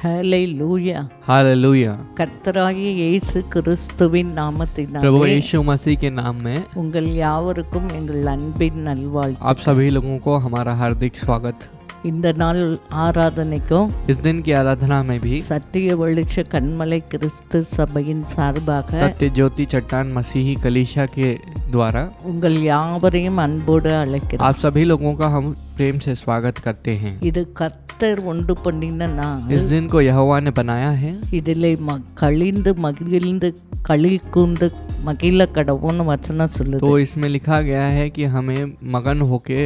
ஹல்லேலூயா. Hallelujah. கர்த்தராகிய இயேசு கிறிஸ்துவின் நாமத்தினாலே प्रभु यीशु मसीह के नाम में உங்கள் யாவருக்கும் எங்கள் அன்பின் நல்வாழ்த்து. आप सभी लोगों को हमारा हार्दिक स्वागत। இந்த நாள் ஆராதனைக்கும் इस दिन की आराधना में भी சத்திய வெளிச்ச கண்மலை கிறிஸ்து சபையின் சார்பாக सत्य ज्योति चट्टान मसीही कलीसिया के द्वारा உங்கள் யாவரையும் அன்போடு அழைக்கிறேன். आप सभी लोगों का हम प्रेम से स्वागत करते हैं। இது கர்த்தர் உண்டு பண்ணின நாள். इस दिन को यहोवा ने बनाया है, இதிலே கழிந்து மகிழ்ந்து களி கூண்டு மகிழ கடவுன்னு வசனம் சொல்லுது. तो इसमें लिखा गया है कि हमें मगन होके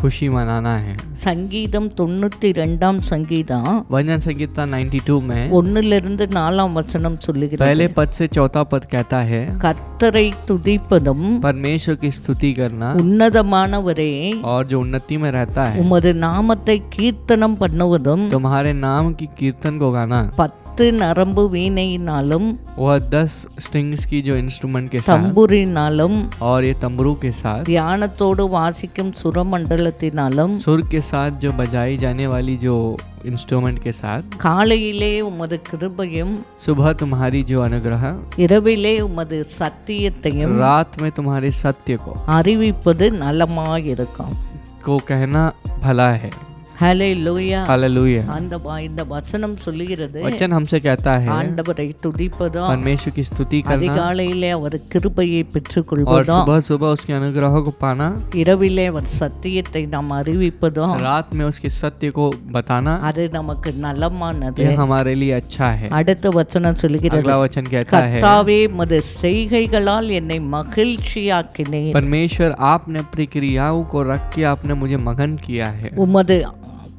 खुशी मनाना है। சங்கீதம் 92 சங்கீதம் भजन संगीता 92 में 1-4 वचனம் சொல்லுகிறது. पहले पद से चौथा पद कहता है, கர்த்தரை துதிப்பதும் परमेश्वर की स्तुति करना உன்னதமானவரே और जो उन्नति में रहता है உமது நாமத்தை கீர்த்தனம் பண்ணுவதும் तुम्हारे नाम की कीर्तन को गाना। 10 நரம்பு வீணையினாலும் वह 10 स्ट्रिंग्स की जो इंस्ट्रूमेंट के साथ தம்புரினாலும் और ये तंबरू के साथ தியானத்தோடு வாசிக்கும் சுரமண்டலத்தினாலும் सुर के साथ जो बजाई जाने वाली जो इंस्ट्रूमेंट के साथ காலையிலே உமது கிருபையும் सुबह तुम्हारी जो अनुग्रह, இரவிலே உமது சத்தியத்தையும் रात में तुम्हारे सत्य அறிவிப்பது நலமாயிருக்கும். को कहना भला है। ஹல்லேலூயா. हालेलुया। இந்த வசனம் சொல்லுகிறது, वचन हमसे कहता है ஆண்டவரை துதிப்பதும் परमेश्वर की स्तुति करना அதிகாலையிலே அவர் கிருபையை और பெற்றுக்கொள்வதும் सुबह सुबह उसके अनुग्रह को पाना, இரவிலே அவர் சத்தியத்தை நாம் அறிவிப்பதும் रात में उसके सत्य को बताना, அது நமக்கு நலமானது. ये हमारे लिए अच्छा है। அடுத்த வசனம் சொல்லுகிறது, अगला वचन कहता है, கர்த்தாவே உமது செய்கைகளால் என்னை மகிழ்ச்சியாக்கினீர். परमेश्वर आपने अपनी क्रियाओं को रख के आपने मुझे मगन किया है। உமது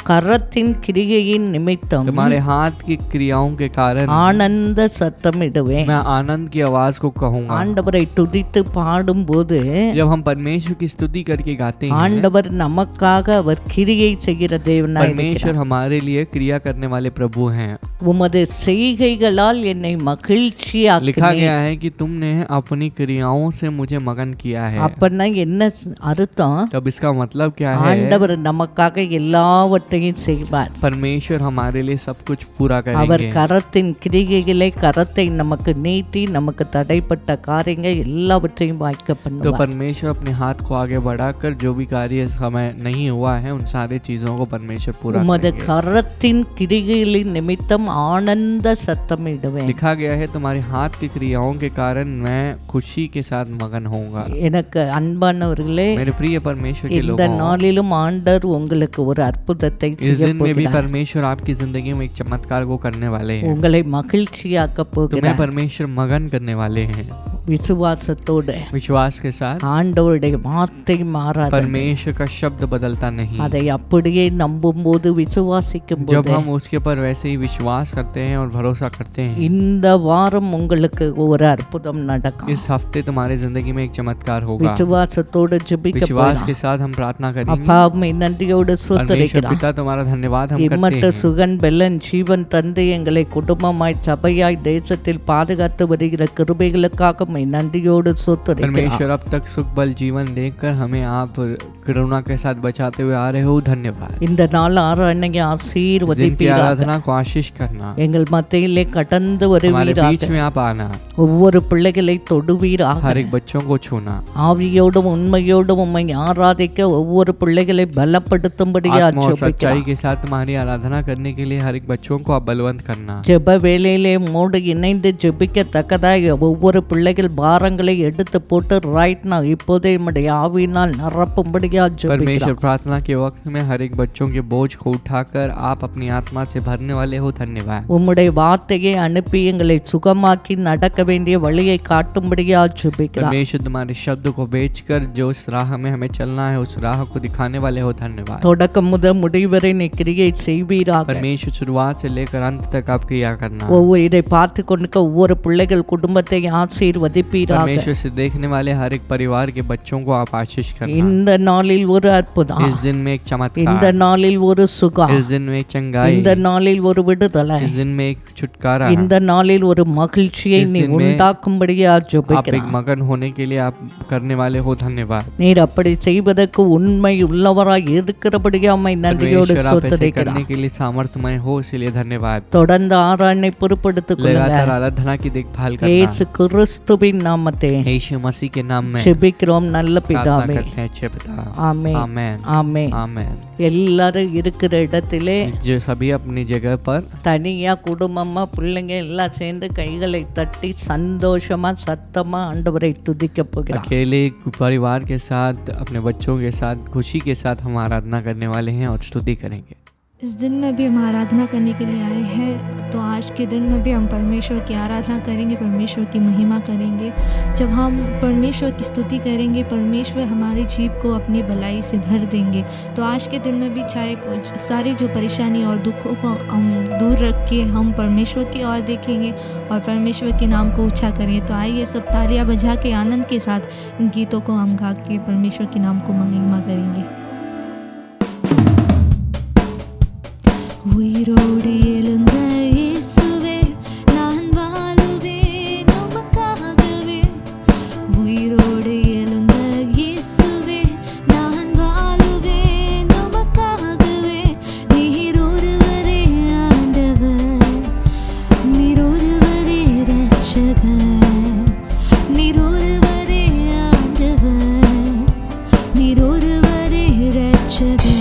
கரத்தின் கிரியையின் நிமித்தம் तुम्हारे हाथ की क्रियाओं के कारण ஆனந்த சத்தமிடுவேன். मैं आनंद की आवाज को कहूंगा। ஆண்டவரை துதித்து பாடும்போது जब हम परमेश्वर की स्तुति करके गाते हैं, ஆண்டவர் நமக்காக அவர் கிரியை செய்கிற தேவனாய் परमेश्वर हमारे लिए क्रिया करने वाले प्रभु हैं। உமது செய்கைகளால் என்னை लिखा மகிழ்ச்சியாக்கினீர். गया है कि तुमने अपनी क्रियाओं से मुझे मगन किया है। அப்பன்னா என்ன அர்த்தம்? तब इसका मतलब क्या है? ஆண்டவர் நமக்காக எல்லாவற்றையும் செய்வார். परमेश्वर हमारे लिए सब कुछ पूरा அவர் करेंगे। கரத்தின் கிரிகைகளை கரத்தை நமக்கு நீட்டி நமக்கு தடைப்பட்ட காரியங்கள் எல்லாவற்றையும் வாய்க்க तो பண்ணுவார். परमेश्वर अपने हाथ को आगे बढ़ाकर जो भी कार्य समय नहीं हुआ है उन सारे चीजों को परमेश्वर पूरा உமது करेंगे। கரத்தின் கிரிகைகளின் நிமித்தம் ஆனந்த சத்தமிடுவேன். लिखा गया है, तुम्हारे हाथ की क्रियाओं के कारण मैं खुशी के साथ मगन होऊंगा। எனக்கு அன்பானவர்களே, मेरे प्रिय परमेश्वर के இந்த लोगों, நாளிலும் ஆண்டவர் உங்களுக்கு ஒரு அற்புதத்தை इस दिन में भी செய்ய परमेश्वर आपकी जिंदगी में एक चमत्कार को करने वाले हैं। உங்களை மகிழ்ச்சியாக்க तुम्हें போகிறார். परमेश्वर मगन करने वाले हैं। விசுவாசத்தோடு विश्वास के साथ ஆண்டவருடைய வார்த்தை மாறாது. परमेश्वर का शब्द बदलता नहीं। அதை அப்படியே நம்பும் போது விசுவாசிக்கும் जब போது हम उसके पर वैसे ही विश्वास करते हैं और भरोसा करते हैं, இந்த வாரம் உங்களுக்கு ஒரு அற்புதம் நடக்கும். इस हफ्ते तुम्हारी जिंदगी में एक चमत्कार होगा। விசுவாசத்தோடு ஜெபிக்க विश्वास போறோம். के साथ हम प्रार्थना करेंगे। அப்பா உம்மை நன்றியோடு परमेश्वर ஸ்தோத்திரிக்கிறோம். पिता तुम्हारा धन्यवाद हम करते இம்மட்ட हैं। சுகன் பெலன் ஜீவன் தந்து எங்களை குடும்பமாய் சபையாய் தேசத்தில் பாதுகாத்து வருகிற கிருபைகளுக்காக உம்மை நன்றியோடு ஸ்தோத்திரிக்கிறோம். परमेश्वर अब तक सुख बल जीवन देकर हमें आप करुणा के साथ बचाते हुए आ रहे हो, धन्यवाद। இந்த நாள் ஆராதனையை दिन की ஆசீர்வதிப்பீராக. आराधना को आशीष करना, எங்கள் மத்தியிலே கடந்து हमारे बीच வருவீராக. में आप आना, ஒவ்வொரு பிள்ளைகளை தொடுவீராக. हर एक बच्चों को छूना, ஆவியோடும் உண்மையோடும் உம்மை ஆராதிக்க ஒவ்வொரு பிள்ளைகளை பலப்படுத்தும்படியா आत्मा और ஜெபிக்கிறோம். सच्चाई के साथ तुम्हारी आराधना करने के लिए हर एक बच्चों को आप बलवंत करना। ஜெப வேளையிலே மோடு இணைந்து ஜெபிக்கத்தக்கதாய் ஒவ்வொரு பிள்ளைகள் பாரங்களை எடுத்து போட்டு ரைட் நான் இப்போதே நம்முடைய ஆவியினால் நிரப்பும்படியா ஜெபிக்கிறோம். परमेश्वर प्रार्थना के वक्त में हर एक बच्चों के बोझ को उठाकर आप अपनी आत्मा से भरने वाले हो, धन्यवाद। உம்முடைய வார்த்தையை அனுப்பி எங்களை சுகமாக்கி நடக்க வேண்டிய வழியை காட்டும்படியா ஜெபிக்கிறோம். परमेश्वर तुम्हारे शब्द को बेचकर जो उस राह में हमें चलना है उस राह को दिखाने वाले हो, धन्यवाद। தொடக்கம் முதல் முடிவரை நீ கிரியை செய்வீராக. परमेश्वर शुरुआत से लेकर अंत तक आप क्रिया करना। இதை பார்த்து கொண்டு ஒவ்வொரு பிள்ளைகள் குடும்பத்தை ஆசீர்வதிப்பீராக. परमेश्वर से देखने वाले हर एक परिवार के बच्चों को आप आशीष करना। இந்த நாளில் ஒரு அற்புதம், इस दिन में एक இந்த चमत्कार, நாளில் ஒரு சுகம், इस दिन में एक चंगाई, இந்த நாளில் ஒரு விடுதலை, इस दिन में एक छुटकारा, இந்த நாளில் ஒரு மகிழ்ச்சியை इस நீ दिन में உண்டாக்கும்படியா आप एक ஜெபிக்கிறேன். मगन होने के लिए आप करने वाले हो। धन्यवाद நீர் அப்படி செய்வதற்கு உண்மை உள்ளவராய் இருக்கிறபடியா உம்மை நன்றியோடு परमेश्वर, आप ऐसे ஸ்தோத்திரிக்கிறோம். करने के लिए सामर्थ्यमय हो, इसलिए धन्यवाद। தொடர்ந்து ஆராதனை பொறுப்படுத்திக் கொள்ளுங்க. लगातार आराधना की देखभाल करना இயேசு கிறிஸ்துவின் நாமத்தை यीशु मसीह के नाम में ஜெபிக்கிறோம் நல்ல प्रार्थना பிதாவே. करते हैं अच्छे पिता। ஆமென் आमेन ஆமென். आमेन। எல்லாரும் இருக்கிற இடத்திலே जो सभी अपनी जगह पर தனியா குடும்பமா பிள்ளைங்க எல்லாம் சேர்ந்து கைகளை தட்டி சந்தோஷமா சத்தமா ஆண்டவரை துதிக்க போகிறார். अकेले परिवार के साथ अपने बच्चों के साथ खुशी के साथ हम आराधना करने वाले हैं और स्तुति करेंगे। इस दिन में भी हम आराधना करने के लिए आए हैं, तो आज के दिन में भी हम परमेश्वर की आराधना करेंगे, परमेश्वर की महिमा करेंगे। जब हम परमेश्वर की स्तुति करेंगे, परमेश्वर हमारी जीव को अपनी भलाई से भर देंगे। तो आज के दिन में भी चाहे कुछ सारी जो परेशानी और दुखों को हम दूर रख के हम परमेश्वर की ओर देखेंगे और परमेश्वर के नाम को ऊँचा करेंगे। तो आइए सब तालियां बजा के आनंद के साथ इन गीतों को हम गा के परमेश्वर के नाम को महिमा करेंगे। உயிரோடு எழுந்த இயேசுவே நான் வாழுவேன் உமக்காகவே. உயிரோடு எழுந்த இயேசுவே நான் வாழுவேன் உமக்காகவே. நீர் ஒருவரே ஆண்டவர், நீர் ஒருவரே இரட்சகர், நீர் ஒருவரே ஆண்டவர், நீர் ஒருவரே இரட்சகர்.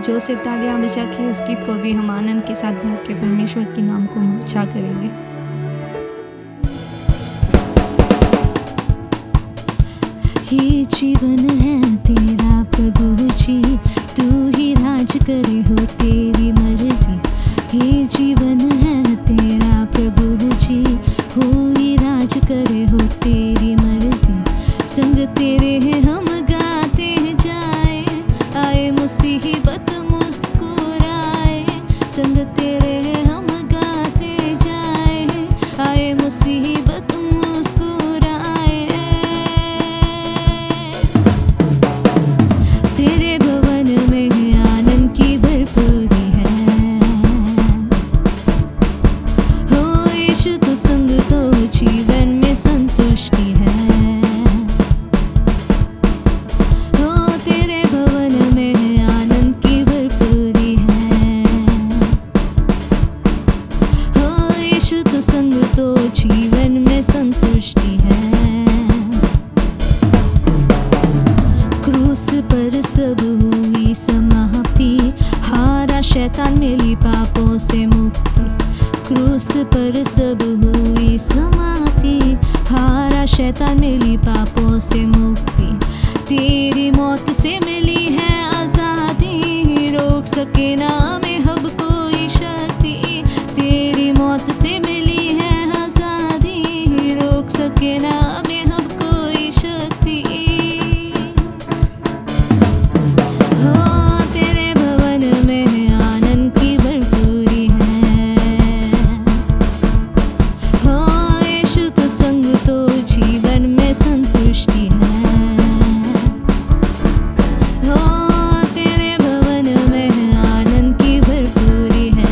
जोर से तालियां बजा के इस गीत को भी हम आनंद के साथ गा के परमेश्वर के नाम को ऊंचा करेंगे। ये जीवन है तेरा प्रभु जी, तू ही राज करे हो तेरी मर्जी। ये जीवन है तेरा प्रभु जी, हो ही राज करे हो तेरी मर्जी। संग संग तेरे हम गाते जाए, आए मुसीबत मुस्कुराए। तेरे भवन में आनंद की भरपूरी है, हो यीशु तो संग तो जीवन में संतुष्टि है। हो तेरे भवन में आनंद की भरपूरी है, हो यीशु तो संग तो जीवन में संतुष्टि है। क्रूस पर सब हुई समाप्ति, हारा शैतान मिली पापों से मुक्ति। क्रूस पर सब हुई समाप्ति, हारा शैतान मिली पापों से मुक्ति। तेरी मौत से मिली है आज़ादी, रोक सके ना हमें अब कोई शक्ति। तेरी मौत से मिली है आज़ादी, रोक सके ना हमें अब कोई शक्ति। हो तेरे भवन में आनंद की भरपूरी है, हो यीशु तो संग तो जीवन में संतुष्टि है। हो तेरे भवन में आनंद की भरपूरी है,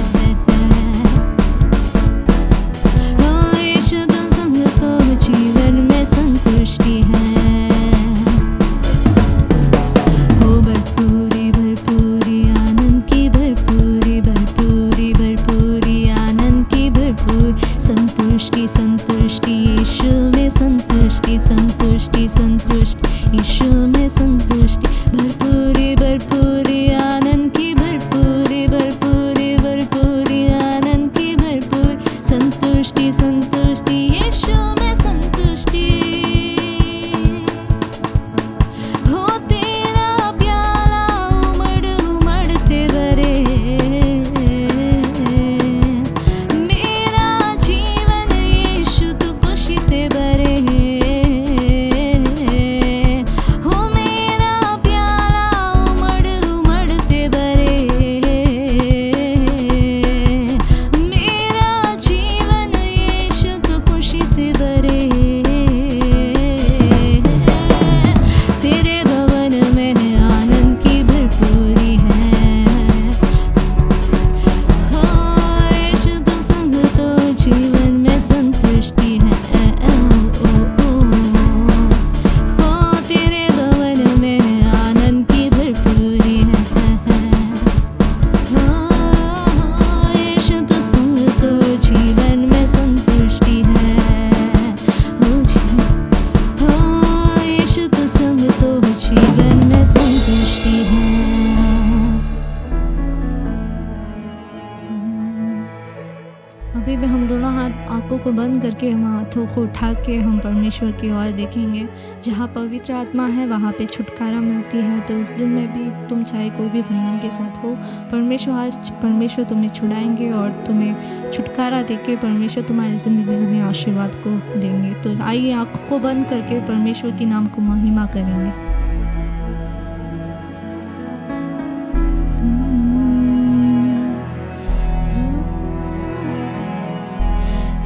हो यीशु तो संग तो जीवन में संतुष्टि है। हो भरपूरी भरपूरी आनंद की भरपूरी, भरपूरी भरपूरी आनंद की भरपूरी। संतुष्टि संतुष्टि यीशु में संतुष्टि, संतुष्टि संतुष्टि यीशु में संतुष्टि। भरपूरी भरपूरी आनंद की भरपूरी, भरपूरी भरपूरी आनंद की भरपूरी। संतुष्टि संतुष्टि यीशु में संतुष्टि। हो तेरा प्याला उमड़ उमड़ते भरे, मेरा जीवन यीशु तो खुशी से भरे। हो मेरा प्याला उमड़ उमड़ते भरे, मेरा जीवन यीशु तो खुशी से भरे। तेरे भवन में आनंद की भरपूरी है, हो यीशु तो संग तो जीवन में संतुष्टि है। हो तेरे भवन में आनंद की भरपूरी है, हो यीशु तो संग तो जीवन में संतुष्टि है। हो यीशु तो संग तो जीवन में संतुष्टि है। अभी भी हम दोनों हाथ आंखों को बंद करके हम हाथों को उठा के हम परमेश्वर की ओर देखेंगे। जहाँ पवित्र आत्मा है वहाँ पे छुटकारा मिलती है। तो इस दिन में भी तुम चाहे कोई भी बंधन के साथ हो, परमेश्वर तुम्हें छुड़ाएंगे और तुम्हें छुटकारा देके परमेश्वर तुम्हारी ज़िंदगी में आशीर्वाद को देंगे। तो आइए आंखों को बंद करके परमेश्वर के नाम को महिमा करेंगे।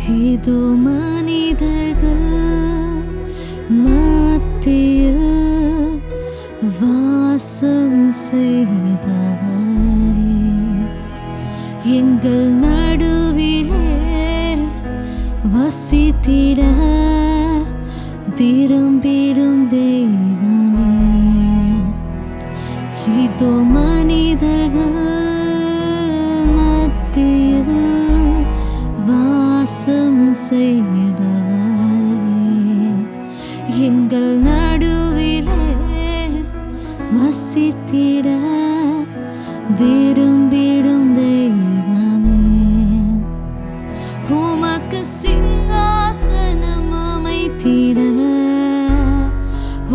Hidup menidargal matiil வாசம் செய்பவரே, எங்கள் நடுவிலே வசித்திட விரும்பிடும் தெய்வமே. இதோ மனிதர்கள் மத்தியில் வாசம் செய்பவரே, எங்கள் நடுவிலே வசித்திட விரும்பிடும் தெய்வமே. உமக்கு சிங்காசனம் அமைத்திட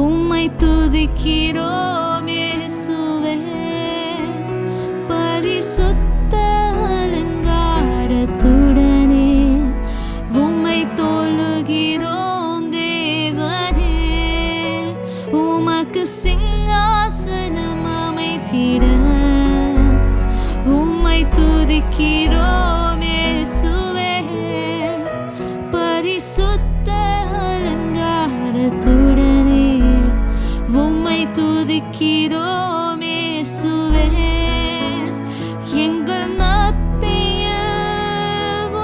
உம்மை துதிக்கிறோம் இயேசுவே. பரிசுத்த அலங்காரத்துடனே உம்மை தொழுகிறோம் தேவனே. உமக்கு சிங்காசனம் அமைத்திட உம்மை துதிக்கிறோம் துதிக்கிறோம் இயேசுவே, பரிசுத்த அலங்காரத்துடனே உம்மை துதிக்கிறோம் இயேசுவே. எங்கள் மத்தியில்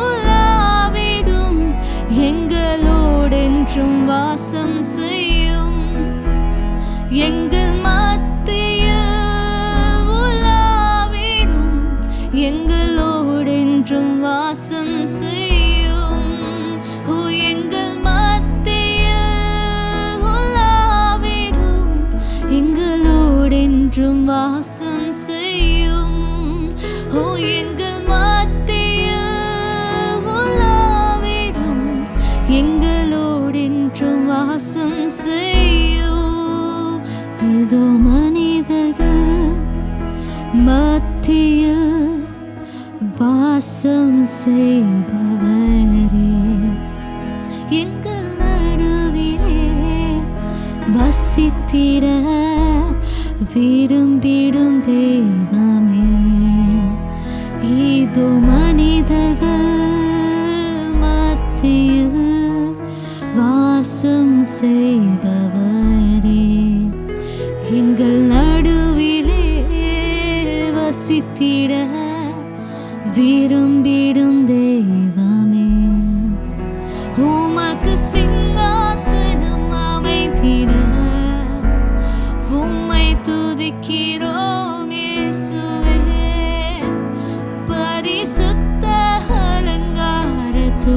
உலாவிடும், எங்களோடென்றும் வாசம் செய்யும். எங்கள் மத்தியில் உலாவிடும், எங்களோடென்றும் வாசம் செய்யும். ஓ எங்கள் மத்தியில் உலாவிடும், எங்களோடென்றும் வாசம் செய்யும். ஓ எங்கள் மத்தியில் உலாவிடும், எங்களோடென்றும் வாசம் செய்யும். இதோ மனிதர்கள் மத்தியில் வாசம் செய்பவரே, எங்கள் நடுவிலே வசித்திட விரும்பிடும் தெய்வமே. இதோ மனிதர்கள் மத்தியில் வாசம் செய்பவரே, எங்கள் நடுவிலே வசித்திட விரும்பிடும் தெய்வமே. உமக்கு சிங்காசனம் அமைத்திட உம்மை துதிக்கிறோம் இயேசுவே, பரிசுத்த அலங்காரத்துடனே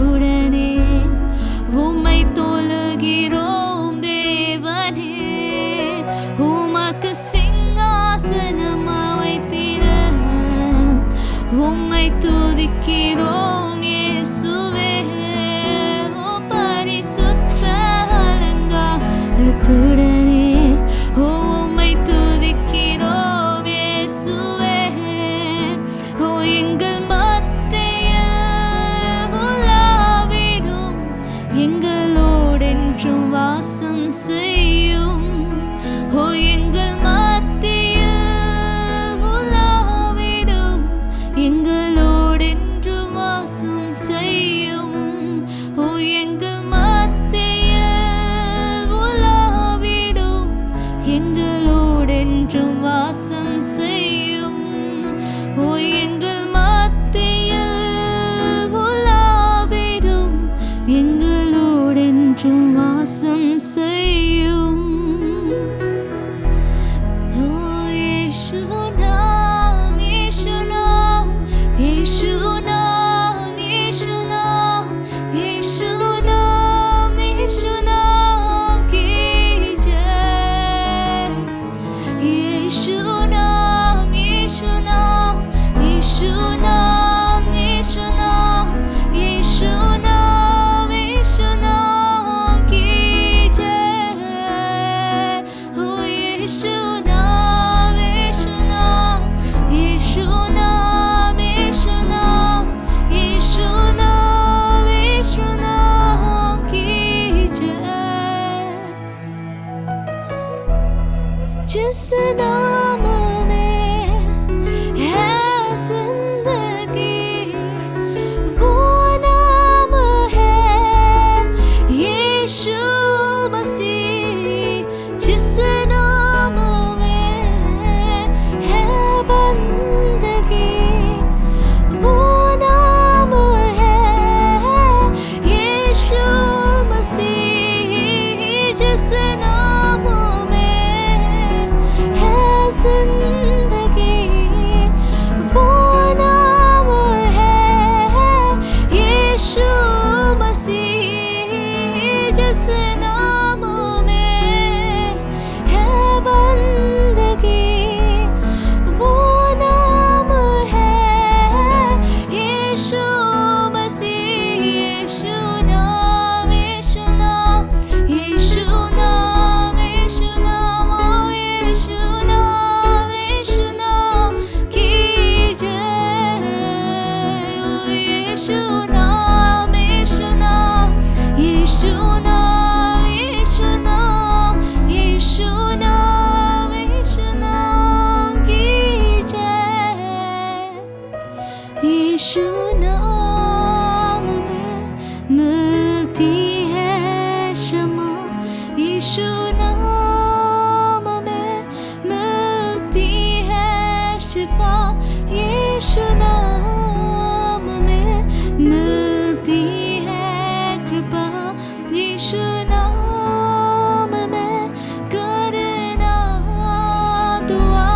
உம்மை தொழுகிறோம் தேவனே. உமக்கு சிங்காசனம் அமைத்திட உம்மை துதிக்கிறோம் இயேசுவே, பரிசுத்த அலங்காரத்துடனே உம்மை துதிக்கிறோம் இயேசுவே. ஓ எங்கள் மத்தியில் உலாவிடும், எங்களோடென்றும் வாசம் செய்யும். ஓ எங்கள் மத்தியில் உலாவிடும், எங்களோடென்றும் வாசம் செய்யும். ஓ எங்கள் மத்தியில் உலாவிடும், यीशु नाम में मिलती है क्षमा, यीशु नाम में मिलती है शिफा, यीशु नाम में मिलती है कृपा, यीशु नाम में करना दुआ,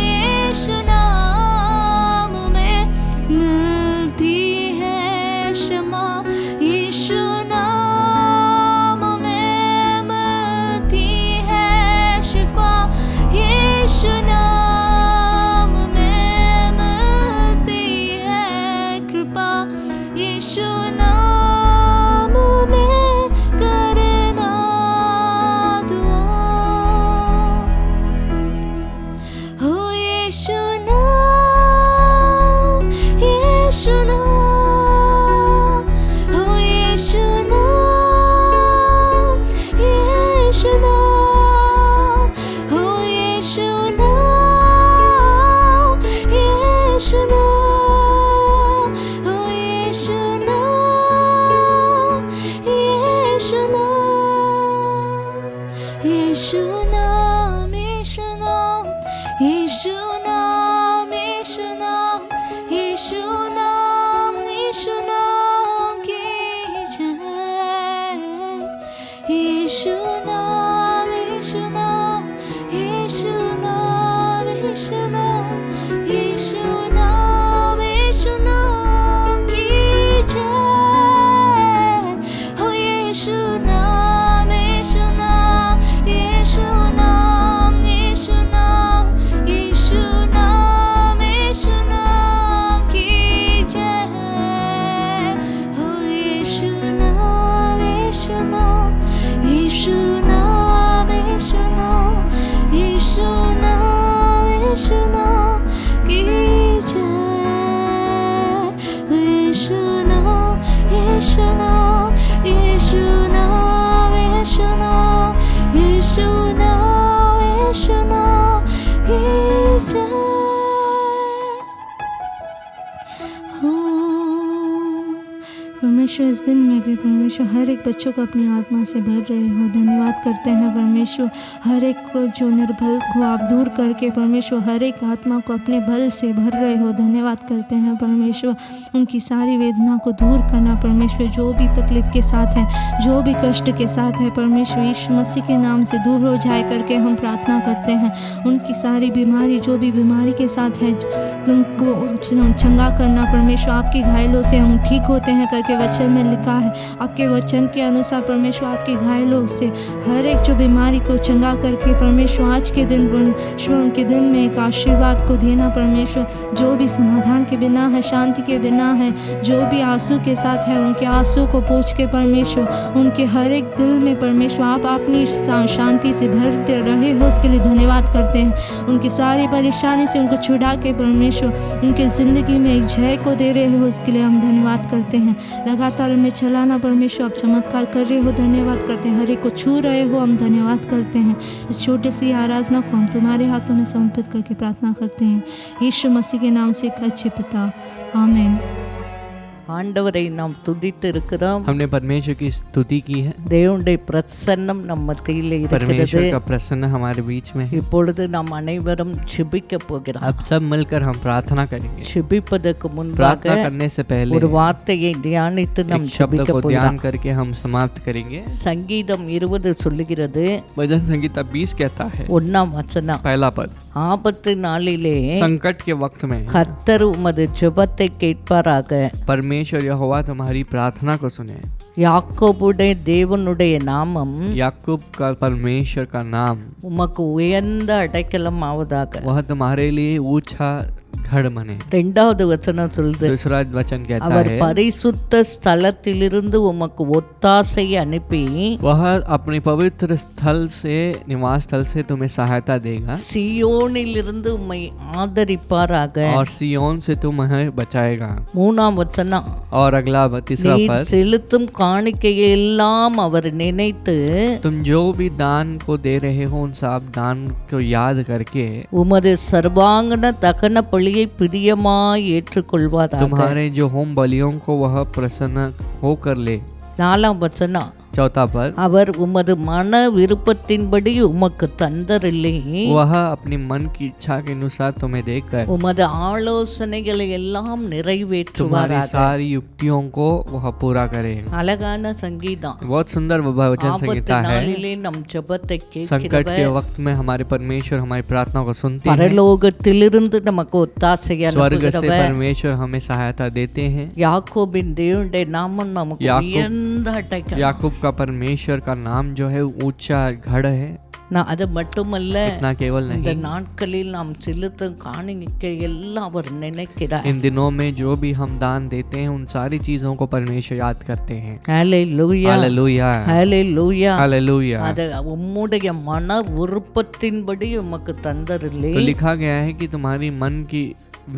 यीशु नाम में मिलती है क्षमा, यीशु नाम में मिलती है शिफा, यीशु नाम में मिलती है कृपा, यीशु नाम में करना दुआ। हो यीशु नाम, यीशु नाम, हो यीशु नाम, यीशु नाम, हो यीशु नाम, यीशु नाम, हो यीशु नाम, यीशु नाम, यीशु नाम, यीशु नाम, यीशु नाम, यीशु नाम, यीशु नाम, यीशु नाम की जय, यीशु नाम, यीशु नाम, यीशु नाम, यीशु नाम, यीशु नाम, यीशु नाम की जय, हो यीशु नाम, यीशु नाम, यीशु नाम, यीशु नाम, यीशु नाम, यीशु नाम की जय, हो यीशु नाम, यीशु नाम, यीशु नाम, यीशु नाम, यीशु नाम, यीशु नाम की जय, यीशु नाम, यीशु नाम, यीशु नाम, यीशु नाम, यीशु नाम, यीशु नाम की जय। परमेश्वर इस दिन में भी परमेश्वर हर एक बच्चों को अपनी आत्मा से भर रहे हो, धन्यवाद करते हैं परमेश्वर। हर एक को जो निर्बल को आप दूर करके परमेश्वर हर एक आत्मा को अपने बल से भर रहे हो, धन्यवाद करते हैं परमेश्वर। उनकी सारी वेदना को दूर करना परमेश्वर, जो भी तकलीफ के साथ है, जो भी कष्ट के साथ है परमेश्वर, यीशु मसीह के नाम से दूर हो जाए करके हम प्रार्थना करते हैं। उनकी सारी बीमारी, जो भी बीमारी के साथ है, तुमको चंगा करना परमेश्वर। आपके घायलों से हम ठीक होते हैं करके वचन में लिखा है। आपके वचन के अनुसार परमेश्वर आपके घायलों से हर एक जो बीमारी को चंगा करके परमेश्वर आज के दिन परमेश्वर उनके दिन में एक आशीर्वाद को देना परमेश्वर। जो भी समाधान के बिना है, शांति के बिना है, जो भी आंसू के साथ है, उनके आंसू को पोंछ के परमेश्वर उनके हर एक दिल में परमेश्वर आप अपनी शांति से भरते रहे हो, उसके लिए धन्यवाद करते हैं। उनकी सारी परेशानी से उनको छुड़ा के परमेश्वर उनके ज़िंदगी में एक जय को दे रहे हो, उसके लिए हम धन्यवाद करते हैं। लगातार हमें चलाना परमेश्वर, आप चमत्कार कर रहे हो, धन्यवाद करते हैं। हर एक को छू रहे हो, हम धन्यवाद करते हैं। इस छोटे सी आराधना को हम तुम्हारे हाथों में समर्पित करके प्रार्थना करते हैं, यीशु मसीह के नाम से, एक अच्छे पिता, आमीन। ஆண்டவரை நாம் துதித்து இருக்கிறோம். हमने परमेश्वर की स्तुति की है। தேவனுடைய பிரசன்னம் நம்ம மத்தியிலே परमेश्वर இருக்கிறது. का प्रसन्न हमारे बीच में है। இப்பொழுது நாம் அனைவரும் ஜெபிக்க போகிறோம். अब सब मिलकर हम प्रार्थना करेंगे। ஜெபிப்பதற்கு முன்பாக प्रार्थना करने से पहले ஒரு வார்த்தையை தியானித்து நாம் एक शब्द ஜெபிக்க को ध्यान போகிறோம். करके हम समाप्त करेंगे। சங்கீதம் 20 சொல்லுகிறது, भजन संगीता 20 कहता है, 1ஆம் வசனம், पहला पद, ஆபத்து நாளிலே संकट के वक्त में கர்த்தர் உமது ஜெபத்தை கேட்பாராக, परमेश्वर यहोवा तुम्हारी प्रार्थना को सुने। யாக்கோபுடைய தேவனுடைய நாமம் याकूब का परमेश्वर का नाम உமக்கு உயர்ந்த அடைக்கலம் ஆவதாக. वह तुम्हारे लिए ऊंचा घर बने। 2வது வசனம் சொல்லுது, दूसरा वचन कहता அவர் है, பரிசுத்த ஸ்தலத்திலிருந்து உமக்கு ஒத்தாசையை அனுப்பி वह अपने पवित्र स्थल से, निवास स्थल से तुम्हें सहायता देगा சியோனிலிருந்து உம்மை ஆதரிப்பாராக. और सियोन से तुम्हें बचाएगा। 3ஆம் வசனம், और अगला तीसरा நீர் पद, செலுத்தும் காணிக்கையை எல்லாம் அவர் நினைத்து तुम जो भी दान को दे रहे हो उन सब दान को याद करके உமது சர்வாங்கன தகன பலியை பிரியமாய் ஏற்றுக்கொள்வாராக. तुम्हारे जो होम बलियों को वह प्रसन्न होकर ले। 4ஆம் வசனம், चौथा पद, அவர் உமது மன விருப்பத்தின்படி உமக்கு தந்தரில்லை, वह अपनी मन की इच्छा के अनुसार तुम्हें देकर உமது ஆலோசனைகளை எல்லாம் तुम्हारी நிறைவேற்றுவாராக. सारी युक्तियों को वह पूरा करेगा। அழகான சங்கீதம். बहुत सुंदर वचन ஆபத்து संहिता है। நாளிலே நம் ஜெபத்தை संकट के கேட்கிறவர் वक्त में हमारे परमेश्वर हमारी प्रार्थना को सुनते हैं। பரலோகத்திலிருந்து நமக்கு ஒத்தாசை स्वर्ग से அனுப்புகிறவர். परमेश्वर हमें सहायता देते हैं। யாக்கோபின் தேவனுடைய நாமம் நமக்கு யாக்கோப் உயர்ந்த அடைக்கலம். याकूब का परमेश्वर का नाम जो है ऊंचा गढ़ है। அது மட்டுமல்ல, इतना केवल இந்த नहीं, நாட்களில் நாம் செலுத்தும் காணிக்கை எல்லாம் அவர் நினைக்கிறார். इन दिनों में जो भी हम दान देते हैं उन सारी चीजों को परमेश्वर याद करते हैं। ஹல்லேலூயா, हालेलुया, ஹல்லேலூயா. हालेलुया। அது உம்முடைய மன விருப்பத்தின்படி உமக்கு தந்தரில்லை, तो लिखा गया है कि तुम्हारी मन की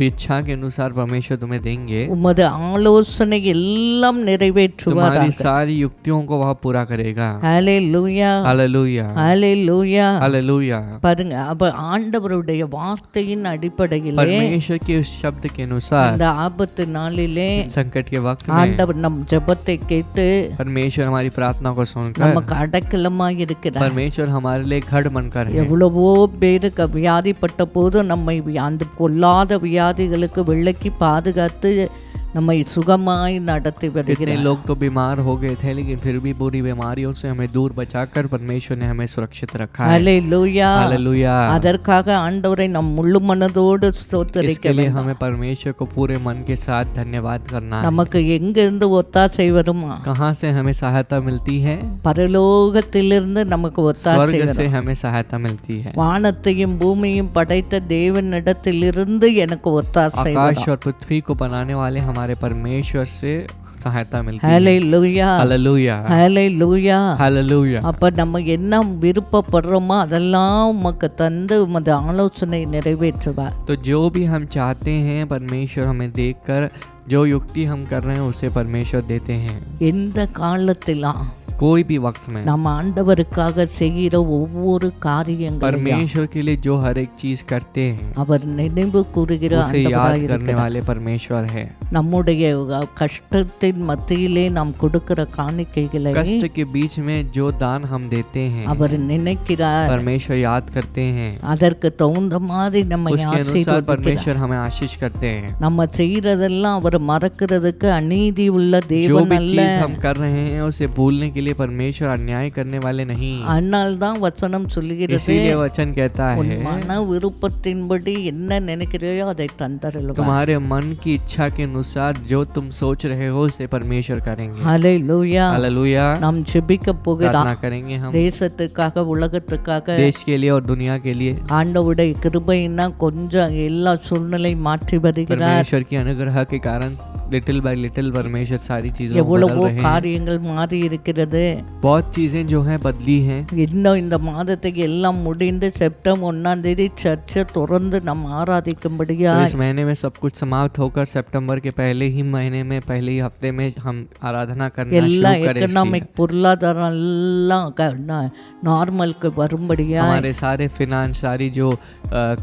इच्छा के अनुसार परमेश्वर तुम्हें देंगे। உமது ஆலோசனை எல்லாம் तुम्हारी நிறைவேற்றுவாராக. सारी युक्तियों को वह पूरा करेगा। ஹல்லேலூயா, हालेलुया, ஹல்லேலூயா. हालेलुया। பாருங்க, அப்ப ஆண்டவருடைய வார்த்தையின் அடிப்படையிலே परमेश्वर के उस शब्द के अनुसार இந்த ஆபத்து நாளிலே संकट के वक्त में ஆண்டவர் நம் ஜெபத்தை கேட்டு परमेश्वर हमारी प्रार्थना को सुनकर நமக்கு அடைக்கலமாய் இருக்கிறார். परमेश्वर हमारे लिए गढ़ बनकर है। எவ்வளவோ பேருக்கு வியாதிப்பட்ட போது நம்மை அந்த பொல்லாத வியாதிகளுக்கு விலக்கி பாதுகாத்து நம்மை சுகமாய் நடத்தி कितने வருகிறார். लोग तो बीमार हो गए थे लेकिन फिर भी बुरी बीमारियों से हमें दूर बचाकर परमेश्वर ने हमें सुरक्षित रखा है। ஹல்லேலூயா. हालेलुया। அதற்காக ஆண்டவரை நம் முழு மனதோடு ஸ்தோத்திரிக்க इसके लिए வேண்டும். हमें परमेश्वर को पूरे मन के साथ धन्यवाद करना है। நமக்கு எங்கிருந்து ஒத்தாசை வருமா? कहाँ से हमें सहायता मिलती है? பரலோகத்திலிருந்து நமக்கு ஒத்தாசை स्वर्ग வரும். से हमें सहायता मिलती है। வானத்தையும் பூமியையும் படைத்த தேவனிடத்திலிருந்து எனக்கு ஒத்தாசை आकाश வரும். और पृथ्वी को बनाने वाले हमारे परमेश्वर से सहायता मिलती है। ஹல்லேலூயா, हालेलुया, ஹல்லேலூயா. हालेलुया। அப்ப நம்ம என்ன விருப்பப்படுறோமோ அதெல்லாம் உமக்கு தந்து உமது ஆலோசனை நிறைவேற்றுவார். तो जो भी हम चाहते हैं परमेश्वर हमें देखकर जो युक्ति हम कर रहे हैं उसे परमेश्वर देते हैं। எந்த காலத்திலாம் कोई भी वक्त में நம்ம ஆண்டவருக்காக செய்கிற ஒவ்வொரு காரியங்களையும் परमेश्वर के लिए जो हर एक चीज करते हैं அவர் நினைவு கூறுகிற उसे याद ஆண்டவராய் करने இருக்கிறார். वाले परमेश्वर है। நம்முடைய கஷ்டத்தின் மத்தியிலே நாம் கொடுக்கிற காணிக்கைகளை कष्ट के बीच में जो दान हम देते हैं அவர் நினைக்கிறார். परमेश्वर याद करते हैं। அதற்கு தகுந்த மாதிரி நம்ம उसके अनुसार ஆசீர்வதிக்கிறார். परमेश्वर हमें आशीष करते हैं। நம்ம செய்யறதெல்லாம் அவர் மறக்கிறதுக்கு அநீதி உள்ள जो தேவன் भी அல்ல. चीज हम कर रहे हैं उसे भूलने के लिए परमेश्वर अन्याय करने वाले नहीं। அதனால்தான் வசனம் சொல்லுகிறது, इसीलिए वचन कहता உன் है மன விருப்பத்தின்படி என்ன நினைக்கிறையோ அதை தந்தருள்வார். तुम्हारे मन की इच्छा के अनुसार जो तुम सोच रहे हो उसे परमेश्वर करेंगे। ஹல்லேலூயா. हालेलुया। நாம் ஜெபிக்க போகிறோம் प्रार्थना करेंगे हम தேசத்துக்காக, உலகத்துக்காக. देश के लिए और दुनिया के लिए। ஆண்டவருடைய கிருபைன்னா கொஞ்சம் எல்லா சூழ்நிலை மாற்றி வருகிறார். परमेश्वर की अनुग्रह के कारण लिटिल बाय लिटिल परमेश्वर सारी चीजों को बदल எவ்வளவோ रहे हैं। காரியங்கள் மாறி இருக்கிறது. बहुत चीजें जो हैं बदली हैं। இன்னும் இந்த மாதத்துக்கு எல்லாம் முடிந்து செப்டம்பர் 1ஆம் தேதி சர்ச்சை தொடர்ந்து நாம் ஆராதிக்கும்படியா तो इस महीने में सब कुछ समाप्त होकर सितंबर के पहले ही महीने में पहले ही हफ्ते में हम आराधना करना எல்லா शुरू करें। எக்கனாமிக் பொருளாதாரம் எல்லாம் நார்மலுக்கு வரும்படியா हमारे सारे फिनांस सारी जो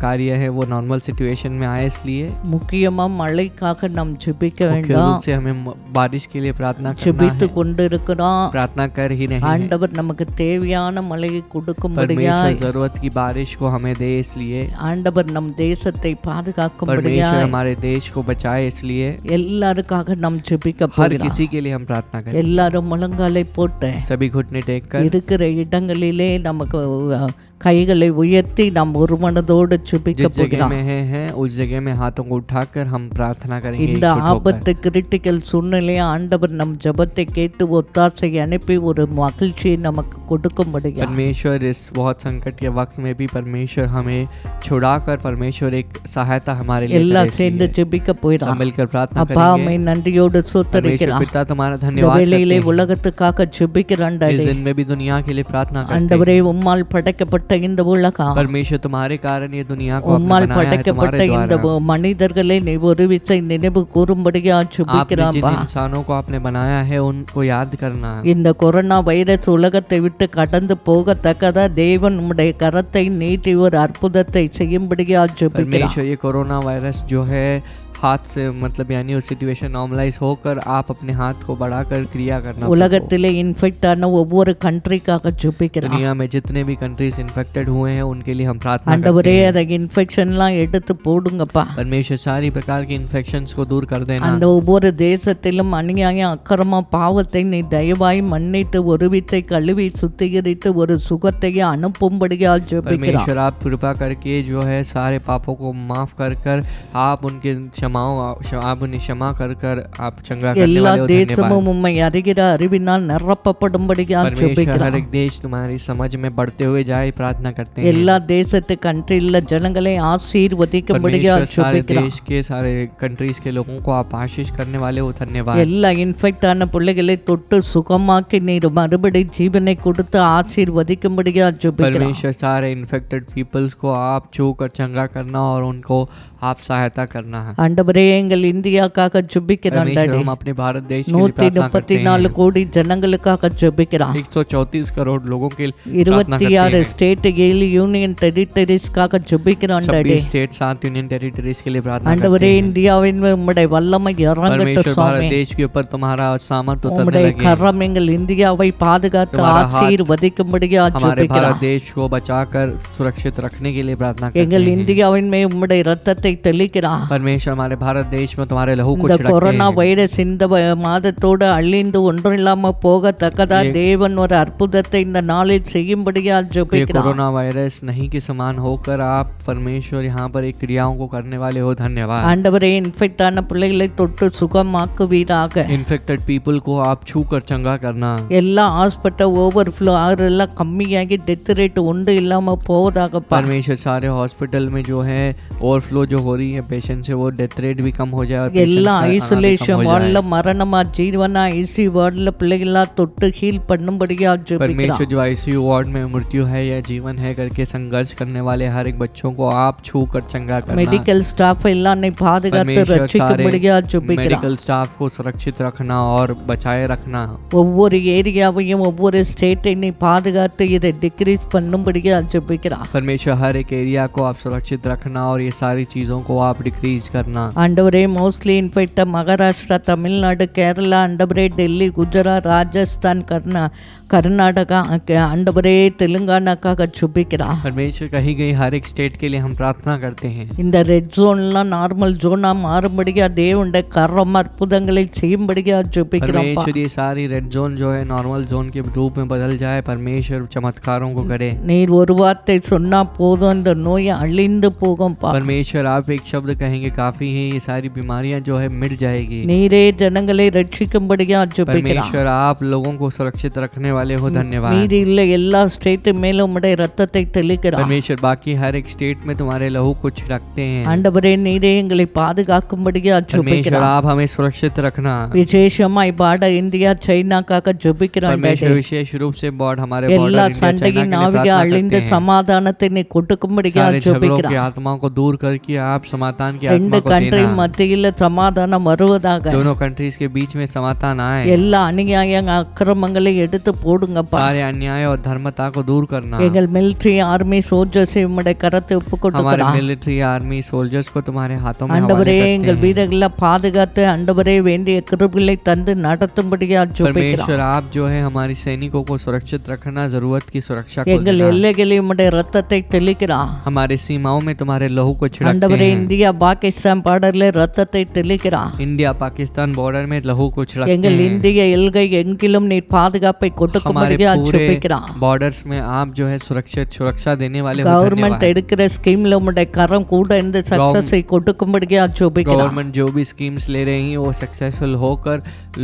कार्य है वो नॉर्मल सिचुएशन में आए, इसलिए முக்கியமா மழைக்காக நாம் ஜெபிக்க मुख्य வேண்டும். रूप से हमें बारिश के लिए प्रार्थना करना ஜெபித்து है। கொண்டு இருக்கிறோம். प्रार्थना कर ही नहीं है। ஆண்டவர் நமக்கு தேவையான மழையை கொடுக்கும்படியா परमेश्वर जरूरत की बारिश को हमें दे, इसलिए ஆண்டவர் நம் தேசத்தை பாதுகாக்கும்படியா परमेश्वर हमारे देश को बचाए, इसलिए எல்லாருக்காக நாம் ஜெபிக்க हर போகிறோம். किसी के लिए हम प्रार्थना करें। எல்லாரும் முழங்காலை போட்டு सभी घुटने टेक कर இருக்கிற இடங்களிலே நமக்கு கைகளை உயர்த்தி நாம் ஒரு மனதோடு ஜெபிக்க जिस जगह போகிறோம். में है उस जगह में हाथों को उठाकर हम प्रार्थना करेंगे। இந்த एकजुट होकर। ஆபத்து கிரிட்டிக்கல் சூழ்நிலையை ஆண்டவர் நம் ஜெபத்தை கேட்டு ஒத்தாசை அனுப்பி ஒரு மகிழ்ச்சியை நமக்கு கொடுக்கும்படியா परमेश्वर इस बहुत संकट के वक्त में भी परमेश्वर हमें छुड़ाकर परमेश्वर एक सहायता हमारे लिए எல்லாம் करे, சேர்ந்து इसलिए ஜெபிக்க सब போயிடும். मिलकर प्रार्थना அப்பா करेंगे। அம்மை நன்றியோடு परमेश्वर சோத்தரிக்கிறோம். पिता तुम्हारा இந்த धन्यवाद வேளையிலே करते हैं। உலகத்துக்காக ஜெபிக்கிறாண்டே इस दिन में भी दुनिया के लिए प्रार्थना करते हैं। ஆண்டவரே உம்மால் படைக்கப்பட்ட படைக்கப்பட்ட இந்த உலகம் परमेश्वर तुम्हारे कारण ये दुनिया को आपने உம்மால் बनाया है, படைக்கப்பட்ட तुम्हारे இந்த द्वारा மனிதர்களை நீ ஒரு விசை நினைவு கூறும்படியா आपने जिन சுபிக்கிறாப்பா. इंसानों को आपने बनाया है उनको याद करना है। இந்த கொரோனா வைரஸ் உலகத்தை விட்டு கடந்து போகத்தக்கதா தேவன் உம்முடைய கரத்தை நீட்டி ஒரு அற்புதத்தை செய்யும்படியா சுபிக்கிறார். परमेश्वर ये कोरोना वायरस जो है हाथ से मतलब यानी वो सिचुएशन नॉर्मलाइज होकर आप अपने हाथ को बढ़ाकर क्रिया करना। உலகத்திலே இன்ஃபெக்ட் ஆன ஒவ்வொரு கண்ட்ரிக்காக சுபிக்கிறார். दुनिया में जितने भी कंट्रीज इन्फेक्टेड हुए हैं उनके लिए हम प्रार्थना करते ஆண்டவரே हैं। அதை இன்ஃபெக்ஷன்லாம் எடுத்து போடுங்கப்பா. परमेश्वर सारी प्रकार के इन्फेक्शंस को दूर कर देना। அந்த ஒவ்வொரு தேசத்திலும் அநியாயம் அக்கிரம பாவத்தை நீ தயவாய் மன்னித்து ஒரு வித்தை கழுவி சுத்திகரித்து ஒரு சுகத்தையே அனுப்பும்படியா சுபிக்கிறார். परमेश्वर आप कृपा करके जो है सारे पापों को माफ कर कर आप उनके आप उन्हें क्षमा कर कर आप चंगा करने எல்லா वाले हो। தேசமும் धन्यवाद உம்மை அறிகிற அறிவினால் நிரப்பப்படும்படியா परमेश्वर, हर சுபிக்கிறார். एक देश तुम्हारी समझ में बढ़ते हुए जाए प्रार्थना करते हैं। எல்லா தேசத்து கண்ட்ரில ஜனங்களை ஆசீர்வதிக்கும்படியா परमेश्वर सारे சுபிக்கிறார். देश के सारे कंट्रीज के लोगों को आप आशीष करने वाले हो। धन्यवाद எல்லா இன்ஃபெக்ட் ஆன பிள்ளைகளை தொட்டு சுகமாக்கி நீர் மறுபடி ஜீவனை கொடுத்து ஆசீர்வதிக்கும்படியா சுபிக்கிறார். परमेश्वर सारे इन्फेक्टेड पीपल्स को आप छू कर चंगा करना और उनको आप सहायता करना है। ஆண்டவரே எங்கள் இந்தியாக்காக சுபிக்கிறான். परमेश्वर हम अपने भारत देश के लिए प्रार्थना करते हैं। 134 கோடி ஜனங்களுக்காக சுபிக்கிறான். 134 करोड़ लोगों के लिए प्रार्थना 26 करते हैं। ஸ்டேட் 7 யூனியன் டெரிட்டரிஸ்க்காக சுபிக்கிறான். 26 स्टेट 7 यूनियन टेरिटरीज के लिए प्रार्थना करते ஆண்டவரே हैं। இந்தியாவின் மேல் உம்முடைய வல்லமை இறங்கட்டும் परमेश्वर भारत சுவாமி. देश के ऊपर तुम्हारा सामर्थ्य उतरने உம்முடைய लगे। கரம் எங்கள் இந்தியாவை பாதுகாத்து तुम्हारा हाथ ஆசீர்வதிக்கும்படியா हमारे சுபிக்கிறான். भारत देश को बचाकर सुरक्षित रखने के लिए प्रार्थना करते எங்கள் हैं। இந்தியாவின் மேல் உம்முடைய ரத்தத்தை தெளிக்கிறான். परमेश्वर हमारे भारत देश में तुम्हारे लहू को இந்த छिड़कते கொரோனா हैं। வைரஸ் இந்த மாதத்தோடு அழிந்து ஒன்றுமில்லாம போகத்தக்கதா தேவன் ஒரு அற்புதத்தை இந்த நாளில் செய்யும்படியா ये ஜெபிக்கிறார். कोरोना वायरस नहीं के समान होकर आप परमेश्वर यहाँ पर एक क्रियाओं को करने वाले हो। धन्यवाद। ஆண்டவரே இன்ஃபெக்ட் ஆன பிள்ளைகளை தொட்டு சுகமாக்குவீராக. इन्फेक्टेड पीपल को आप छू कर चंगा करना। எல்லா ஹாஸ்பிட்டல் ஓவர்ஃப்ளோ ஆகிறெல்லாம் கம்மியாகி டெத் ரேட் ஒன்று இல்லாம போவதாகப்பா. परमेश्वर सारे हॉस्पिटल में जो है ओवरफ्लो जो हो रही है पेशेंट से वो डेथ रेट भी कम हो जाए और patients எல்லா का आना भी ஐசோலேஷன் कम हो வார்டில் जाए। மரணமா ஜீவனா ஐசி வார்டில் பிள்ளைகளா தொட்டு ஹீல் பண்ணும்படியா ஜெபிக்கிறார். परमेश्वर जो आईसीयू वार्ड में मृत्यु है या जीवन है करके संघर्ष करने वाले हर एक बच्चों को आप छू कर चंगा करना। மெடிக்கல் ஸ்டாஃப் எல்லாம் நீ பாதுகாத்து परमेश्वर सारे ரட்சிக்கும்படியா ஜெபிக்கிறார். मेडिकल स्टाफ को सुरक्षित रखना और बचाए रखना। ஒவ்வொரு ஏரியாவையும் ஒவ்வொரு ஸ்டேட்டை நீ பாதுகாத்து இதை டிக்ரீஸ் பண்ணும்படியா ஜெபிக்கிறார். परमेश्वर हर एक एरिया को आप सुरक्षित रखना और ये सारी चीज़ों को आप डिक्रीज करना। ஆண்டவரே மோஸ்ட்லி இன்ஃபெக்ட் மகாராஷ்டிரா தமிழ்நாடு கேரளா ஆண்டவரே டெல்லி குஜராத் ராஜஸ்தான் கர்நாடகா ஆண்டவரே தெலுங்கானாக்காக ஜெபிக்கிறார். परमेश्वर कही गई हर एक स्टेट के लिए हम प्रार्थना करते हैं। இந்த ரெட் ஜோன்லாம் நார்மல் ஜோனா மாறும்படியா தேவனுடைய கரம் அற்புதங்களை செய்யும்படியா ஜெபிக்கிறோம். परमेश्वर ये सारी रेड जोन जो है नॉर्मल जोन के रूप में बदल जाए। परमेश्वर चमत्कारों को करे। நீர் ஒரு வார்த்தை சொன்னா போதும் இந்த நோய் அழிந்து போகும்பா. परमेश्वर आप एक शब्द कहेंगे काफी है ये सारी बीमारियां जो है मिट जाएगी। நீரே ஜனங்களை ரட்சிக்கும்படியா ஜெபிக்கிறார். परमेश्वर आप लोगों को सुरक्षित रखने वाले हो। धन्यवाद। மீதி இல்ல எல்லா ஸ்டேட் மேல உம்முடைய ரத்தத்தை தெளிக்கிறார். परमेश्वर बाकी हर एक स्टेट में तुम्हारे लहू को छिड़कते हैं। ஆண்டவரே நீரே எங்களை பாதுகாக்கும்படியா परमेश्वर ஜெபிக்கிறார். आप हमें सुरक्षित रखना। விசேஷமாய் பாட இந்தியா சைனாக்காக ஜெபிக்கிறார். परमेश्वर विशेष रूप से बॉर्ड हमारे எல்லா बॉर्डर इंडिया चाइना சண்டையின் के लिए ஆவியா प्रार्थना அழிந்து करते हैं। சமாதானத்தை நீ கொடுக்கும்படியா सारे झगड़ों की ஜெபிக்கிறார். आत्माओं को दूर करके आप समाधान की ரெண்டு आत्मा को கண்ட்ரி देना। மத்தியில சமாதானம் வருவதாக. दोनों कंट्रीज के बीच में समाधान आए। எல்லா அநியாய அக்கிரமங்களை எடுத்து போடுங்கப்பா. सारे अन्याय और धर्मता को दूर करना। எங்கள் மிலிட்ரி ஆர்மி சோல்ஜர்ஸ் உம்முடைய கரத்தை ஒப்பு हमारे கொடுக்கிறோம். मिलिट्री आर्मी सोल्जर्स को तुम्हारे हाथों में ஆண்டவரே हवाले எங்கள் करते हैं। வீரர்களை பாதுகாத்து ஆண்டவரே வேண்டிய கிருபைகளை தந்து நடத்தும்படியா ஜெபிக்கிறோம். परमेश्वर आप जो है हमारी सैनिकों को सुरक्षित रखना जरूरत की सुरक्षा को எங்கள் देना। எல்லைகளில் உம்முடைய ரத்தத்தை தெளிக்கிறோம். हमारे सीमाओं में तुम्हारे लहू को छिड़कते ஆண்டவரே हैं। இந்தியா பாகிஸ்தான் பார்டர்ல ரத்தத்தை தெளிக்கிறோம். इंडिया पाकिस्तान बॉर्डर में लहू को छिड़कते எங்கள் हैं। இந்திய எல்கை எங்கிலும் நீர் பாதுகாப்பை हमारे கொடுக்கும்படியா पूरे ஜெபிக்கிறோம். बॉर्डर्स में आप जो है सुरक्षा देने वाले हो। கவர்மெண்ட் धन्यवाद। எடுக்கிற ஸ்கீம்ல உம்முடைய கரம் கூட இந்த சக்சஸை கொடுக்கும்படியா ஜெபிக்கிறோம். गवर्नमेंट जो भी स्कीम्स ले रही है वो सक्सेसफुल होकर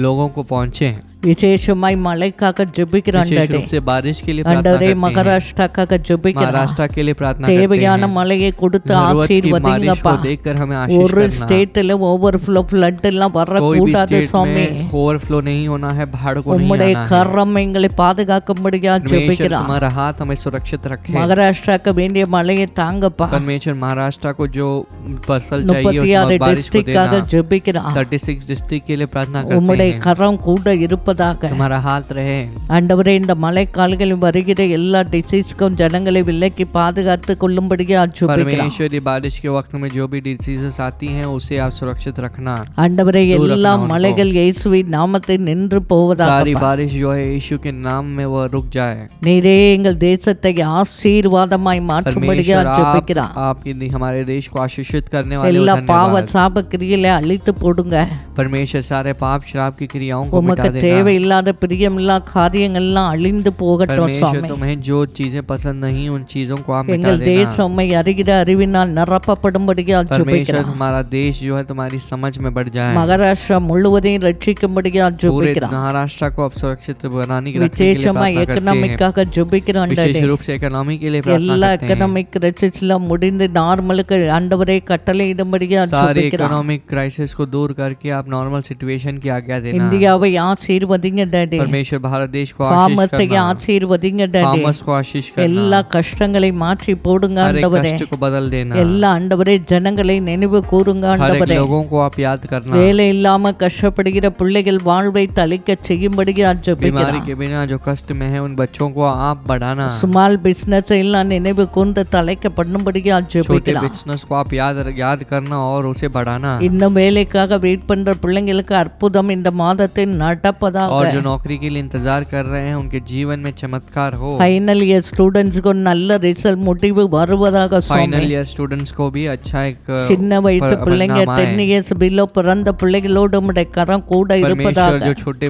लोगों को पहुंचे हैं। விசேஷமாய் மழைக்காக ஜெபிக்கிறோம் विशेष ஆண்டவரே. रूप से बारिश के लिए प्रार्थना ஆண்டவரே करते हैं। மகாராஷ்டிராக்காக ஜெபிக்கிறோம். महाराष्ट्र के लिए प्रार्थना करते தேவையான हैं। மழையை கொடுத்து जरूरत की बारिश ஆசீர்வதிங்கப்பா. को देखकर हमें आशीष ஒரு करना। ஸ்டேட்ல ஓவர்ஃப்ளோ ஃப்ளட் எல்லாம் कोई भी வரக்கூடாது स्टेट சுவாமி. में ओवरफ्लो नहीं होना है, बाढ़ को नहीं உம்முடைய आना है। கரம் எங்களை பாதுகாக்கும்படியா परमेश्वर ஜெபிக்கிறோம். तुम्हारा हाथ हमें सुरक्षित रखे। மகாராஷ்டிராக்கு வேண்டிய மழையை தாங்கப்பா. परमेश्वर महाराष्ट्र को जो फसल चाहिए 36 उस बारिश को டிஸ்ட்ரிக்டாக देना। ஜெபிக்கிறோம். 36 डिस्ट्रिक्ट के लिए प्रार्थना करते உம்முடைய हैं। கரம் கூட இருப்பதாக. तुम्हारा हाथ रहे। ஆண்டவரே இந்த மழை காலங்களில் வருகிற எல்லா டிசீஸ்க்கும் ஜனங்களை விலக்கி பாதுகாத்து கொள்ளும்படியா ஜெபிக்கிறோம். परमेश्वर ये बारिश के वक्त में जो भी डिसीजेस आती हैं उसे आप सुरक्षित रखना। ஆண்டவரே दूर எல்லா रखना उनको। மலைகள் இயேசுவின் நாமத்தில் நின்று सारी போவதாக. बारिश जो है यीशु के नाम में वह रुक जाए। நீரே எங்கள் தேசத்தை ஆசீர்வாதமாய் மாற்றும்படியா परमेश्वर ஜெபிக்கிறோம். आपकी हमारे देश को आशीषित करने वाले हो எல்லா பாவ धन्यवाद। சாப கிரியைகளை அழித்து போடுங்க. परमेश्वर सारे पाप शराब की क्रियाओं को मिटा உமக்கு देना। தேவையில்லாத பிரியமில்லா காரியங்கள்லாம் அழிந்து போகட்டும் परमेश्वर சுவாமி. तुम्हें जो चीजें पसंद नहीं उन चीजों को आप मिटा எங்கள் देना। தேசம் உம்மை அறிகிற அறிவினால் நிரப்பப்படும்படியா परमेश्वर ஜெபிக்கிறோம். हमारा देश जो है तुम्हारी समझ में बढ़ जाए। மகாராஷ்டிரா முழுவதையும் ரட்சிக்கும்படியா पूरे ஜெபிக்கிறோம். महाराष्ट्र को अब सुरक्षित बनाने के रखने के लिए விசேஷமா प्रार्थना करते हैं। எக்கனாமிக்காக ஜெபிக்கிறோம் विशेष ஆண்டவரே. रूप से इकोनॉमी के लिए प्रार्थना எல்லா करते हैं। எக்கனாமிக் கிரைசிஸ்லாம் முடிந்து நார்மலுக்கு ஆண்டவரே கட்டளையிடும்படியா सारे ஜெபிக்கிறோம். इकोनॉमिक क्राइसिस को दूर करके आप नॉर्मल सिचुएशन की आज्ञा देना। இந்தியாவை ஆசீர்வதிங்க டாடி. परमेश्वर भारत देश को आशीष ஃபார்மர்ஸை करना। ஆசீர்வதிங்க டாடி. फार्मर्स को आशीष எல்லா करना। கஷ்டங்களை மாற்றி போடுங்க हर एक ஆண்டவரே. कष्ट को बदल देना। எல்லா ஆண்டவரே ஜனங்களை நினைவு கூறுங்க हर एक ஆண்டவரே. लोगों को आप याद करना। வேலை இல்லாம கஷ்டப்படுகிற பிள்ளைகள் வாழ்வை தளிக்க செய்யும்படியா बीमारी ஜெபிக்கிறோம். के बिना जो कष्ट में है उन बच्चों को आप बढ़ाना। ஸ்மால் பிசினஸ் எல்லாம் நினைவு கூர்ந்து தலைக்க பண்ணும்படியா छोटे ஜெபிக்கிறோம். बिजनेस को आप याद करना और उसे बढ़ाना। இன்னும் வேலைக்காக வெயிட் பண்ற பிள்ளைங்களுக்கு அற்புதம் இந்த மாதத்தில் நடப்பதாக. और जो नौकरी के लिए इंतजार कर रहे हैं उनके जीवन में चमत्कार हो। ஃபைனல் இயர் ஸ்டூடெண்ட்ஸ்க்கு நல்ல ரிசல்ட் முடிவு வருவதாக சுவாமி. फाइनल ईयर स्टूडेंट्स को भी अच्छा एक சின்ன வயசு பிள்ளைங்க परिणाम आए। 10 இயர்ஸ் பிலோ பிறந்த பிள்ளைகளோடு உம்முடைய கரம் கூட परमेश्वर இருப்பதாக. जो छोटे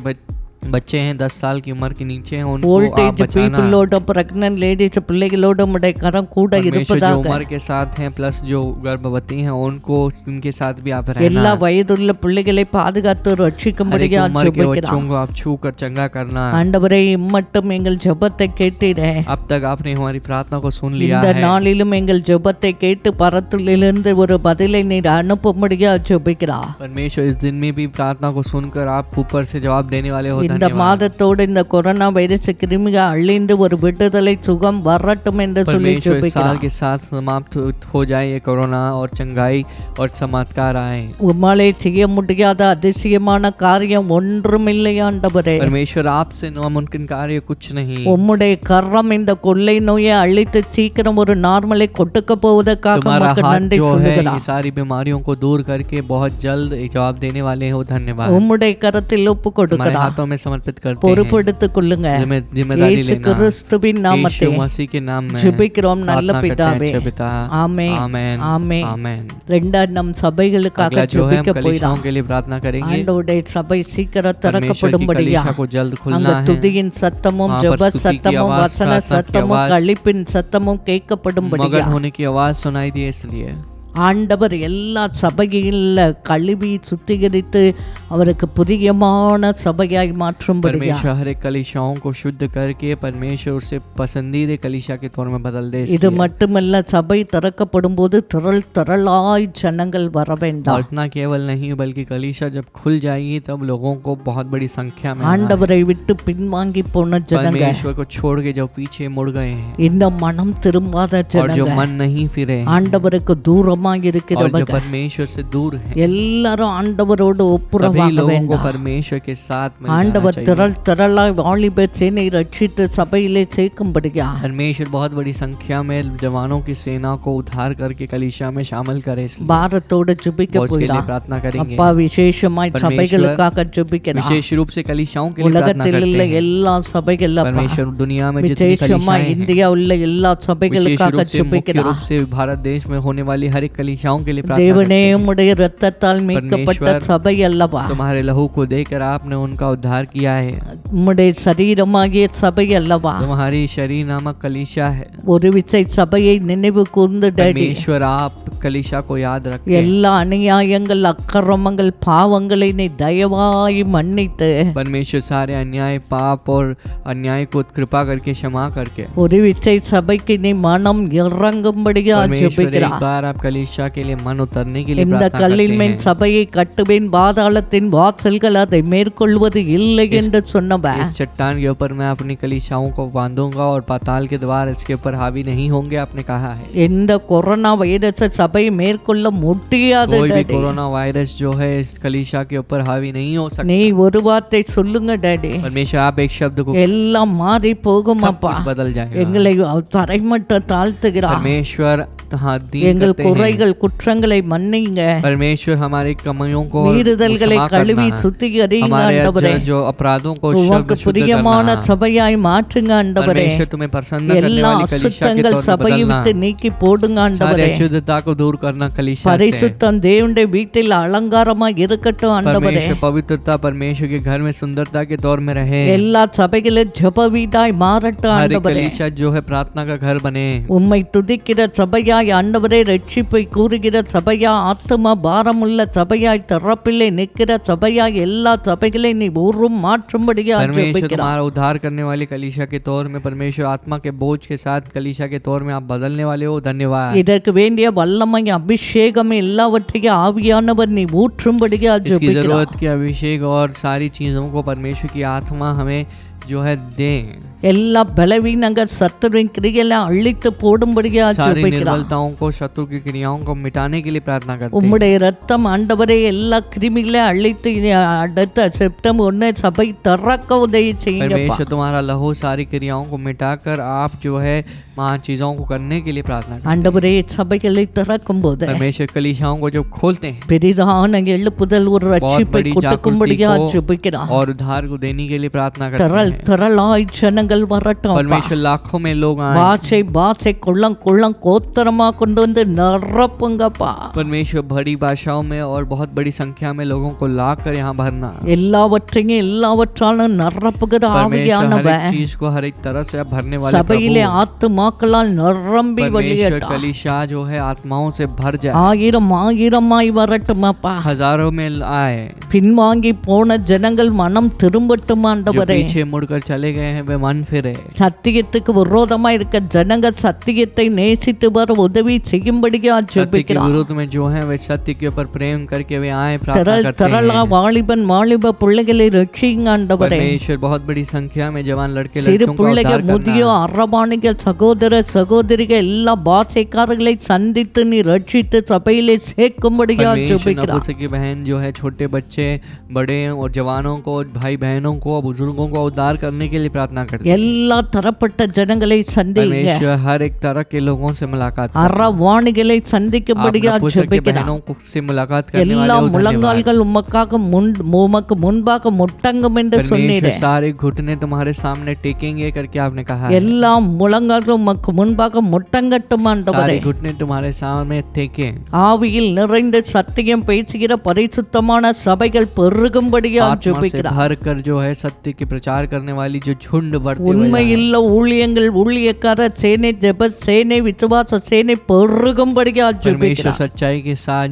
बच्चे हैं 10 साल की उम्र के नीचे हैं उनको आप ஓல்டேஜ் बचाना। பீப்புளோட பிரெக்னன்ட் லேடிஸ் பிள்ளைகளோட உம்முடைய கரம் கூட परमेश्वर जो இருப்பதாக. उम्र के साथ हैं प्लस जो गर्भवती हैं उनको उनके साथ भी आप எல்லா रहना। வயதுள்ள பிள்ளைகளை பாதுகாத்து हर एक ரட்சிக்கும்படியா उम्र के बच्चों ஜெபிக்கிறோம். को आप छू कर चंगा करना। ஆண்டவரே இம்மட்டும் எங்கள் ஜெபத்தை கேட்டீரே. अब तक आपने हमारी प्रार्थना को सुन लिया இந்த है। நாளிலும் எங்கள் ஜெபத்தை கேட்டு பரத்திலிருந்து ஒரு பதிலை நீர் அனுப்பும்படியா ஜெபிக்கிறா. परमेश्वर इस दिन में भी प्रार्थना को सुनकर आप ऊपर से जवाब देने वाले हो। இந்த धन्यवाद। மாதத்தோடு இந்த கொரோனா வைரஸ் கிருமிகள் அழிந்து ஒரு விடுதலை சுகம் வரட்டும் என்று சொல்லி परमेश्वर इस ஜெபிக்கிறா. साल के साथ समाप्त हो जाए ये कोरोना और चंगाई और चमत्कार आए। உம்மாலே செய்ய முடியாத அதிசயமான காரியம் ஒன்றுமில்லை ஆண்டவரே. परमेश्वर आपसे नामुमकिन कार्य कुछ नहीं। உம்முடைய கரம் இந்த கொள்ளை நோயை அழித்து சீக்கிரம் ஒரு நார்மலை கொட்டுக்க போவதற்காக तुम्हारा உமக்கு हाथ நன்றி जो है சொல்லுகிறா. ये सारी बीमारियों को दूर करके बहुत जल्द एक जवाब देने वाले हो। धन्यवाद। உம்முடைய கரத்தில் ஒப்பு तुम्हारे கொடுக்கிறா. हाथों में समर्पित करते हैं। பொறுப்பெடுத்துக் கொள்ளுங்க. जिम्मेदारी இயேசு लेना। கிறிஸ்துவின் यीशु நாமத்தில் मसीह के नाम में ஜெபிக்கிறோம் நல்ல प्रार्थना करते हैं। பிதாவே. अच्छे पिता। ஆமென். आमेन। ஆமென். आमेन। ரெண்டாவது நம் சபைகளுக்காக अगला जो है हम ஜெபிக்க போயிடலாம். कलीसियाओं के लिए प्रार्थना करेंगे। ஆண்டவருடைய சபை சீக்கிரம் परमेश्वर की திறக்கப்படும்படியா कलीसिया को जल्द அங்க खुलना है। துதியின் சத்தமும் वहाँ पर ஜெப स्तुति की சத்தமும் आवाज, வசன प्रार्थना की சத்தமும் आवाज, களிப்பின் சத்தமும் கேட்கப்படும்படியா मगन होने की आवाज सुनाई दी इसलिए। ஆண்டவர் எல்லா சபையில் கழுவி சுத்திகரித்து அவருக்கு பிரியமான சபையாய் மாற்றும்படியா परमेश्वर हर एक कलीसियाओं को शुद्ध करके परमेश्वर उसे पसंदीदा कलीसिया के तौर में बदल दे। இது மட்டுமல்ல சபை திறக்கப்படும் போது திரளாய் ஜனங்கள் வர और வேண்டாம். इतना केवल नहीं बल्कि कलीसिया जब खुल जाएगी तब लोगों को बहुत बड़ी संख्या में आना है। ஆண்டவரை விட்டு பின்வாங்கி போன ஜனங்க, परमेश्वर को छोड़ के जो पीछे मुड़ गए हैं இந்த மனம் திரும்பாத और जो ஜனங்க, मन नहीं फिरे हैं ஆண்டவருக்கு தூரமாய் और जो இருக்கிறவங்க परमेश्वर से दूर है எல்லாரும் ஆண்டவரோடு सभी ஒப்புரவாக लोगों को வேண்டாம். परमेश्वर के साथ मिल जाना ஆண்டவர் चाहिए। திரளாய் வாலிப சேனை ரட்சித்து சபையிலே சேர்க்கும்படியா परमेश्वर बहुत बड़ी संख्या में जवानों की सेना को उद्धार करके कलीसिया में शामिल करे। इसलिए பாரத்தோடு ஜெபிக்க वो उसके लिए போயிடலாம். प्रार्थना करेंगे। அப்பா விசேஷமாய் परमेश्वर சபைகளுக்காக ஜெபிக்கிறோம். विशेष रूप से कलीसियाओं के लिए प्रार्थना உலகத்தில் உள்ள करते हैं। எல்லா சபைகள் அப்பா, परमेश्वर दुनिया में जितनी விசேஷமாய் कलीसियाएं हैं இந்தியா உள்ள எல்லா विशेष சபைகளுக்காக रूप से मुख्य ஜெபிக்கிறோம். रूप से भारत देश में होने वाली हर एक एक कलीसियाओं के लिए प्रार्थना தேவனே करते हैं। உம்முடைய இரத்தத்தால் மீட்கப்பட்ட परमेश्वर, சபை அல்லவா, तुम्हारे लहू को देकर आपने उनका उद्धार किया है। உம்முடைய சரீரமாகிய சபை அல்லவா, तुम्हारी शरीर नामक कलीसिया है। ஒரு விசை சபையை நினைவு கூர்ந்து டேடி परमेश्वर आप कलीसिया को याद रखें। எல்லா அநியாயங்கள் அக்கிரமங்கள் பாவங்களை நீ தயவாய் மன்னித்து परमेश्वर सारे अन्याय पाप और अन्याय को कृपा करके क्षमा करके ஒரு விசை சபைக்கு நீ மனம் இறங்கும்படியா परमेश्वर एक ஜெபிக்கிறார். बार आप कलीसिया के लिए मन उतरने के लिए இந்த प्रार्थना கல்லின் करते மேல் हैं। சபையை கட்டுவேன், பாதாளத்தின் வாசல்கள் அதை மேற்கொள்வது இல்லை என்று சொன்னவர். इस चट्टान के ऊपर मैं अपनी कलीसियाओं को बांधूंगा और पाताल के द्वार इसके ऊपर हावी नहीं होंगे, आपने कहा है। எந்த கொரோனா வைரஸை சபை மேற்கொள்ள முடியாது कोई भी டாடி. कोरोना वायरस जो है इस कलीसिया के ऊपर हावी नहीं हो सकता। நீ ஒரு வார்த்தை சொல்லுங்க டாடி, परमेश्वर आप एक शब्द को எல்லாம் மாறி போகும் सब அப்பா. कुछ बदल जाएगा। எங்களை தரைமட்ட தாழ்த்துகிறார். परमेश्वर दीन எங்கள் करते हैं। குறைகள் குற்றங்களை மன்னிங்க, परमेश्वर हमारी कमियों को மீறுதல்களை क्षमा கழுவி करना। சுத்திகரிங்க हमारे ஆண்டவரே. जो अपराधों को உமக்கு शुद्ध பிரியமான करना। சபையாய் மாற்றுங்க ஆண்டவரே. परमेश्वर तुम्हें प्रसन्न करने எல்லா वाली कलीसिया के அசுத்தங்கள் तौर में சபையை बदलना। விட்டு நீக்கி போடுங்க सारी ஆண்டவரே. अशुद्धता को दूर करना कलीसिया से। பரிசுத்தம் தேவனுடைய வீட்டில் அலங்காரமா இருக்கட்டும் ஆண்டவரே. परमेश्वर पवित्रता परमेश्वर के घर में सुंदरता के तौर में रहे। எல்லா சபைகளும் ஜெப வீடாய் மாறட்டும் हर एक ஆண்டவரே. कलीसिया जो है प्रार्थना का घर बने। உம்மை துதிக்கிற சபையாய் ஆண்டவரே, ரட்சிப்பை கூறுகிற சபையா, ஆத்தும பாரமுள்ள சபையாய், திறப்பிலே நிற்கிற சபையாய், எல்லா சபைகளை நீ ஒரு மாற்றும்படியா परमेश्वर ஜெபிக்கிறோம். तुम्हारा उद्धार करने वाली कलीसिया के तौर में परमेश्वर आत्मा के बोझ के साथ कलीसिया के तौर में आप बदलने वाले हो। धन्यवाद। இதற்கு வேண்டிய வல்லமை அபிஷேகம் எல்லாவற்றையும் ஆவியானவர் நீ ஊற்றும்படியா इसकी ஜெபிக்கிறோம். जरूरत की अभिषेक और सारी चीजों को परमेश्वर की आत्मा हमें जो है दें। எல்லா பலவீனங்கள் சத்துருவின் கிரியைகளை அழித்து போடும்படியா सारी ஜெபிக்கிறோம். निर्बलताओं को शत्रु की क्रियाओं को मिटाने के लिए प्रार्थना करते हैं। உம்முடைய ரத்தம் ஆண்டவரே எல்லா கிருமிகளை அழித்து அடுத்த செப்டம்பர் 1 சபை திறக்க உதவி செய்யுங்கப்பா. परमेश्वर तुम्हारा लहू सारी क्रियाओं को मिटाकर आप जो है महान चीजों को करने के लिए प्रार्थना करते ஆண்டவரே சபைகளை திறக்கும் போது हैं। परमेश्वर कलीसियाओं को जब खोलते हैं பெரிதான எழுப்புதல் ஒரு ரட்சிப்பை बड़ी கொடுக்கும்படியா जागृति को ஜெபிக்கிறோம். और उद्धार को देने के लिए प्रार्थना करते திரள் हैं। திரளாய் ஜனங்கள் வரட்டும் அப்பா. परमेश्वर लाखों में लोग आए। பாஷை குள்ளம் குள்ளம் கோத்திரமா கொண்டு வந்து நிரப்புங்கப்பா. परमेश्वर बड़ी भाषाओं में और बहुत बड़ी संख्या में लोगों को लाकर यहाँ भरना। எல்லாவற்றையும் எல்லாவற்றாலும் நிரப்புகிற परमेश्वर हर ஆவியானவர் एक चीज को हर एक तरह से आप भरने वाले சபையிலே प्रभु। ஆத்துமாக்களால் நிரம்பி परमेश्वर வெளியேற்றா. कलीसिया जो है आत्माओं से भर जाए। ஆயிரம் ஆயிரமாய் வரட்டும் அப்பா. हजारों में आए। பின்வாங்கி போன ஜனங்கள் மனம் திரும்பட்டும் जो ஆண்டவரே. पीछे मुड़कर चले गए हैं वे मन फिरे। சத்தியத்துக்கு விரோதமா இருக்க ஜனங்க சத்தியத்தை நேசித்து வர உதவி செய்யும்படியா सत्य के ஜெபிக்கிறோம். विरोध में जो है वे सत्य के ऊपर प्रेम करके वे आए प्रार्थना திரள் करते திரளா हैं। வாலிபன் வாலிப பிள்ளைகளை ரட்சிங்க ஆண்டவரே. परमेश्वर बहुत बड़ी संख्या में जवान लड़के சிறு लड़कियों का பிள்ளைகள் उद्धार முதியோ करना। அரபாணிகள் சகோதர சகோதரிகள் எல்லா பாஷைக்காரர்களை சந்தித்து நீ ரட்சித்து சபையிலே சேர்க்கும்படியா परमेश्वर ஜெபிக்கிறோம். नपुंसक की बहन जो है छोटे बच्चे बड़े और जवानों को भाई बहनों को बुजुर्गों को उद्धार करने के लिए प्रार्थना करते हैं। எல்லா தரப்பட்ட ஜனங்களை சந்திங்க. परमेश्वर हर एक तरह के लोगों से मुलाकात करें। அரவாணிகளை சந்திக்கும்படியா आप नपुंसक के ஜெபிக்கிறோம். बहनों से मुलाकात करने वाले எல்லா हो, धन्यवाद। முழங்கால்கள் உமக்காக உமக்கு முன்பாக முட்டங்கும் என்று சொன்னீரே. परमेश्वर सारे घुटने तुम्हारे सामने टेकेंगे करके आपने कहा है। எல்லா முழங்கால்கள் உமக்கு முன்பாக முட்டங்கட்டும் ஆண்டவரே. सारे घुटने तुम्हारे सामने टेके। ஆவியில் நிறைந்து சத்தியம் பேசுகிற பரிசுத்தமான சபைகள் பெருகும்படியா आत्मा से ஜெபிக்கிறோம். भर कर जो है सत्य के प्रचार करने वाली जो झुंड बढ़ते हुए உண்மையுள்ள ஊழியங்கள் ஊழியக்கார சேனை ஜெப சேனை விசுவாச சேனை பெருகும்படியா परमेश्वर ஜெபிக்கிறோம். सच्चाई के साथ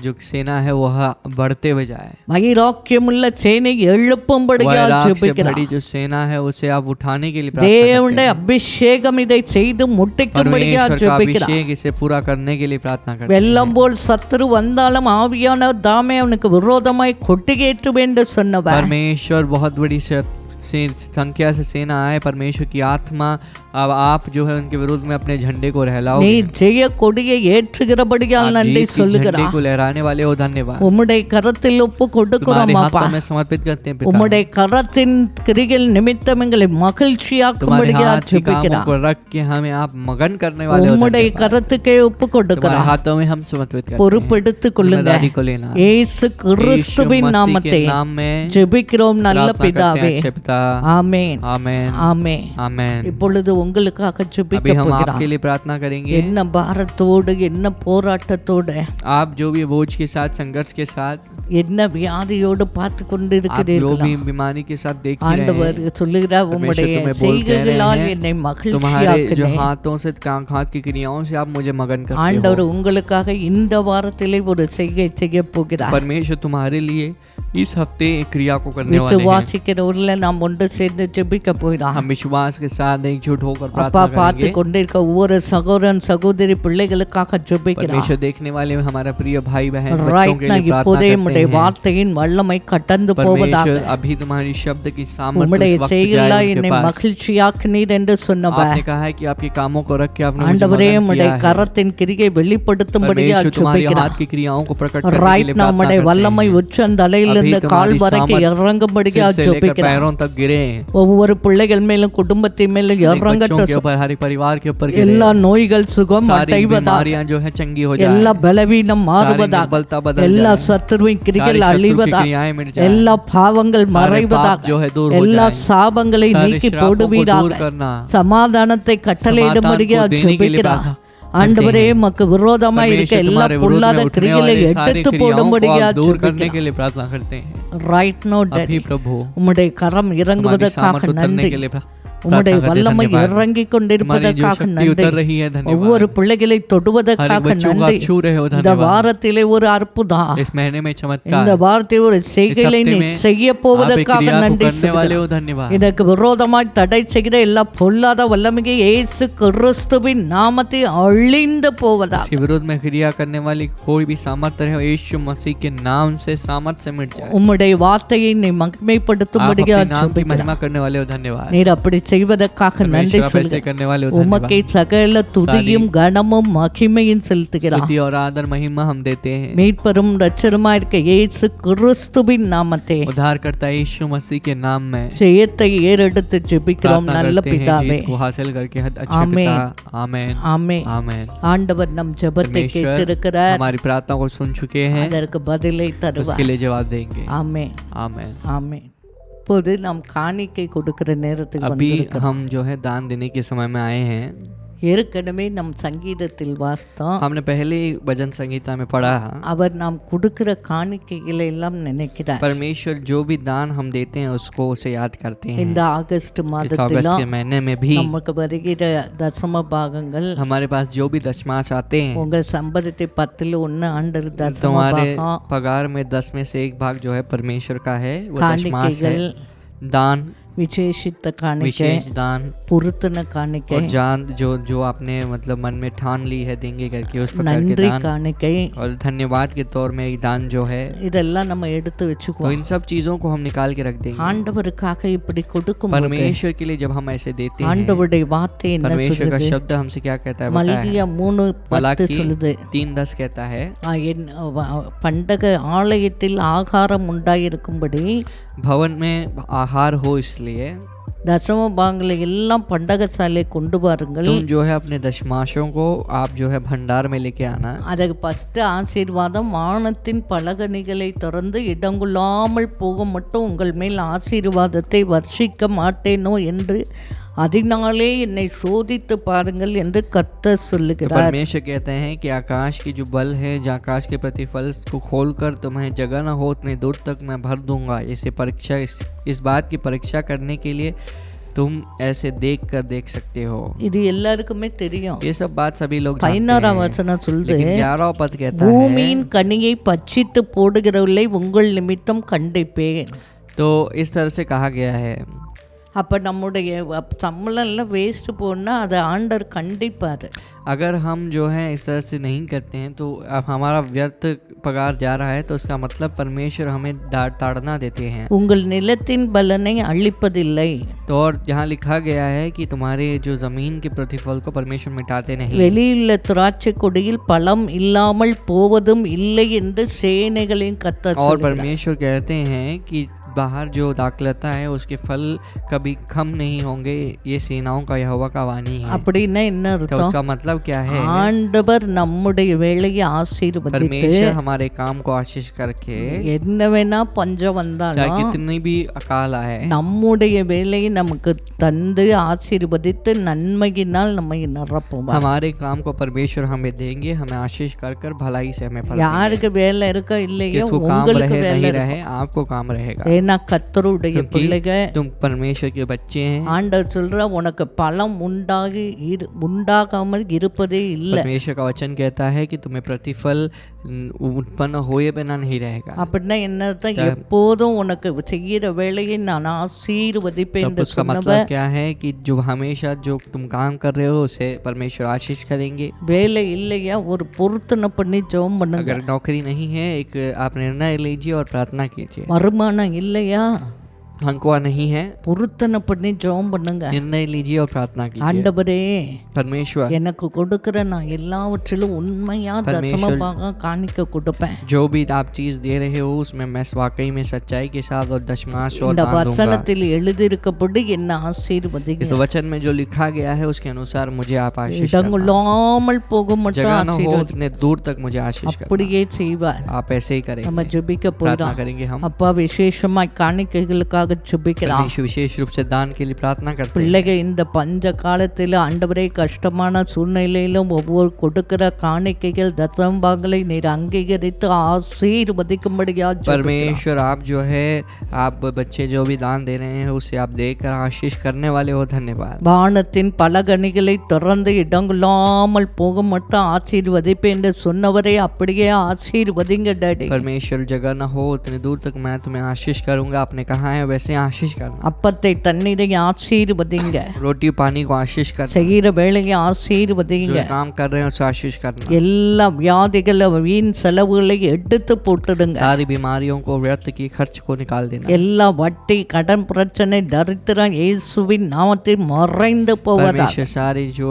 जो सेना है वह बढ़ते हुए जाए। வைராக்கியமுள்ள சேனை எழுப்பும்படியா वैराग से ஜெபிக்கிறோம். भरी जो सेना है उसे आप उठाने के लिए प्रार्थना தேவனுடைய करते हैं। அபிஷேகம் இதை செய்து முட்டிக்கும்படியா परमेश्वर का ஜெபிக்கிறோம். अभिषेक इसे पूरा करने के लिए प्रार्थना करते हैं। வெள்ளம் போல் சத்துரு வந்தாலும் ஆவியான தாமே அவனுக்கு விரோதமாய் கொட்டிகேற்றுவேன் என்று சொன்னவர். परमेश्वर बहुत बड़ी संख्या से सेना आए। परमेश्वर की आत्मा अब आप जो है उनके विरुद्ध में अपने झंडे को நீ लहराओगे। ஜெய கொடியை ஏற்றுகிறபடியால் आप நன்றி जीत की झंडे சொல்லுகிறார். को लहराने वाले हो, धन्यवाद। உம்முடைய கரத்தில் ஒப்பு கொடுக்கிறோம் तुम्हारे அப்பா. हाथों में समर्पित करते हैं पिता। உம்முடைய கரத்தின் கிரிகள் நிமித்தம் எங்களை तुम्हारे மகிழ்ச்சியாக்கும்படியா हाथ के कामों ஜெபிக்கிறோம். को रख के हमें आप मगन करने वाले हो, உம்முடைய धन्यवाद। கரத்துக்கே ஒப்பு तुम्हारे கொடுக்கிறோம். हाथों में हम समर्पित करते हैं। பொறுப்பெடுத்துக் கொள்ளுங்க. जिम्मेदारी को लेना। இயேசு கிறிஸ்துவின் यीशु मसीह நாமத்தை के नाम में ஜெபிக்கிறோம் நல்ல प्रार्थना करते பிதாவே. हैं, अच्छे पिता। ஆமென் आमेन ஆமென். आमेन। இப்பொழுது உங்களுக்காக अभी ஜெபிக்க हम போகிறார். आपके लिए प्रार्थना करेंगे। என்ன பாரத்தோடு, என்ன போராட்டத்தோடு, आप जो भी बोझ के साथ, संघर्ष के साथ, என்ன வியாதியோடு பார்த்து आप जो கொண்டிருக்கிறீர்களா? भी बीमारी के साथ देख ही रहे ஆண்டவர் हैं, சொல்லுகிறார், परमेश्वर உம்முடைய तुम्हें बोल कह रहे செய்கைகளால் हैं, என்னை तुम्हारे जो மகிழ்ச்சியாக்குனேன். हाथों से हाथ की क्रियाओं से आप मुझे मगन करते ஆண்டவர் हो। உங்களுக்காக இந்த வாரத்திலே ஒரு செய்கை செய்ய போகிறார். परमेश्वर तुम्हारे लिए इस हफ्ते एक क्रिया को करने वाले हैं। விசுவாசிக்கிறவர்கள நாம் ஒன்று சேர்ந்து ஜெபிக்க போகிறார். हम विश्वास के साथ एकजुट होकर அப்பா प्रार्थना பார்த்து करेंगे। கொண்டிருக்க ஒவ்வொரு சகோதரன் சகோதரி பிள்ளைகளுக்காக ஜெபிக்கிறார். परमेश्वर देखने वाले हमारा प्रिय भाई बहन बच्चों ரைட் के நான் लिए இப்போதே प्रार्थना உம்முடைய करते हैं। வார்த்தையின் வல்லமை கடந்து போவதாக. परमेश्वर अभी तुम्हारी शब्द की सामर्थ्य உம்முடைய इस वक्त செய்கைகளால் जाए उनके என்னை पास। மகிழ்ச்சியாக்குனீர் என்று சொன்னவர். आपने कहा है कि आपके कामों को रख के आपने मुझे ஆண்டவரே मगन உம்முடைய किया है। கரத்தின் கிரியை வெளிப்படுத்தும்படியாக परमेश्वर तुम्हारी ஜெபிக்கிறார். हाथ की क्रियाओं को प्रकट करने के ரைட் लिए நான் உம்முடைய प्रार्थना வல்லமை करते हैं। உச்சந்தலையிலிருந்து अभी கால் तुम्हारी வரைக்கும் सामर्थ இறங்கும்படியாக सिर से लेकर ஜெபிக்கிறார். पैरों तक गिरे हैं। ஒவ்வொரு பிள்ளைகள் மேலும் குடும்பத்தின் மேலும் बच्चों இறங்கட்டும். के ऊपर, हर परिवार के ऊपर गिरे எல்லா हैं। நோய்கள் சுகம் सारी அடைவதாக. बीमारियां जो है चंगी हो எல்லா जाए, பலவீனம் सारी மாறுவதாக. निर्बलता बदल எல்லா जाए, சத்துருவின் सारी கிரிகள் शत्रु की அழிவதாக. क्रियाएं मिट जाए, எல்லா பாவங்கள் सारे மறைவதாக. पाप जो है दूर हो எல்லா जाए, சாபங்களை सारे நீக்கி श्रापों को दूर போடுவீராக. करना, சமாதானத்தை கட்டளையிடும்படியாக समाधान को देने के लिए ஜெபிக்கிறார். प्रार्थना ஆண்டவரே மக்கு விரோதமாய் இருக்க परमेश्वर எல்லா तुम्हारे विरोध பொல்லாத में उठने கிரிகளை वाले सारी எடுத்து क्रियाओं को போடும்படியாக आप दूर करने ஜெபிக்கிறார். के लिए प्रार्थना करते हैं। ரைட் நோ अभी प्रभु உம்முடைய கரம் तुम्हारी இறங்குவதற்காக सामर्थ उतरने நன்றி. के लिए உம்முடைய प्रार्थना करते हैं। வல்லமை धन्यवाद। இறங்கிக் तुम्हारी जो கொண்டிருப்பதற்காக शक्ति நன்றி. उतर रही है, ஒவ்வொரு धन्यवाद। பிள்ளைகளை हर एक தொடுவதற்காக बच्चों को நன்றி. आप छू रहे हो, இந்த धन्यवाद। வாரத்திலே ஒரு அற்புதம், इस महीने में இந்த चमत्कार, வார்த்தை ஒரு செய்கையை हफ्ते நீ में செய்ய आप एक போவதற்காக क्रिया को நன்றி करने वाले சொல்கிறேன். हो, धन्यवाद। இதற்கு விரோதமாய் தடை செய்கிற எல்லா பொல்லாத வல்லமையை இயேசு கிறிஸ்துவின் நாமத்தை அழிந்து போவதாக. इसके विरोध में क्रिया करने वाली कोई भी सामर्थ्य है, यीशु मसीह के नाम से सामर्थ्य से मिट जाए। உம்முடைய வார்த்தையை நீ आप மகிமைப்படுத்தும்படியாக अपने नाम की ஜெபிக்கிறேன். महिमा करने वाले हो, धन्यवाद। நீர் அப்படி செய்வதற்காக நன்றி परमेश्वर आप ऐसे சொல்கிறேன். करने वाले हो, உமக்கே धन्यवाद। சகல துதியும் கனமும் மகிமையும் செலுத்துகிறார். स्तुति और आदर महिमा हम देते हैं। மீட்பரும் இரட்சகருமாய் இருக்க இயேசு கிறிஸ்துவின் நாமத்தை उद्धारकर्ता यीशु मसीह के नाम में ஜெயத்தை ஏறெடுத்து ஜெபிக்கிறோம் प्रार्थना நல்ல करते हैं, பிதாவே. जीत को हासिल करके अच्छे आमीन। पिता, आमीन, ஆமென். आमीन। ஆண்டவர் நம் ஜெபத்தை परमेश्वर கேட்டிருக்கிறார். हमारी प्रार्थना को सुन चुके हैं, அதற்கு பதிலை उसके தருவார். लिए जवाब देंगे। ஆமென், आमीन। ஆமென். இப்போது நாம் காணிக்கை கொடுக்கிற நேரத்துக்கு अभी வந்திருக்கிறோம். हम जो है दान देने के समय में आए हैं। ஏற்கனவே நம் சங்கீதத்தில் வாசித்தோம். हमने पहले ही भजन संगीता में पढ़ा, அவர் நாம் கொடுக்கிற காணிக்கைகளை எல்லாம் நினைக்கிறார். परमेश्वर जो भी दान हम देते हैं उसको उसे याद करते हैं। இந்த ஆகஸ்ட் इस अगस्त மாதத்திலும் के महीने में भी நமக்கு வருகிற தசம பாகங்கள் हमारे पास जो भी दशमांश आते हैं, உங்கள் சம்பதத்தை 10 ஆண்டர் தசம तुम्हारे பாகம் पगार में 10 में से 1 भाग जो है परमेश्वर का है, वो दशमांश है। காணிக்கைகள், दान, விசேஷித்த காணிக்கை, विशेष दान பொருத்தன காணிக்கை, और जान जो जो आपने मतलब मन में ठान ली है देंगे करके, उस प्रकार के நன்றி दान காணிக்கை, और धन्यवाद के तौर में एक दान जो है, இதெல்லாம் நம்ம எடுத்து तो வச்சுக்குவோம். इन सब चीजों को हम निकाल के रख देंगे। ஆண்டவருக்காக இப்படி கொடுக்கும் परमेश्वर के लिए जब हम ऐसे देते हैं, ஆண்டவருடைய வார்த்தை என்ன परमेश्वर का சொல்லுது? शब्द हमसे क्या कहता है, बताया மல்கியா 3:10 मलाकी சொல்லுது. 3:10 कहता है, பண்டக ஆலயத்தில் ஆகாரம் உண்டாயிருக்கும்படி भवन में आहार हो इसलिए தசம பாகங்களை எல்லாம் பண்டகசாலை கொண்டு வாருங்கள். तुम जो है अपने दशमांशों को आप जो है भंडार में लेके आना। அதுக்கு ஃபர்ஸ்ட் ஆசீர்வாதம் வானத்தின் பலகணிகளை திறந்து இடங்கொள்ளாமல் போக மட்டும் உங்கள் மேல் ஆசீர்வாதத்தை வர்ஷிக்க மாட்டேனோ என்று அதனாலே என்னை சோதித்து பாருங்கள் என்று கர்த்தர் तो சொல்லுகிறார். परमेश्वर कहते हैं कि आकाश की जो बल है, जो आकाश के प्रतिफल को खोलकर तुम्हें जगह न हो उतने दूर तक मैं भर दूंगा। इसे परीक्षा इस बात की परीक्षा करने के लिए तुम ऐसे देख सकते हो। இது எல்லாருக்குமே தெரியும். ये सब बात सभी लोग जानते 16 हैं, வசனம் சொல்லுது, लेकिन 11वां पद कहता है, பூமியின் கனியை பட்சித்து போடுகிறவர்களை உங்கள் நிமித்தம் கண்டிப்பேன். तो इस तरह से कहा गया है। அப்போ நம்முடைய சம்பளம்லாம் வேஸ்ட் போனால் அதை ஆண்டவர் கண்டிப்பார். अगर हम जो है इस तरह से नहीं करते हैं तो अब हमारा व्यर्थ पगार जा रहा है, तो उसका मतलब परमेश्वर हमें ताड़ना देते हैं। உங்கள் நிலத்தின் பலனை அழிப்பதில்லை. तो और जहाँ लिखा गया है कि तुम्हारे जो जमीन के प्रतिफल को परमेश्वर मिटाते नहीं। வெளியுள்ள திராட்சை கொடியில் பழம் இல்லாமல் போவதும் இல்லை என்று சேனைகளின் கர்த்தர் और சொல்கிறார். परमेश्वर कहते हैं कि बाहर जो दाखलता है उसके फल कभी कम नहीं होंगे, ये सेनाओं का यहोवा का वाणी है। அப்படின்னா என்ன तो அர்த்தம்? उसका मतलब क्या है? ஆண்டவர் நம்முடைய வேலையை ஆசீர்வதித்து परमेश्वर हमारे काम को आशीष करके, என்ன வேணா பஞ்சம் चाहे வந்தாலும் कितनी भी अकाल आए, நம்முடைய வேலையை நமக்கு தந்து ஆசீர்வதித்து நன்மையினால் நம்மை நிரப்புவார். हमारे काम को परमेश्वर हमें देंगे, हमें आशीष कर कर भलाई से हमें भर देंगे। யாருக்கு வேலை இருக்கோ இல்லையோ किसको काम உங்களுக்கு रहे வேலை नहीं இருக்கும். रहे, आपको काम रहेगा, ஏன்னா கர்த்தருடைய क्योंकि பிள்ளைகள் तुम परमेश्वर के बच्चे हैं। ஆண்டவர் சொல்ற உனக்கு பலம் உண்டாகாமல் இருப்பதே இல்லை. परमेश्वर का वचन कहता है कि तुम्हें प्रतिफल उत्पन्न होए बिना नहीं रहेगा। அப்படின்னா என்ன அர்த்தம்? எப்போதும் உனக்கு செய்கிற வேலையை நான் ஆசீர்வதிப்பேன் तब என்று उसका சொன்னவர் मतलब क्या है कि जो हमेशा जो तुम काम कर रहे हो उसे परमेश्वर आशीष करेंगे। வேலை இல்லையா ஒரு பொருத்தனை பண்ணி ஜெபம் பண்ணுங்க. अगर नौकरी नहीं है, एक आप निर्णय लीजिए और प्रार्थना कीजिए। வருமானம் இல்லையா अंकुआ नहीं है, பொருத்தனை பண்ணி ஜெபம் பண்ணுங்க. निर्णय लीजिए और प्रार्थना कीजिए। ஆண்டவரே परमेश्वर எனக்கு கொடுக்கிற நான் எல்லாவற்றிலும் உண்மையா परमेश्वर தசமபாகம் காணிக்க கொடுப்பேன். जो भी आप चीज दे रहे हो उसमें मैं वाकई में सच्चाई के साथ और दशमांश और இந்த दान दूंगा। வசனத்தில் எழுதியிருக்கப்படி என்ன ஆசீர்வதிங்க. इस वचन में जो लिखा गया है उसके अनुसार मुझे आप आशीष करना। இடங்குள்ளாமல் போக மட்டும் जगह न हो ஆசீர்வதி उतने दूर तक मुझे आशीष करना। அப்படியே செய்வார். आप ऐसे ही நம்ம करेंगे, ஜெபிக்க प्रार्थना போறோம். करेंगे हम। அப்பா விசேஷமாய் காணிக்கைகளுக்காக ஜெபிக்கிறோம். परमेश्वर विशेष रूप से दान के लिए प्रार्थना करते हैं। பிள்ளைகள் இந்த பஞ்ச காலத்தில் ஆண்டவரே கஷ்டமான சூழ்நிலையிலும் ஒவ்வொரு கொடுக்கிற காணிக்கைகள் தசமபாகங்களை நீர் அங்கீகரித்து ஆசீர்வதிக்கும்படியா परमेश्वर आप जो है, आप बच्चे जो भी दान दे रहे हैं उसे आप देकर आशीष करने वाले हो, धन्यवाद। வானத்தின் பலகணிகளை திறந்து இடங்குள்ளாமல் போக மட்டும் ஆசீர்வதிப்பேன் என்று சொன்னவரே அப்படியே ஆசீர்வதிங்க டாடி. परमेश्वर जगह न हो उतने दूर तक मैं तुम्हें आशीष करूंगा, आपने कहा है वैसे आशीष करना। அப்பத்தை தண்ணீரை ஆசீர்வதிங்க. रोटी पानी को आशीष करना। செய்கிற வேலையை जो ஆசீர்வதிங்க. काम कर रहे हैं उसे आशीष करना। எல்லா வியாதிகளை வீண் செலவுகளை எடுத்து போட்டுடுங்க. सारी बीमारियों को, व्यर्थ की खर्च को निकाल देना। எல்லா வட்டி கடன் பிரச்சனை தரித்திரம் இயேசுவின் நாமத்தில் மறைந்து போவதாக. परमेश्वर सारी जो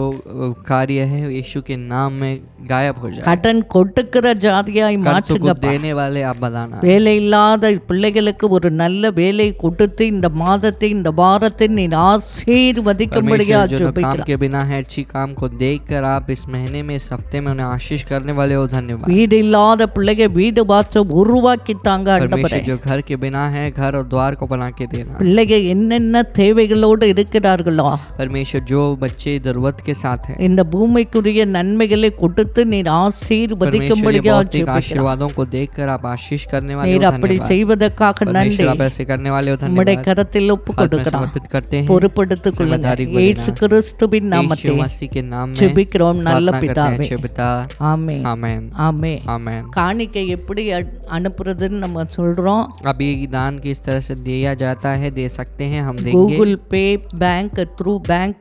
कार्य है यीशु के नाम में गायब हो जाए। கடன் கொடுக்கிற ஜாதியாய் कर्ज को மாற்றுங்கப்பா. देने वाले आप बताना। வேலை இல்லாத பிள்ளைகளுக்கு ஒரு நல்ல வேலை கொடுத்து இந்த மாதத்தை இந்த வாரத்தை நீ ஆசீர்வதிக்கும்படியா परमेश्वर जो काम ஜெபிக்கிறோம். के बिना है, अच्छी काम को देखकर आप इस महीने में, इस हफ्ते में उन्हें आशीष करने वाले हो, धन्यवाद। வீடு இல்லாத பிள்ளைகள் வீடு வாசல் உருவாக்கித்தாங்க ஆண்டவரே. परमेश्वर जो घर के बिना है, घर और द्वार को बना के देना। பிள்ளைகள் என்னென்ன தேவைகளோடு இருக்கிறார்களோ परमेश्वर जो बच्चे जरूरत के साथ हैं, இந்த பூமிக்குரிய நன்மைகளை கொடுத்து நீர் परमेश्वर ये ஆசீர்வதிக்கும்படியா भौतिक ஜெபிக்கிறோம். आशीर्वादों को देखकर आप आशीष करने वाले நீர் हो, அப்படி धन्यवाद। செய்வதற்காக நன்றி. परमेश्वर आप ऐसे करने वाले हो, உம்முடைய धन्यवाद। கரத்தில் ஒப்பு हाथ में கொடுக்கிறோம். समर्पित करते हैं। பொறுப்படுத்திக் கொள்ளுங்க. जिम्मेदारी को இயேசு लेना। கிறிஸ்துவின் यीशु நாமத்தில் मसीह के नाम में ஜெபிக்கிறோம் நல்ல प्रार्थना करते हैं, பிதாவே. अच्छे पिता। ஆமென். आमेन, ஆமென். आमेन। காணிக்கை எப்படி அனுப்புறதுன்னு நம்ம சொல்றோம். अभी दान किस तरह से दिया जाता है, दे सकते हैं, हम देंगे। கூகுள் பே பேங்க்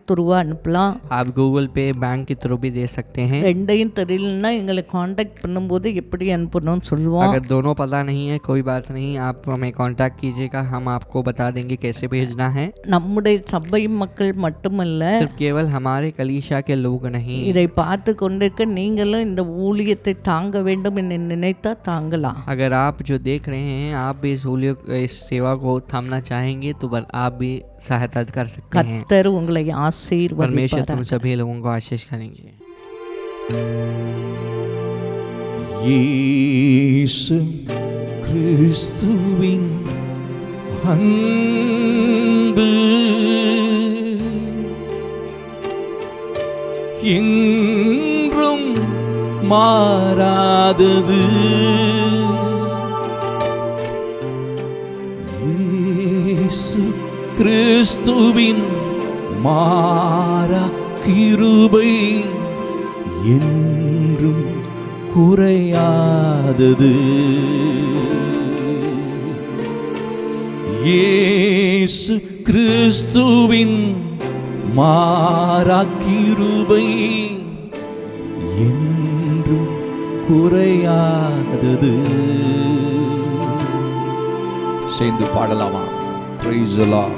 த்ரூவா அனுப்பலாம். आप गूगल पे, बैंक के थ्रू भी दे सकते हैं। ரெண்டையும் தெரியலன்னா எங்களை காண்டாக்ட் பண்ணும்போது எப்படி அனுப்பணும்னு சொல்லுவோம். अगर दोनों पता नहीं है कोई बात नहीं, आप हमें कांटेक्ट कीजिएगा, हम आपको बता देंगे कैसे भेजना है। நம்முடைய சபை மக்கள் மட்டுமல்ல, सिर्फ केवल हमारे कलीसिया के लोग नहीं, இதை பார்த்து கொண்டிருக்க நீங்களும் இந்த ஊழியத்தை தாங்க வேண்டும் என்று நினைத்தா தாங்கலாம். अगर आप जो देख रहे हैं आप भी इस सेवा को थामना चाहेंगे तो आप भी सहायता कर सकते हैं। கர்த்தர் உங்களை परमेश्वर ஆசீர்வதிப்பார். तुम सभी लोगों को आशीष करेंगे। இயேசு கிறிஸ்துவின் அன்பு என்றும் மாறாதது. இயேசு கிறிஸ்துவின் மாறா கிருபை என்றும் குறையாதது. இயேசு கிறிஸ்துவின் மாறா கிருபை என்றும் குறையாதது. சேர்ந்து பாடலாமா? Praise the Lord.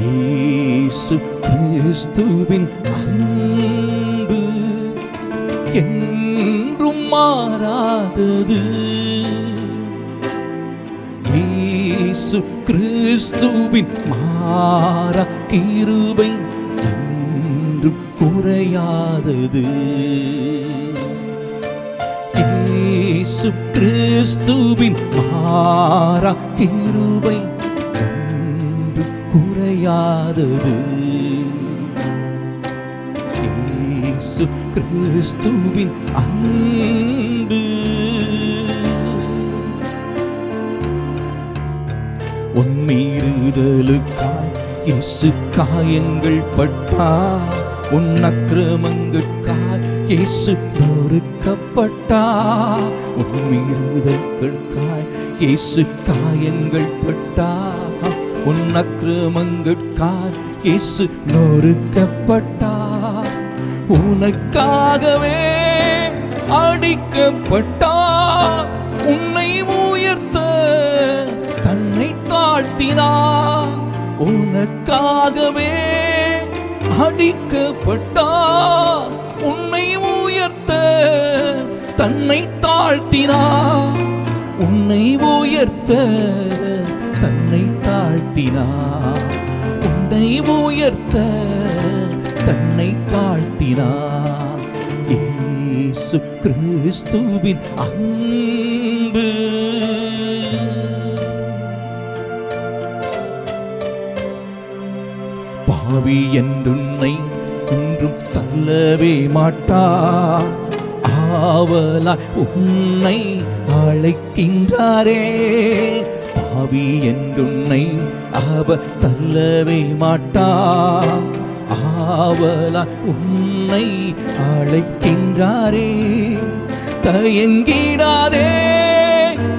இயேசு கிறிஸ்துவின் அன்பு என்றும் மாறாதது. இயேசு கிறிஸ்துவின் மாறா கிருபை என்றும் குறையாதது. இயேசு கிறிஸ்துவின் மாறா கிருபை என்றும் குறையாதது. இயேசு கிறிஸ்துவின் அன்பு உன் மீறுதலுக்காய் இயேசு காயங்கள் பட்டார். உன் அக்கிரமங்களுக்காய் இயேசு நொறுக்கப்பட்டார். உன் மீறுதலுக்காய் இயேசு காயங்கள் பட்டார். உன் அக்கிரமங்களுக்காய் இயேசு நொறுக்கப்பட்டார். உனக்காகவே அடிக்கப்பட்டார். உன்னை உயர்த்த தன்னை தாழ்த்தினார். உனக்காகவே அடிக்கப்பட்டார். உன்னை உயர்த்த தன்னை தாழ்த்தினார். உன்னை உயர்த்த தன்னை தாழ்த்தினார். உன்னை உயர்த்த தன்னை தாழ்த்தினார். இயேசு கிறிஸ்துவின் அன்பு பாவி என்றுன்னை இன்றும் தள்ளவே மாட்டார். ஆவலாய் உன்னை அழைக்கின்றாரே. பாவி என்றுன்னை அவர் தள்ளவே மாட்டார். ஆவலாய் உன்னை அழைக்கின்றாரே. தயங்கிடாதே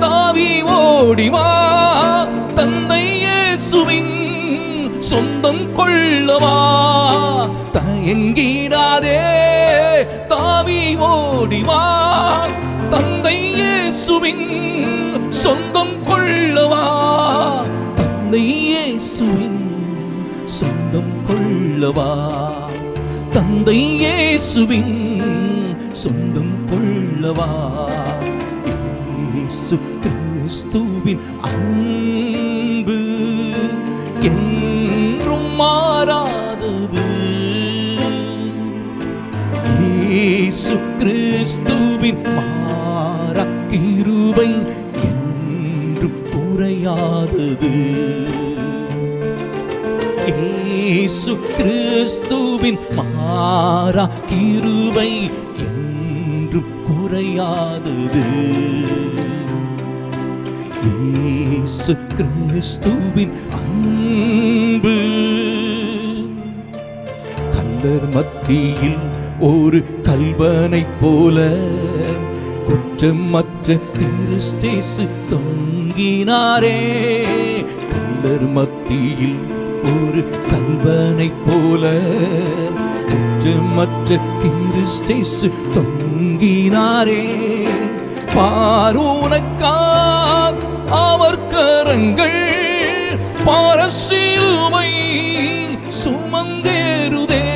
தாவி ஓடிவா. தந்தை இயேசுவின் சொந்தம் கொள்ளவா. தயங்கிடாதே தாவி ஓடிவா. தந்தை இயேசுவின் சொந்தம் கொள்ளவா. தந்தை இயேசுவின் சொந்தம் கொள்ளவா. தந்தை இயேசுவின் சொந்தம் கொள்ளவா. இயேசு கிறிஸ்துவின் அன்பு என்றும் மாறாதது. இயேசு கிறிஸ்துவின் மாறா கிருபை என்றும் குறையாதது. இயேசு கிறிஸ்துவின் மாறா கிருபை என்றும் குறையாதது. இயேசு கிறிஸ்துவின் அன்பு கல்லர் மத்தியில் ஒரு கல்வனை போல குற்றமற்ற கிறிஸ்தேசு தொங்கினாரே. கல்லர் மத்தியில் ஒரு கல்வனை போல குற்றமற்ற கிறிஸ்தேசு தொங்கினாரே. பாருனக்கார் அவர் கரங்கள் பாரசிலுவை சுமந்தேறுதே.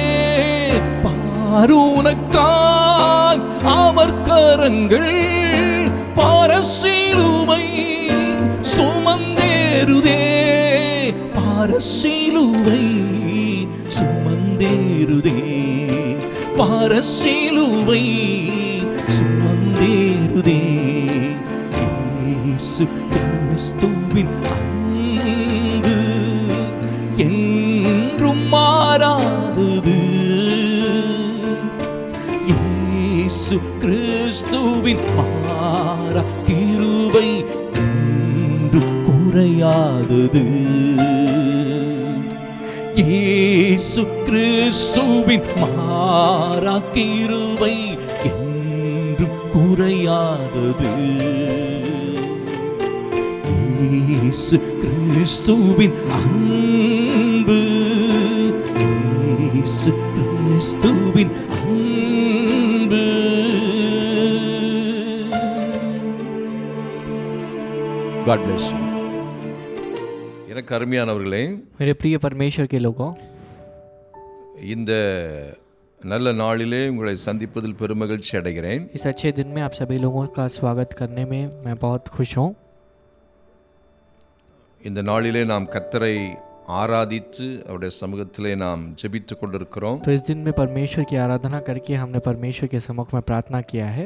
பாருனக்கார் அவர் கரங்கள் பாரசிலுவை சுமந்தேறுதே. பாரசிலுவை சுமந்தேறுதே. பாரசிலுவை சுமந்தேறுதே. இயேசு கிறிஸ்துவின் அன்பு என்றும் மாறாதது. இயேசு கிறிஸ்துவின் மாறா கிருபை என்றும் குறையாதது. இயேசு கிறிஸ்துவின் மாறா கிருபை என்றும் குறையாதது. இயேசு கிறிஸ்துவின் அன்பு. இயேசு கிறிஸ்துவின் அன்பு. God bless you. எனக்கு அருமையானவர்களே, मेरे प्रिय परमेश्वर के लोगों, இந்த நல்ல நாளிலே உங்களை சந்திப்பதில் பெருமகிழ்ச்சி அடைகிறேன். इस अच्छे दिन में आप सभी लोगों का स्वागत करने में मैं बहुत खुश हूँ. இந்த நாளிலே நாம் கர்த்தரை ஆராதித்து அவருடைய சமூகத்திலே நாம் ஜெபித்து கொண்டிருக்கிறோம். तो इस दिन में परमेश्वर की आराधना करके हमने परमेश्वर के सम्मुख में प्रार्थना किया है.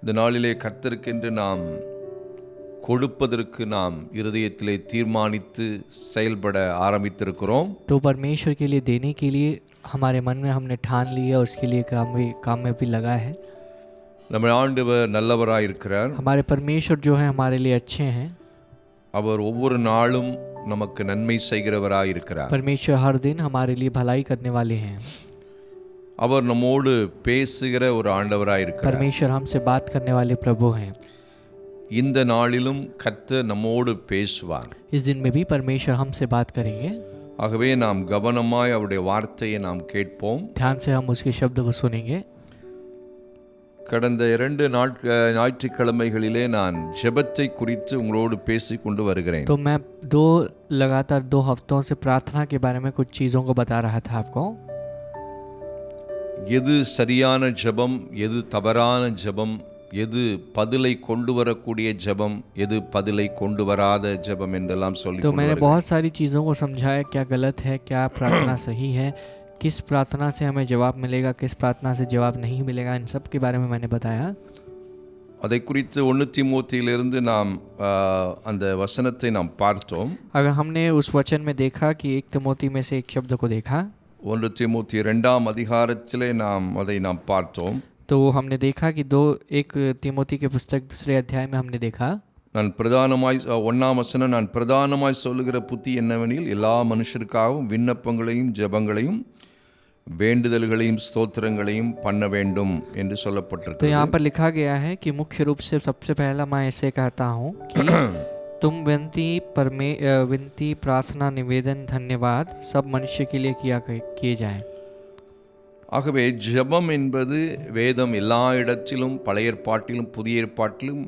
இந்த நாளிலே கர்த்தருக்கென்று நாம் கொடுப்பதற்கு நாம் இருதயத்திலே தீர்மானித்து செயல்பட ஆரம்பித்திருக்கிறோம். तो परमेश्वर के लिए देने के लिए हमारे मन में हमने ठान लिया और उसके लिए काम में भी लगा है. நம்ம ஆண்டவர் நல்லவராய் இருக்கிறார். हमारे परमेश्वर जो है हमारे लिए अच्छे हैं. அவர் ஒவ்வொரு நாளும் நமக்கு நன்மை செய்கிறவராய் இருக்கிறார். परमेश्वर हर दिन हमारे लिए भलाई करने वाले हैं. அவர் நம்மோடு பேசுகிற ஒரு ஆண்டவராய் இருக்கிறார். परमेश्वर हमसे बात करने वाले प्रभु हैं. இந்த நாளிலும் கர்த்தர் நம்மோடு பேசுவார். इस दिन में भी परमेश्वर हमसे बात करेंगे. ஆகவே நாம் கவனமாய் அவருடைய வார்த்தையை நாம் கேட்போம். ध्यान से हम उसके शब्द को सुनेंगे. கடந்த 2 ஞாயிற்றுக்கிழமைகளிலே நான் ஜெபத்தை குறித்து உங்களோடு பேசி கொண்டு வருகிறேன். तो मैं लगातार 2 हफ्तों से प्रार्थना के बारे में कुछ चीज़ों को बता रहा था आपको. எது சரியான ஜெபம், எது தவறான ஜெபம், எது பதிலை கொண்டு வரக்கூடிய ஜெபம், எது பதிலை கொண்டு வராத ஜெபம் என்றெல்லாம் சொல்லி तो मैंने बहुत सारी चीज़ों को समझाया, क्या गलत है, क्या प्रार्थना सही है, किस प्रार्थना से हमें जवाब मिलेगा, किस प्रार्थना से जवाब नहीं मिलेगा, इन सब के बारे में मैंने बताया. அதை குறித்து 1 தீமோத்தேயிலிருந்து நாம் அந்த வசனத்தை நாம் பார்த்தோம். अगर हमने उस वचन में देखा कि 1 तिमोथी में से एक शब्द को देखा, 1 தீமோத்தேயு 2ஆம் அதிகாரத்திலே நாம் அதை நாம் பார்த்தோம். तो हमने देखा कि 1 तिमोथी के पुस्तक 2 अध्याय में हमने देखा. நான் பிரதானமாய் 1ஆம் வசனம், நான் பிரதானமாய் சொல்லுகிற புத்தி என்னவெனில் எல்லா மனுஷருக்காகவும் விண்ணப்பங்களையும் ஜெபங்களையும் வேண்டுதல்களையும் ஸ்தோத்திரங்களையும் பண்ண வேண்டும் என்று तो சொல்லப்பட்டிருக்கிறது. यहाँ पर लिखा गया है कि मुख्य रूप से सबसे पहला मैं ऐसे कहता हूँ कि तुम विनती प्रार्थना निवेदन धन्यवाद सब मनुष्य के लिए किए जाएं. ஆகவே ஜெபம் என்பது வேதம் எல்லா இடத்திலும் பழைய ஏற்பாட்டிலும் புதிய ஏற்பாட்டிலும்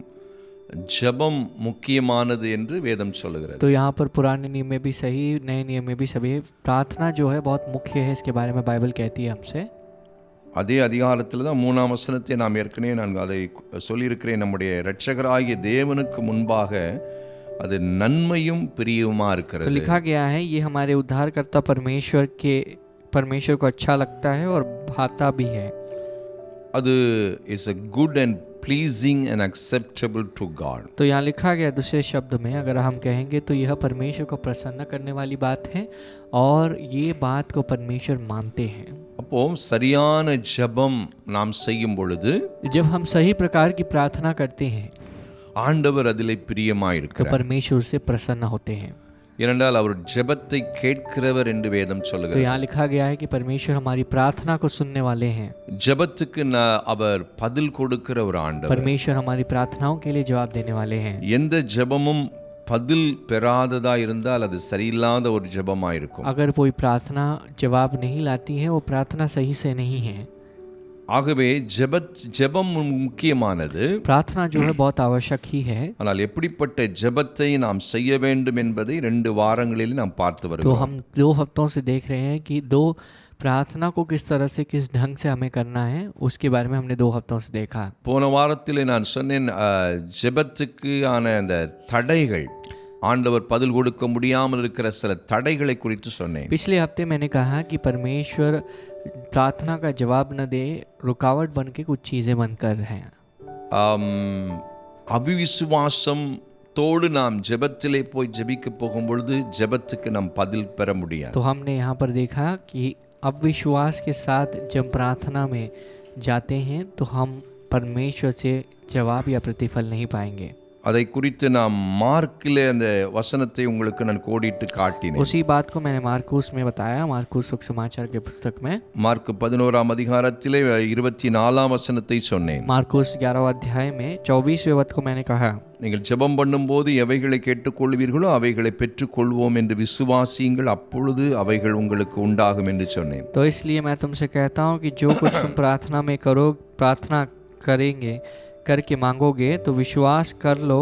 ஜெபம் முக்கியமானது என்று வேதம் சொல்லுகிறது. तो यहाँ पर पुराने नियम में भी सही, नए नियम में भी सभी, प्रार्थना जो है बहुत मुख्य है. इसके बारे में बाइबल कहती है हमसे. அதே அதிகாரத்தில் தான் 3ஆம் வசனத்தை நாம் ஏற்கனவே நான் அதை சொல்லியிருக்கிறேன். நம்முடைய இரட்சகராகிய தேவனுக்கு முன்பாக அது நன்மையும் பிரியவுமா तो இருக்கிறது. लिखा गया है ये हमारे उद्धारकर्ता परमेश्वर को अच्छा लगता है और भाता भी है. அது is a good and pleasing and acceptable to God. तो यहाँ लिखा गया दूसरे शब्द में अगर हम कहेंगे तो यह परमेश्वर को प्रसन्न करने वाली बात है और ये बात को परमेश्वर मानते हैं. அப்போ சரியான ஜெபம் நாம் செய்யும் பொழுது जब हम सही प्रकार की प्रार्थना करते हैं ஆண்டவர் அதிலே तो பிரியமாயிருக்கிறார். परमेश्वर से प्रसन्न होते हैं. ஏனென்றால் அவர் ஜெபத்தை கேட்கிறவர் என்று வேதம் तो சொல்லுகிறது. यहाँ लिखा गया है कि परमेश्वर हमारी प्रार्थना को सुनने वाले हैं. ஜெபத்துக்கு அவர் பதில் கொடுக்கிற ஒரு ஆண்டவர். परमेश्वर हमारी प्रार्थनाओं के लिए जवाब देने वाले हैं. எந்த ஜெபமும் பதில் பெறாததா இருந்தால் அது சரியில்லாத ஒரு ஜெபமா இருக்கும். अगर कोई प्रार्थना जवाब नहीं लाती है वो प्रार्थना सही से नहीं है. ஆகவே ஜெபம் முக்கியமானது. प्रार्थना जो है बहुत आवश्यक ही है. ஆனால் எப்படிப்பட்ட ஜெபத்தை நாம் செய்ய வேண்டும் என்பதை 2 வாரங்களில் நாம் பார்த்து तो வருகிறோம். हम 2 हफ्तों से देख रहे हैं कि 2 प्रार्थना को किस तरह से किस ढंग से हमें करना है, उसके बारे में हमने 2 हफ्तों से देखा. போன வாரத்தில் நான் சொன்னேன் ஜெபத்துக்கு ஆன அந்த தடைகள், ஆண்டவர் பதில் கொடுக்க முடியாமல் இருக்கிற சில தடைகளை குறித்து சொன்னேன். पिछले हफ्ते मैंने कहा कि परमेश्वर प्रार्थना का जवाब न दे, रुकावट बन के कुछ चीज़ें बनकर हैं. அவிவிசுவாசம் தோடு நாம் ஜெபத்திலே போய் ஜெபிக்க போகும்பொழுது ஜெபத்துக்கு நாம் பதில் பெற முடியாது. तो हमने यहाँ पर देखा कि अविश्वास के साथ जब प्रार्थना में जाते हैं तो हम परमेश्वर से जवाब या प्रतिफल नहीं पाएंगे. அதை குறித்து நாம் மார்க்கிலே அந்த வசனத்தை உங்களுக்கு நான் கோடிட்டு காட்டினேன். उसी बात को मैंने मार्कुस में बताया, मार्कुस सुसमाचार के पुस्तक में. மார்க் 11ஆம் அதிகாரத்திலே 24ஆம் வசனத்தை சொன்னேன். मार्कुस 11 अध्याय में 24वें वचन को मैंने कहा, நீங்கள் ஜெபம் பண்ணும்போது எவைகளை கேட்டுக்கொள்வீர்களோ அவைகளை பெற்றுக்கொள்வோம் என்று விசுவாசியுங்கள், அப்பொழுது அவைகள் உங்களுக்கு உண்டாகும் என்று சொன்னேன். तो इसलिए मैं तुमसे कहता हूँ कि जो कुछ तुम प्रार्थना में प्रार्थना करेंगे करके मांगोगे तो विश्वास कर लो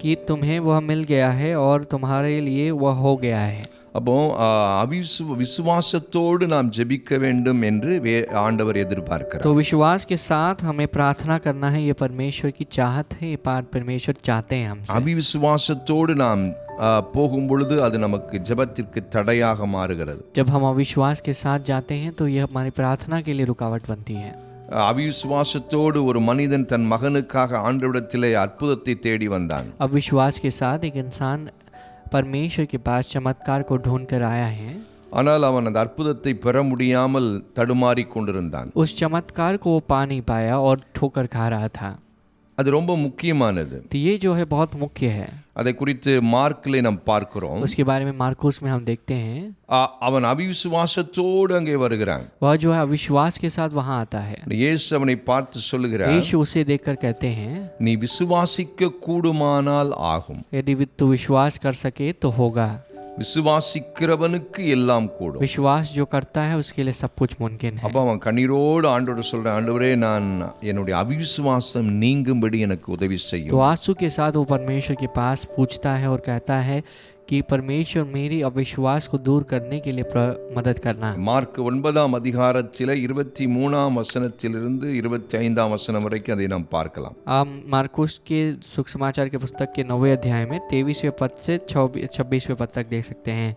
कि तुम्हें वह मिल गया है और तुम्हारे लिए वह हो गया है. அப்போ விசுவாசத்தோடு நாம் ஜெபிக்க வேண்டும் என்று ஆண்டவர் எதிர்பார்க்கிறார். तो विश्वास के साथ हमें प्रार्थना करना है, ये परमेश्वर की चाहत है, ये परमेश्वर चाहते हैं हमसे. அவிசுவாசத்தோடு நாம் போகும் பொழுது அது நமக்கு ஜெபத்திற்கு தடையாக மாறுகிறது. जब हम अविश्वास के साथ जाते हैं तो यह हमारी प्रार्थना के लिए रुकावट बनती है. அவிசுவாசத்தோடு ஒரு மனிதன் தன் மகனுக்காக ஆண்டவரிடத்திலே அற்புதத்தை தேடி வந்தான். अविश्वास के साथ एक इंसान परमेश्वर के पास चमत्कार को ढूंढ कर आया है, ஆனால் அவன் அந்த அற்புதத்தை பெற முடியாமல் தடுமாறி கொண்டிருந்தான். उस चमत्कार को वो पा नहीं पाया और ठोकर खा रहा था. அது ரொம்ப முக்கியமானது. तो ये जो है बहुत मुख्य है. அதை குறித்து மார்க்கிலே நாம் பார்க்கிறோம். उसके बारे में मार्कुस में हम देखते हैं. அவன் அவிசுவாசத்தோடு அங்கே வருகிறான். वह जो है अविश्वास के साथ वहाँ आता है. இயேசு அவனை பார்த்து சொல்லுகிறார், यीशु उसे देखकर कहते हैं, நீ விசுவாசிக்க கூடுமானால் ஆகும். यदि तू विश्वास कर सके तो होगा. விசுவாசிக்கிறவனுக்கு எல்லாம் கூடும். विश्वास जो करता है उसके लिए सब कुछ मुमकिन है. அப்ப அவன் கண்ணீரோடு ஆண்டவரை சொல்றான், ஆண்டவரே நான் என்னுடைய அவிசுவாசம் நீங்கும்படி எனக்கு உதவி तो செய்யும். आंसू के साथ वो परमेश्वर के पास पूछता है और कहता है कि परमेश्वर मेरी अविश्वास को दूर करने के लिए मदद करना. மார்க் 9ஆம் அதிகாரத்தில் 23ஆம் வசனத்திலிருந்து 25ஆம் வசனம் வரைக்கும் அதை நாம் பார்க்கலாம். मार्कुस के सुसमाचार के पुस्तक के 9वें अध्याय में 23वें पद से 26वें पद तक देख सकते हैं.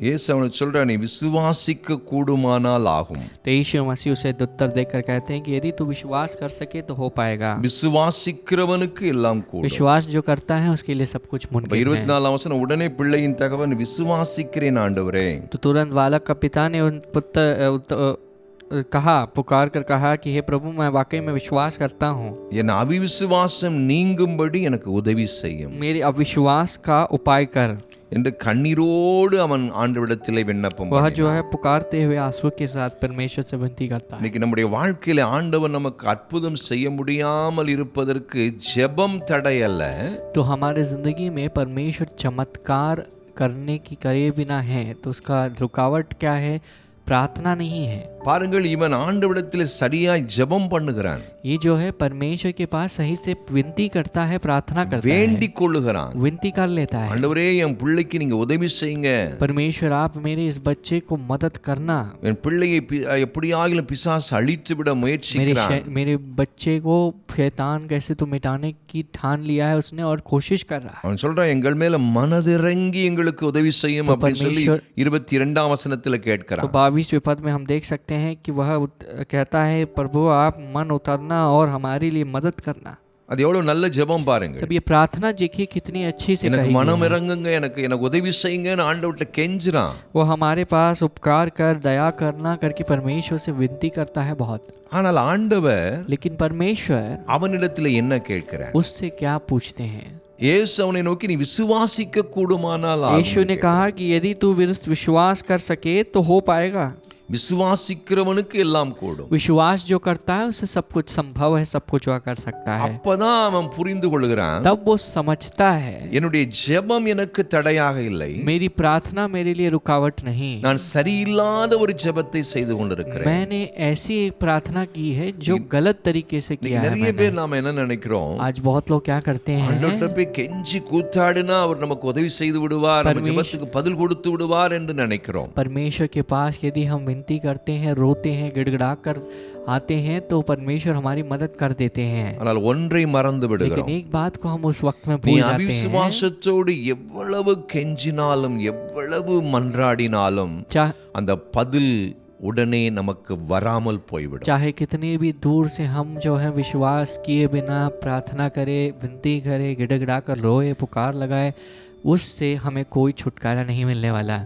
இயேசு அவனுக்கு சொல்றான், நீ விசுவாசிக்க கூடுமானால் ஆகும். तो यीशु मसीह उसे उत्तर देकर कहते हैं कि यदि तू विश्वास कर सके तो हो पाएगा. விசுவாசிக்கிறவனுக்கு எல்லாம் கூடும். विश्वास जो करता है उसके लिए सब कुछ मुमकिन है. 24ஆம் வசனம், உடனே பிள்ளையின் தகவன் விசுவாசிக்கிறேன் ஆண்டவரே. तो तुरंत बालक का पिता ने उन कहा, पुकार कर कहा कि हे प्रभु मैं वाकई में विश्वास करता हूँ, என் அவிசுவாசம் நீங்கும்படி எனக்கு உதவி செய்யும். मेरे अविश्वास का उपाय कर. என்று கண்ணீரோடு அவன் ஆண்டவரிடத்திலே விண்ணப்பம் वह जो है पुकारते हुए आंसू के साथ परमेश्वर से विनती करता है. இன்னைக்கு நம்முடைய வாழ்க்கையில ஆண்டவர் நமக்கு அற்புதம் செய்ய முடியாமல் இருப்பதற்கு ஜெபம் தடை அல்ல. तो हमारे जिंदगी में परमेश्वर चमत्कार करने की करे बिना है तो उसका रुकावट क्या है? प्रार्थना नहीं है. பாருங்கள், இவன் ஆண்டவரிடத்திலே சரியாய் ஜெபம் பண்ணுகிறான். ये जो है परमेश्वर के पास सही से विनती करता है, प्रार्थना करता है, வேண்டிக் கொள்ளுகிறான். विनती कर लेता है. ஆண்டவரே என் பிள்ளைக்கு நீங்க உதவி செய்யுங்க. परमेश्वर आप मेरे इस बच्चे को मदद करना. என் பிள்ளையை எப்படியாகிலும் பிசாசு அழித்து விட முயற்சிக்கிறான். मेरे बच्चे को शैतान कैसे तो मिटाने की ठान लिया है उसने और कोशिश कर रहा है. அவன் சொல்றான், எங்கள் மேல மனதிறங்கி எங்களுக்கு உதவி செய்யும் அப்படின்னு சொல்லி 22ஆம் வசனத்துல கேட்கிறான். तो 22वें पद में हम देख सकते हैं कि वह कहता है, प्रभु आप मन उतरना और हमारे लिए मदद करना. அது எவ்வளவு நல்ல ஜெபம் பாருங்க. तब ये प्रार्थना देखिए कितनी अच्छी से எனக்கு कही மனம் है. இறங்குங்க, எனக்கு உதவி செய்யுங்கன்னு ஆண்டவர்கிட்ட கெஞ்சுறான். वो हमारे पास उपकार कर, दया करना करके परमेश्वर से विनती करता है बहुत. ஆனால் ஆண்டவர் लेकिन परमेश्वर அவனிடத்துல என்ன கேட்கிறார்? उससे क्या पूछते हैं? இயேசு அவனை நோக்கி நீ விசுவாசிக்க கூடுமானால் ஆகும். यीशु ने कहा कि यदि तू विश्वास कर सके तो हो पाएगा. விசுவாசிக்கிறவனுக்கு எல்லாம் கூடும். विश्वास जो करता है उससे सब कुछ संभव है, सब कुछ वह कर सकता है. அப்பதான் அவன் புரிந்து கொள்கிறான், तब वो समझता है என்னுடைய ஜெபம் எனக்கு தடையாக இல்லை, मेरी प्रार्थना मेरे लिए रुकावट नहीं. நான் சரியில்லாத ஒரு ஜெபத்தை செய்து கொண்டிருக்கிறேன். मैंने ऐसी एक प्रार्थना की है जो गलत तरीके से किया है. நிறைய பேர் நாம என்ன நினைக்கிறோம், आज बहुत लोग क्या करते हैं, ஆண்டவர்கிட்ட போய் கெஞ்சி கூத்தாடினா அவர் நமக்கு உதவி செய்து விடுவார், நம்ம ஜெபத்துக்கு பதில் கொடுத்து விடுவார் என்று நினைக்கிறோம். परमेश्वर के पास यदि हम विनती करते हैं, रोते हैं, गिड़गिड़ा कर आते हैं तो परमेश्वर हमारी मदद कर देते हैं. ஆனால் ஒன்றை மறந்து விடுகிறோம், लेकिन एक बात को हम उस वक्त में நீ भूल जाते हैं. அவிசுவாசத்தோடு எவ்வளவு கெஞ்சினாலும் எவ்வளவு மன்றாடினாலும் அந்த பதில் உடனே நமக்கு வராமல் போய்விடும். चाहे कितनी भी दूर से हम जो है विश्वास किए बिना प्रार्थना करे, विनती करे, गिड़गिड़ा कर रोए, पुकार लगाए, उससे हमें कोई छुटकारा नहीं मिलने वाला.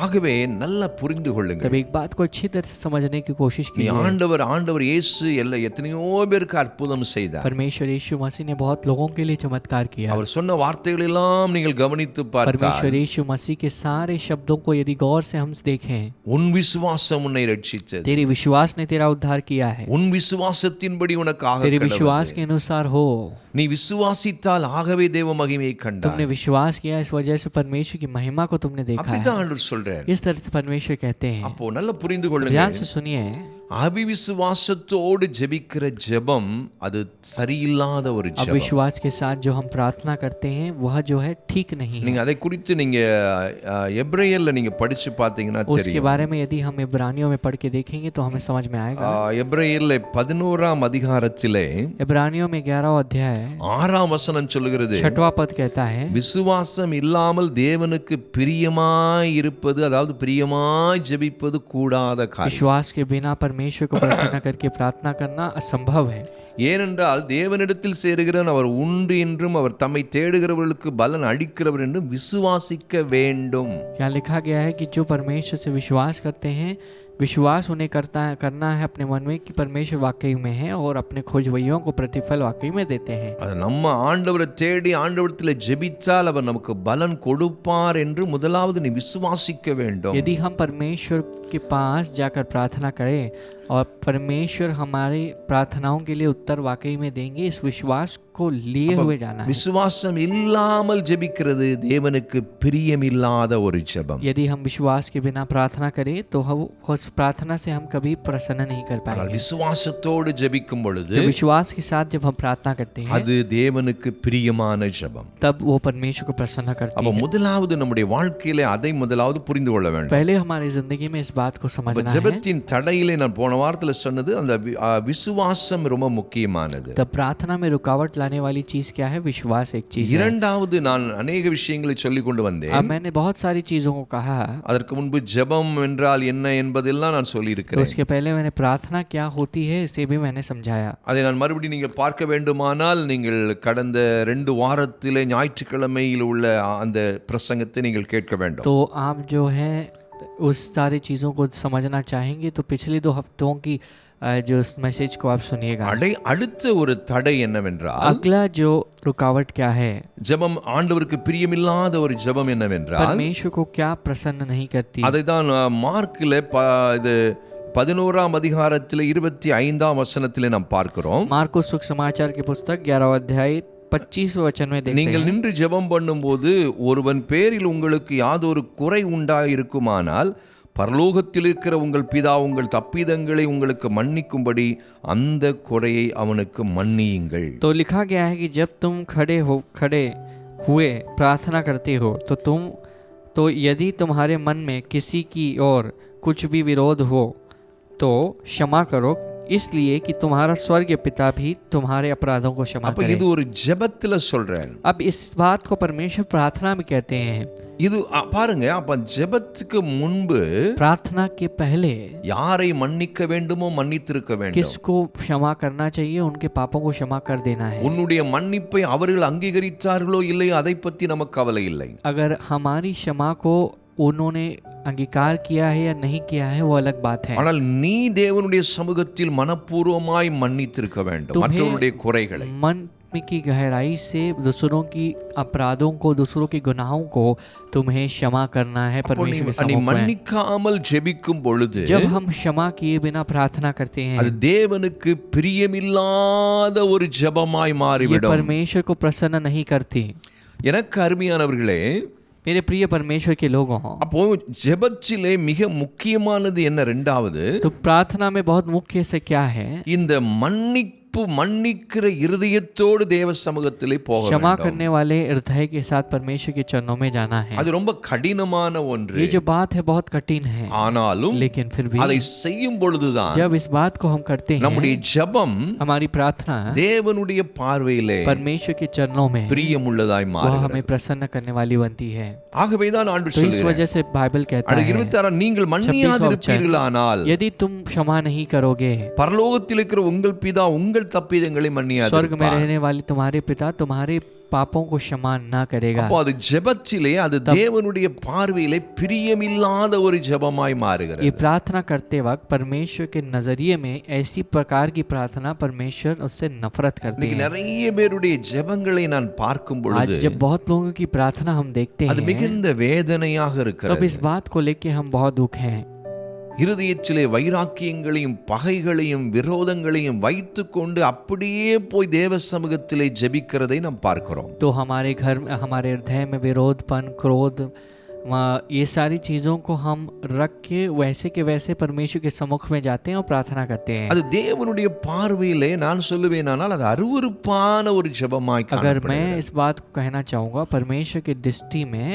ஆகவே நல்லா புரிந்து கொள்ளுங்க. तब एक बात को अच्छी तरह से समझने की कोशिश நீ कीजिए. ஆண்டவர் இயேசு எத்தனையோ பேருக்கு அற்புதம் செய்தார். परमेश्वर यीशु मसीह ने बहुत लोगों के लिए चमत्कार किया. அவர் சொன்ன வார்த்தைகள் எல்லாம் நீங்கள் கவனித்து பார்த்தால், परमेश्वर यीशु मसीह के सारे शब्दों को यदि गौर से हम देखें, உன் விசுவாசம் உன்னை ரட்சித்தது, तेरे विश्वास ने तेरा उद्धार किया है, உன் விசுவாசத்தின்படி உனக்கு ஆக तेरे கடவுது. विश्वास के अनुसार हो. நீ விசுவாசித்தால் ஆகவே தேவ மகிமையை கண்டாய். तुमने विश्वास किया, इस वजह से परमेश्वर की महिमा को तुमने देखा है. அப்படிதான் ஆண்டவர் சொல்றார். इस तरह से परमेश्वर कहते हैं. அப்போ நல்லா புரிந்து கொள்ளுங்க, ध्यान से सुनिए. அவிவிசுவாசத்தோடு ஜெபிக்கிற ஜெபம் அது சரியில்லாத ஒரு अब ஜெபம். विश्वास के साथ जो हम प्रार्थना करते हैं वह जो है ठीक नहीं है। நீங்க அதை குறித்து நீங்க எபிரேயர்ல நீங்க படிச்சு பார்த்தீங்கன்னா उसके தெரியும். बारे में यदि हम इब्रानियों में पढ़ के देखेंगे तो हमें समझ में आएगा। எபிரேயர்ல 11ஆம் அதிகாரத்திலே इब्रानियों में 11वां अध्याय 6ஆம் வசனம் சொல்லுகிறது, 6वां पद कहता है, விசுவாசம் இல்லாமல் தேவனுக்கு பிரியமாய் இருப்பது, அதாவது பிரியமாய் ஜெபிப்பது கூடாத காரியம். विश्वास के बिना परमेश्वर को प्रसन्न करके प्रार्थना करना असंभव है। ஏனென்றால் தேவனிடத்தில் சேருகிறவன் அவர் உண்டு என்றும் அவர் தம்மை தேடுகிறவர்களுக்கு பலன் அளிக்கிறவர் என்றும் விசுவாசிக்க வேண்டும். यहाँ लिखा गया है कि जो परमेश्वर से विश्वास करते हैं, विश्वास उन्हें करना है अपने मन में कि परमेश्वर वाकई में है और अपने खोजवैयों को प्रतिफल वाकई में देते हैं। அது நம்ம ஆண்டவரை தேடி ஆண்டவரத்தில் ஜெபித்தால் அவர் நமக்கு பலன் கொடுப்பார் என்று முதலாவது நீ விசுவாசிக்க வேண்டும். यदि हम परमेश्वर के पास जाकर प्रार्थना करें और परमेश्वर हमारी प्रार्थनाओं के लिए उत्तर वाकई में देंगे, इस विश्वास को लिए हुए जाना है। விசுவாசம் இல்லாமல் ஜெபிக்கிறது தேவனுக்கு பிரியமில்லாத ஒரு ஜெபம். यदि हम विश्वास के बिना प्रार्थना करें तो हम उस प्रार्थना से हम कभी प्रसन्न नहीं कर ஆனால் पाएंगे। விசுவாசத்தோடு ஜெபிக்கும் பொழுது तो विश्वास के साथ जब हम प्रार्थना करते हैं அது தேவனுக்கு பிரியமான ஜெபம். तब वो परमेश्वर को प्रसन्न करती அப்ப है। முதலாவது நம்முடைய வாழ்க்கையிலே அதை முதலாவது புரிந்து கொள்ள வேண்டும். पहले हमारी जिंदगी में इस बात को समझना है। ஜெபத்தின் தடையிலே நான் போன வாரத்தில் சொன்னது அந்த விசுவாசம் ரொம்ப முக்கியமானது. तब प्रार्थना में रुकावट लाने वाली चीज क्या है? विश्वास एक चीज है। இரண்டாவது நான் अनेक விஷயங்களை சொல்லிக் கொண்டு अब வந்தேன். मैंने बहुत सारी चीजों को कहा, அதற்கு முன்பு ஜெபம் என்றால் என்ன என்பதெல்லாம் நான் சொல்லி तो இருக்கிறேன். उसके पहले मैंने प्रार्थना क्या होती है इसे भी मैंने समझाया। அதை நான் மறுபடியும் நீங்கள் பார்க்க வேண்டுமானால் நீங்கள் கடந்த 2 வாரத்திலே ஞாயிற்றுக்கிழமையில் உள்ள அந்த பிரசங்கத்தை நீங்கள் கேட்க வேண்டும். तो आप जो है उस सारी चीज़ों को समझना चाहेंगे तो पिछले 2 हफ्तों की जो उस मैसेज को आप सुनिएगा। அடுத்த ஒரு தடை என்னவென்றால், अगला जो रुकावट क्या है? ஜெபம் ஆண்டவருக்கு பிரியமில்லாத ஒரு ஜெபம் என்னவென்றால், परमेश्वर को क्या प्रसन्न नहीं करती? அதை தான் மார்க்கில் இது 11ஆம் அதிகாரத்தில் 25ஆம் வசனத்திலே நாம் பார்க்கிறோம். मार्कुस सुसमाचार की पुस्तक 11वां अध्याय 25वें वचन में देखते நீங்கள் हैं, நின்று ஜெபம் பண்ணும்போது ஒருவன் பேரில் உங்களுக்கு யாதொரு குறை உண்டாயிருக்குமானால் பரலோகத்தில் இருக்கிற உங்கள் பிதா உங்கள் தப்பிதங்களை உங்களுக்கு மன்னிக்கும்படி அந்த குறையை அவனுக்கு மன்னியுங்கள். तो लिखा गया है कि जब तुम खड़े हुए प्रार्थना करते हो तो यदि तुम्हारे मन में किसी की और कुछ भी विरोध हो तो क्षमा करो, इसलिए कि तुम्हारा स्वर्गीय पिता भी तुम्हारे अपराधों को क्षमा அப்ப करे। இது ஒரு ஜெபத்துல சொல்றேன். अब इस बात को परमेश्वर प्रार्थना में कहते हैं। இது பாருங்க, அப்ப ஜெபத்துக்கு முன்பு प्रार्थना के पहले யாரை மன்னிக்க வேண்டுமோ மன்னித்திருக்க வேண்டும். किसको क्षमा करना चाहिए? उनके पापों को क्षमा कर देना है। உன்னுடைய மன்னிப்பை அவர்கள் அங்கீகரித்தார்களோ இல்லையோ அதை பத்தி நமக்கு கவலை இல்லை. अगर हमारी क्षमा को उन्होंने अंगीकार किया है या नहीं किया है वो अलग बात है। ஆனால் நீ தேவனுடைய சமூகத்தில் மனப்பூர்வமாய் மன்னித்திருக்க வேண்டும் மற்றவருடைய குறைகளை. मन की गहराई से दूसरों की अपराधों को, दूसरों के गुनाहों को तुम्हें क्षमा करना है। परमेश्वर के நீ सम्मुख में மன்னிக்காமல் ஜெபிக்கும் பொழுது जब हम क्षमा किए बिना प्रार्थना करते அது हैं, தேவனுக்கு பிரியமில்லாத ஒரு ஜெபமாய் ये மாறிவிடும். परमेश्वर को प्रसन्न नहीं करती। எனக்கு அருமையானவர்களே, मेरे प्रिय परमेश्वर के लोगों, அப்போ ஜெபத்திலே மிக முக்கியமானது என்ன? இரண்டாவது, तो प्रार्थना में बहुत मुख्य से क्या है? இந்த மன்னிக்கிற இருதயத்தோடு தேவ சமூகத்திலே போக क्षमा வேண்டும். करने वाले हृदय के साथ परमेश्वर के चरणों में जाना है। அது ரொம்ப கடினமான ஒன்று. ये जो बात है बहुत कठिन है, ஆனாலும் लेकिन फिर भी அதை செய்யும் பொழுதுதான் जब इस बात को हम करते हैं, நம்முடைய ஜெபம் हमारी प्रार्थना தேவனுடைய பார்வையிலே परमेश्वर के चरणों में பிரியமுள்ளதாய் वह மாறுகிறது. हमें प्रसन्न करने वाली बनती है। ஆகவேதான் ஆண்டவர் तो इस சொல்கிறார், वजह से बाइबल कहता அடுத்த है, 26 நீங்கள் மன்னியாதிருப்பீர்களானால் यदि तुम क्षमा नहीं करोगे, பரலோகத்தில் இருக்கிற உங்கள் பிதா உங்கள் தப்பிதங்களை स्वर्ग में மன்னியாதிருப்பார். रहने वाले तुम्हारे पिता तुम्हारे पापों को क्षमा ना करेगा। அப்போ அது ஜெபத்திலே அது தேவனுடைய பார்வையிலே பிரியமில்லாத ஒரு ஜெபமாய் மாறுகிறது. ये प्रार्थना करते वक्त परमेश्वर के नजरिए में ऐसी प्रकार की प्रार्थना परमेश्वर उससे नफरत करते இன்னைக்கு हैं। நிறைய பேருடைய ஜெபங்களை நான் பார்க்கும் आज பொழுது जब बहुत लोगों की प्रार्थना हम देखते அது हैं, மிகுந்த வேதனையாக तब இருக்கிறது. इस बात को लेके हम बहुत दुख हैं। இருதயத்திலே வைராக்கியங்களையும் பகைகளையும் விரோதங்களையும் வைத்துக்கொண்டு அப்படியே போய் தேவ சமூகத்திலே ஜெபிக்கிறதை நாம் பார்க்கிறோம். तो हमारे घर में, हमारे हृदय में विरोधपन, क्रोध, ये सारी चीज़ों को हम रख के वैसे परमेश्वर के सम्मुख में जाते हैं और प्रार्थना करते हैं। அது தேவனுடைய பார்வையிலே நான் சொல்லுவேனானால் அது அருவருப்பான ஒரு ஜெபமாய் अगर காணப்படுகிறது. मैं इस बात को कहना चाहूँगा, परमेश्वर की दृष्टि में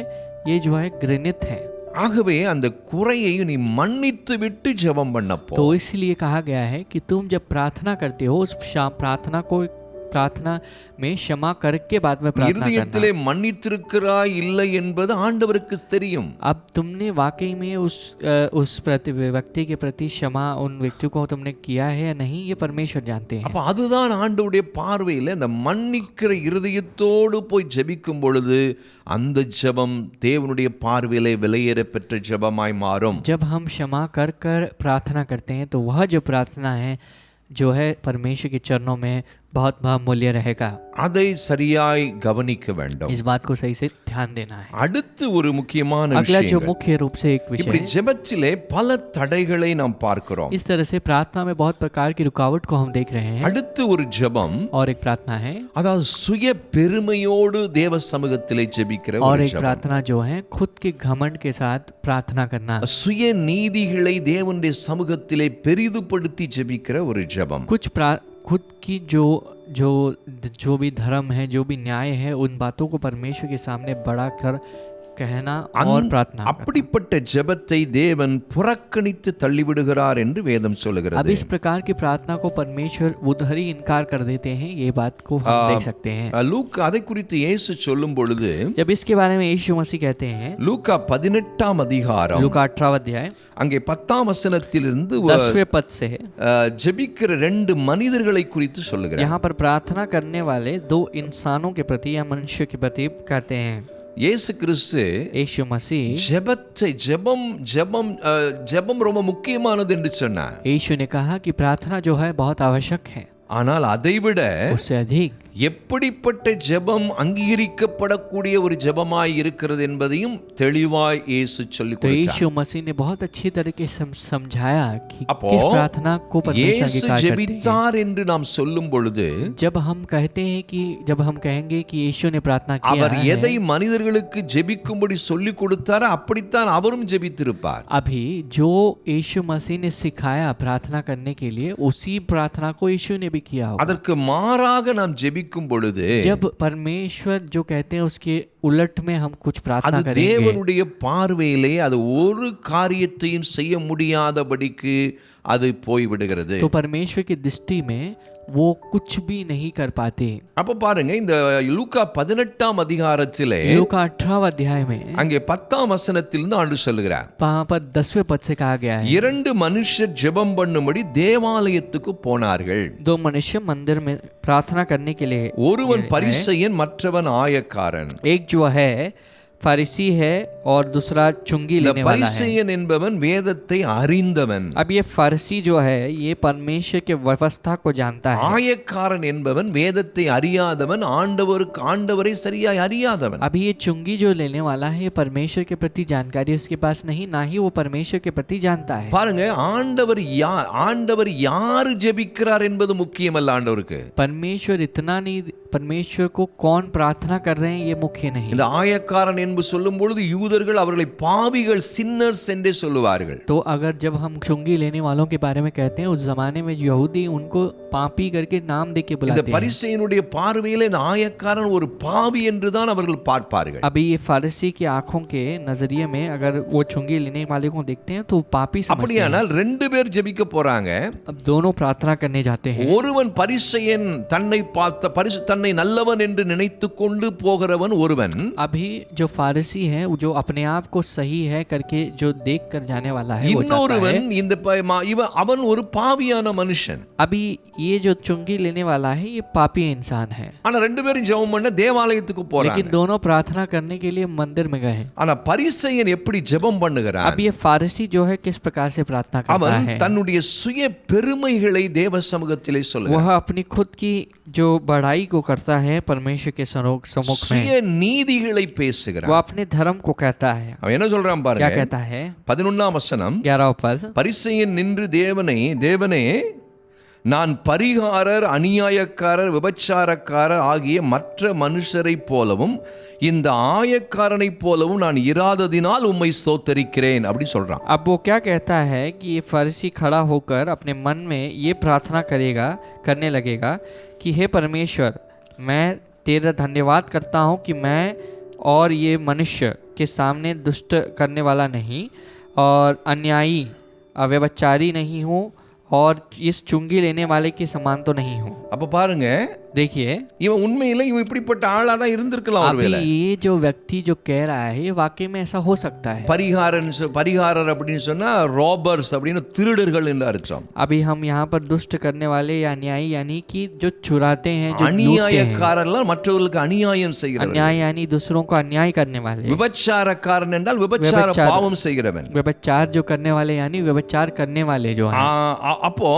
ये जो है घृणित है। ஆகவே அந்த குறையை நீ மன்னித்து விட்டு ஜெபம் பண்ணப்போ, तो इसलिए कहा गया है कि तुम जब प्रार्थना करते हो उस प्रार्थना में क्षमा करके बाद में प्रार्थना करना। இருதயத்திலே மன்னித்திருக்கிறாய் இல்லை என்பது ஆண்டவருக்கு தெரியும். अब तुमने वाकई में उस व्यक्ति के प्रति क्षमा उन व्यक्तियों को तुमने किया है या नहीं, ये परमेश्वर जानते हैं। அப்ப அதுதான் ஆண்டவருடைய பார்வையில் அந்த மன்னிக்கிற இருதயத்தோடு போய் ஜெபிக்கும் பொழுது அந்த ஜெபம் தேவனுடைய பார்வையிலே விலையேற பெற்ற ஜெபமாய் மாறும். जब हम क्षमा कर प्रार्थना करते हैं तो वह जो प्रार्थना है जो है परमेश्वर के चरणों में बहुत बहुमूल्य रहेगा। அதை சரியாய் கவனிக்க வேண்டும். इस बात को सही से ध्यान देना है। அடுத்து ஒரு முக்கியமான अगला जो விஷயம், मुख्य रूप से एक विषय இப்படி है, ஜெபத்திலே பல தடைகளை நாம் பார்க்கிறோம். इस तरह से प्रार्थना में बहुत प्रकार की रुकावट को हम देख रहे हैं। அடுத்து ஒரு ஜெபம், और एक प्रार्थना है, அதாவது சுய பெருமையோடு தேவ சமூகத்திலே ஜெபிக்கிற और ஒரு एक ஜெபம். प्रार्थना जो है खुद के घमंड के साथ प्रार्थना करना। சுய நீதிகளை தேவனுடைய சமூகத்திலே பெரிதுபடுத்தி ஜெபிக்கிற ஒரு ஜெபம். खुद की जो भी धर्म है, जो भी न्याय है, उन बातों को परमेश्वर के सामने बड़ा कर कहना और प्रार्थना करना। அப்படிப்பட்ட ஜெபத்தை தேவன் புறக்கணித்து தள்ளிவிடுகிறார் என்று வேதம் अब சொல்லுகிறது. इस प्रकार की प्रार्थना को परमेश्वर उधर ही इनकार कर देते हैं, ये बात को हम देख सकते हैं। லூக்கா அதை குறித்து இயேசு சொல்லும் பொழுது, जब इसके बारे में यीशु मसीह कहते हैं, லூக்கா 18ஆம் அதிகாரம் लूका 18वां अध्याय அங்கே 10ஆம் வசனத்திலிருந்து 10वें पद से है, ஜெபிக்கிற ரெண்டு மனிதர்களை குறித்து சொல்லுகிறார். यहाँ पर प्रार्थना करने वाले दो इंसानों के प्रति या मनुष्य के प्रति कहते हैं। இயேசு கிறிஸ்து यीशु मसीह ஜெபம் ரொம்ப முக்கியமானது என்று சொன்னார். यीशु ने कहा कि प्रार्थना जो है बहुत आवश्यक है, ஆனால் அதைவிட उससे अधिक எப்படிப்பட்ட ஜெபம் அங்கீகரிக்கப்படக்கூடிய ஒரு ஜெபமாய் இருக்கிறது என்பதையும் தெளிவாய் இயேசு சொல்லிக் तो கொடுத்தார். यीशु मसीह ने बहुत अच्छी तरीके से समझाया कि அப்போ किस प्रार्थना को परमेश्वर இயேசு अंगीकार करते हैं। ஜெபித்தார் என்று நாம் சொல்லும் பொழுது जब हम कहेंगे कि यीशु ने प्रार्थना किया அவர் है, எதை மனிதர்களுக்கு ஜெபிக்கும்படி சொல்லிக் கொடுத்தாரோ அப்படித்தான் அவரும் ஜெபித்திருப்பார். अभी जो यीशु मसीह ने सिखाया प्रार्थना करने के लिए, उसी प्रार्थना को यीशु ने भी किया होगा। அதற்கு மாறாக நாம் ஜெபிக்கும் பொழுது जब परमेश्वर जो कहते हैं उसके उलट में हम कुछ அது प्रार्थना करेंगे, தேவனுடைய பார்வையிலே அது ஒரு காரியத்தையும் செய்ய முடியாதபடிக்கு அது போய்விடுகிறது. तो परमेश्वर की दृष्टि में वो कुछ भी नहीं कर पाते। அப்ப பாருங்க, இந்த லூக்கா 18ஆம் அதிகாரத்திலே लूका 18वां अध्याय में அங்கே 10ஆம் வசனத்திலிருந்து ஆண்டு சொல்லுகிறார், वहां पर 10वें पद से कहा गया है, இரண்டு மனுஷர் ஜெபம் பண்ணும்படி தேவாலயத்துக்கு போனார்கள். दो मनुष्य मंदिर में प्रार्थना करने के लिए, ஒருவன் பரிசேயன், மற்றவன் ஆயக்காரன். एक जो है फरीसी है और दूसरा चुंगी இந்த लेने वाला है। பரிசேயன் என்பவன் வேதத்தை அறிந்தவன், अब ये फरीसी जो है ये परमेश्वर के व्यवस्था को जानता है। ஆயக்காரன் என்பவன் வேதத்தை அறியாதவன், ஆண்டவரை சரியாய் அறியாதவன். अभी ये चुंगी जो लेने वाला है, ये परमेश्वर के प्रति जानकारी उसके पास नहीं, ना ही वो परमेश्वर के प्रति जानता है। பாருங்க, ஆண்டவர் யாரு ஜெபிக்கிறார் என்பது முக்கியமல்ல ஆண்டவருக்கு. परमेश्वर इतना नहीं, परमेश्वर को कौन प्रार्थना कर रहे हैं ये मुख्य नहीं। இந்த ஆயக்காரன் என்று சொல்லும் பொழுது யூதர்கள் அவர்களை பாவிகள், சின்னர்ஸ் என்றே சொல்லுவார்கள். तो अगर जब हम चुंगी लेने वालों के बारे में कहते हैं, उस जमाने में यहूदी उनको पापी करके नाम देके இந்த बुलाते हैं। பரிசேயனுடைய பார்வையிலே இந்த ஆயக்காரன் ஒரு பாவி என்று தான் அவர்கள் பார்ப்பார்கள். अभी ये फारसी की आंखों के नजरिए में अगर वो चुंगी लेने वाले को देखते हैं तो पापी समझते हैं। அப்படியானால் ரெண்டு பேர் ஜெபிக்க போறாங்க. अब दोनों प्रार्थना करने जाते हैं। ஒருவன் பரிசேயன், தன்னை நல்லவன் என்று நினைத்து கொண்டு போகிறவன் ஒருவன். अभी जो फारसी है, जो अपने आप को सही है करके जो देख कर जाने वाला है, वो जाता है। இன்னொருவன் அவன் ஒரு பாவியான மனுஷன். अभी ये जो चुंगी लेने वाला है ये पापी इंसान है, ஆனா ரெண்டு பேரும் ஜெபம் பண்ண தேவாலயத்துக்கு போறாங்க. लेकिन दोनों प्रार्थना करने के लिए मंदिर में गए। ஆனா பரிசேயன் எப்படி ஜெபம் பண்ணுகிறான்? अब ये फारसी जो है किस प्रकार से प्रार्थना करता அவன் है, தன்னுடைய சுய பெருமைகளை தேவ சமூகத்திலே சொல்லுகிறான். वह अपनी खुद की जो बढ़ाई को करता है परमेश्वर के सम्मुख சுய में, நீதிகளை वो பேசுகிறான். अपने धर्म को कहता है। அவன் என்ன சொல்றான் क्या பாருங்க, कहता है? 11ஆம் வசனம், 11वां पद, பரிசேயன் நின்று தேவனே நான் பரிகாரர், அநியாயக்காரர், விபச்சாரக்காரர் ஆகிய மற்ற மனுஷரைப் போலவும் இந்த ஆயக்காரனைப் போலவும் நான் இராததினால் உம்மை ஸ்தோத்தரிக்கிறேன் அப்படி சொல்றான். अब वो क्या कहता है कि ये फरीसी खड़ा होकर अपने मन में ये प्रार्थना करने लगेगा कि हे परमेश्वर, मैं तेरा धन्यवाद करता हूँ कि मैं और ये मनुष्य के सामने दुष्ट करने वाला नहीं और अन्यायी व्यभिचारी नहीं हूँ और इस चुंगी लेने वाले के समान तो नहीं हूँ. அப்ப பாருங்க, देखिए இவன் உண்மையில இவன் இப்படிப்பட்ட ஆளா தான் இருந்திருக்கலாம். अभी ஒருவேளை ये जो व्यक्ति जो कह रहा है ये वाकई में ऐसा हो सकता है. பரிகாரர் அப்படின்னு சொன்னா ராபர்ஸ் அப்படின்னு திருடர்கள் என்று அர்த்தம். अभी हम यहाँ पर दुष्ट करने वाले या अन्यायी यानी कि जो चुराते हैं, जो लूटते हैं. அநியாயக்காரர்கள் மற்றவர்களுக்கு அநியாயம் செய்கிறவர்கள். अन्याय यानी दूसरों को अन्याय करने वाले. விபச்சாரக்காரன் என்றால் விபச்சார பாவம் செய்கிறவன். व्यभिचार जो करने वाले यानी व्यभिचार करने वाले जो हैं. அப்போ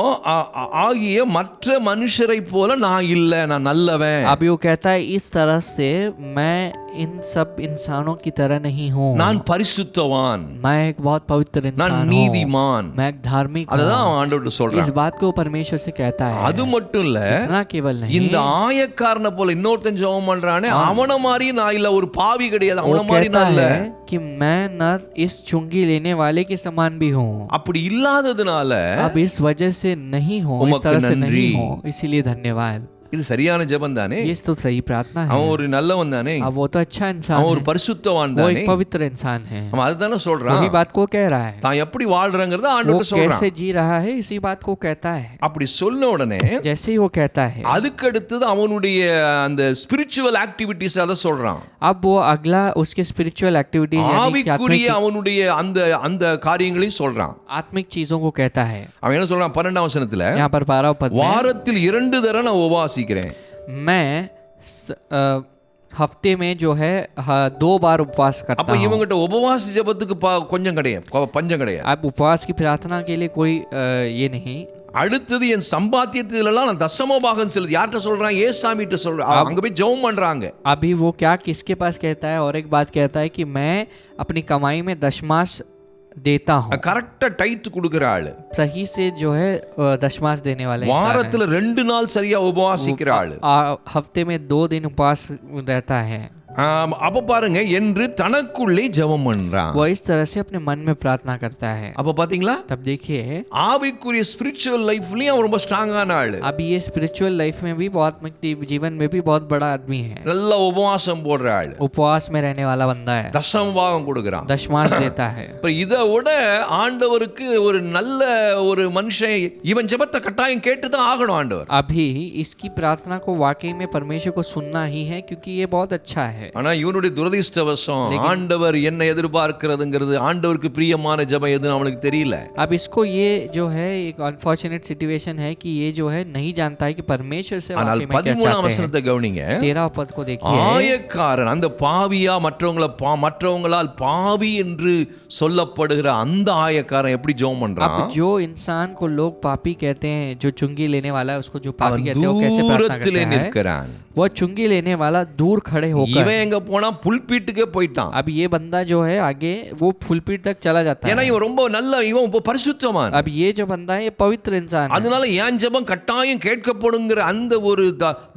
ஆகிய மற்ற மனுஷரை போல நான் இல்ல, நான் நல்லவன். अभी वो कहता है इस तरह से मैं इन सब इंसानों की तरह नहीं हूँ. நான் பரிசுத்தவான், मैं एक बहुत पवित्र इंसान நான் हूँ. நீதிமான். मैं एक धार्मिक हूँ. அதுதான் அவன் ஆண்டவர்ட்ட इस சொல்றான். बात को परमेश्वर से कहता है. அது மட்டும் இல்ல, इतना केवल नहीं, இந்த ஆயக்காரனை போல இன்னொருத்தன் ஜெபம் பண்றானே அவன மாதிரி நான் இல்ல, ஒரு பாவி கிடையாது, அவன वो மாதிரி कहता நான் இல்ல. है कि मैं न इस चुंगी लेने वाले के समान भी हूँ. அப்படி இல்லாததுனால अब इस वजह से नहीं हूँ, इस उमक तरह से नंरी. नहीं हूँ, इसीलिए धन्यवाद. இது சரியான ஜெபம் தானே? ये तो सही प्रार्थना है. அவன் ஒரு நல்லவன் தானே? अब वो तो अच्छा इंसान அவன் ஒரு है, பரிசுத்தவான் वो தானே? एक पवित्र इंसान है. அவன் அதுதானே சொல்றான். वही बात को कह रहा है. தான் எப்படி வாழ்றங்கறத वो ஆண்டவர்ட்ட சொல்றான். कैसे जी रहा है इसी बात को कहता है. அப்படி சொன்ன உடனே जैसे ही वो कहता है, அதுக்கு அடுத்தது அவனுடைய அந்த ஸ்பிரிச்சுவல் ஆக்டிவிட்டீஸ் அத சொல்றான். अब वो अगला उसके स्पिरिचुअल एक्टिविटीज यानी कि ஆவிக்குரிய அவனுடைய அந்த அந்த காரியங்களையும் சொல்றான். आत्मिक चीजों को कहता है. அவன் என்ன சொல்றான் 12ஆம் வசனத்துல, यहाँ पर 12 पद में, வாரத்தில் 2 தடவை நான் உபவாசிக்கிறேன். मैं हफ्ते में जो है 2 बार उपवास करता அப்ப हूँ. இவங்கிட்ட உபவாச ஜெபத்துக்கு கொஞ்சம் கிடையாது, பஞ்சம் கிடையாது. अब उपवास की प्रार्थना के लिए कोई ये नहीं. அடுத்தது என் சம்பாத்தியத்திலெல்லாம் நான் தசம பாகம் செலுத்தி, யார்கிட்ட சொல்றான்? ஏசாமிட்ட சொல்றான். அங்க போய் ஜெபம் பண்றாங்க. अभी वो क्या किसके पास कहता है? और एक बात कहता है कि मैं अपनी कमाई में दशमांश देता हूँ. கரெக்டா டைத் கொடுக்கிற ஆளு, सही से जो है दशमांश देने वाले इंसान है. வாரத்துல 2 நாள் சரியா உபவாசிக்கிற ஆளு. हफ्ते में 2 दिन उपवास रहता है. அப்ப பாருங்க, என்று தனக்குள்ளே ஜெபம் பண்றான். वो इस तरह से अपने मन में प्रार्थना करता है. அப்ப பாத்தீங்களா, तब देखिए ஆவிக்குரிய ஸ்பிரிச்சுவல் லைஃப்லயும் அவன் ரொம்ப ஸ்ட்ராங்கான ஆளு. अब ये स्पिरिचुअल लाइफ में भी बहुत जीवन में भी बहुत बड़ा आदमी है. நல்ல உபவாசம் போடுற ஆளு, उपवास में रहने वाला बंदा है, தசம பாகம் கொடுக்கறான், दशमांश देता है. இப்ப இதை விட ஆண்டவருக்கு ஒரு நல்ல ஒரு மனுஷன் இவன் ஜெபத்தை கட்டாயம் கேட்டுதான் ஆகணும் ஆண்டவர். अभी इसकी प्रार्थना को वाकई में परमेश्वर को सुनना ही है, क्योंकि ये बहुत अच्छा है. ஆனா இவனுடைய துரதிர்ஷ்டவசம், ஆண்டவர் என்ன எதிர்பார்க்கிறதுங்கிறது, ஆண்டவருக்கு பிரியமான ஜெபம் எதுன்னு அவனுக்கு தெரியல. अब इसको ये जो है एक अनफॉर्चुनेट सिचुएशन है कि ये जो है नहीं जानता है कि परमेश्वर से ஆனால் वाकई में क्या 13ஆம் चाहते हैं. வசனத்தை கவனிங்க. 13 पद को देखिए. ஆயக்காரன் அந்த பாவியா மற்றவங்களால் பாவி என்று சொல்லப்படுகிற அந்த ஆயக்காரன் எப்படி ஜெபம் பண்றான்? अब जो इंसान को लोग पापी कहते हैं, जो चुंगी लेने वाला है, उसको जो पापी कहते हैं, वो कैसे प्रार्थना தூரத்திலே करता है? நிற்கிறான். वो चुंगी लेने वाला दूर खड़े होकर. இவன் எங்க போனா புல்பீட்டுக்கே போயிட்டான். अब ये बंदा जो है आगे वो फुलपीट तक चला जाता ஏன்னா है. இவன் ரொம்ப நல்ல, இவன் பரிசுத்தவான். अब ये जो बंदा है ये पवित्र इंसान है. அதனால என் ஜெபம் கட்டாயம் கேட்கப்படுங்கிற அந்த ஒரு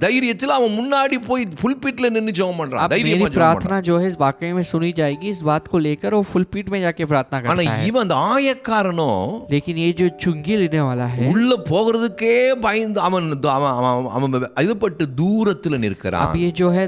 தைரியத்தில் அவன் முன்னாடி போய் புல்பீட்ல நின்னு ஜெபம் பண்றான். अब मेरी தைரியமா ஜெபம் प्रार्थना जो है इस वाकई में सुनी जाएगी, इस बात को लेकर वो फुलपीट में जाके प्रार्थना ஆனா करता है. இவன் அந்த ஆயக்காரனோ लेकिन ये जो चुंगी लेने वाला है, உள்ள போகிறதுக்கே பயந்து அவன் இதுபட்டு தூரத்துல நிற்கிறான். अब ये जो है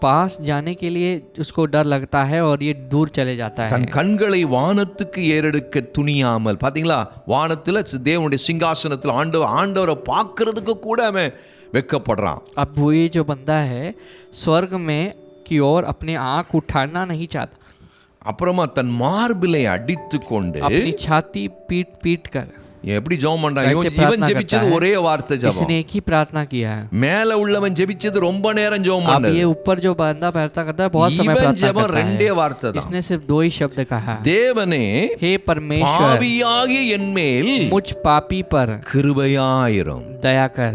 पास जाने के लिए उसको डर लगता है और ये दूर चले जाता है. தன் கண்களை வானத்துக்கு ஏறெடுக்க துணியாமல், பாத்தீங்களா, வானத்துல தேவனுடைய சிங்காசனத்துல ஆண்டவரை பார்க்கிறதுக்கு கூட அவன் வெட்கப்படுறான். अब वो ये जो बंदा है स्वर्ग में की ओर अपने आंख उठाना नहीं चाहता. அப்புறமா தன் மார்பிலை அடித்து கொண்டு अपनी छाती पीट पीट कर எப்படி ஜெபம் பண்றான்? कैसे இவன் प्रार्थना ஜெபிச்சது करता है? ஒரே வார்த்தை ஜெபம். इसने एक ही प्रार्थना किया है. மேல உள்ளவன் ஜெபிச்சது ரொம்ப நேரம் ஜெபம் अब பண்ணது. ये ऊपर जो बंदा प्रार्थना करता है बहुत समय இவன் प्रार्थना ஜெபம் करता ரெண்டே है. வார்த்தை தான். इसने सिर्फ 2 ही शब्द कहा. தேவனே, हे परमेश्वर, பாவியாகிய என்மேல் मुझ पापी पर கிருபையாயிரும். दया कर.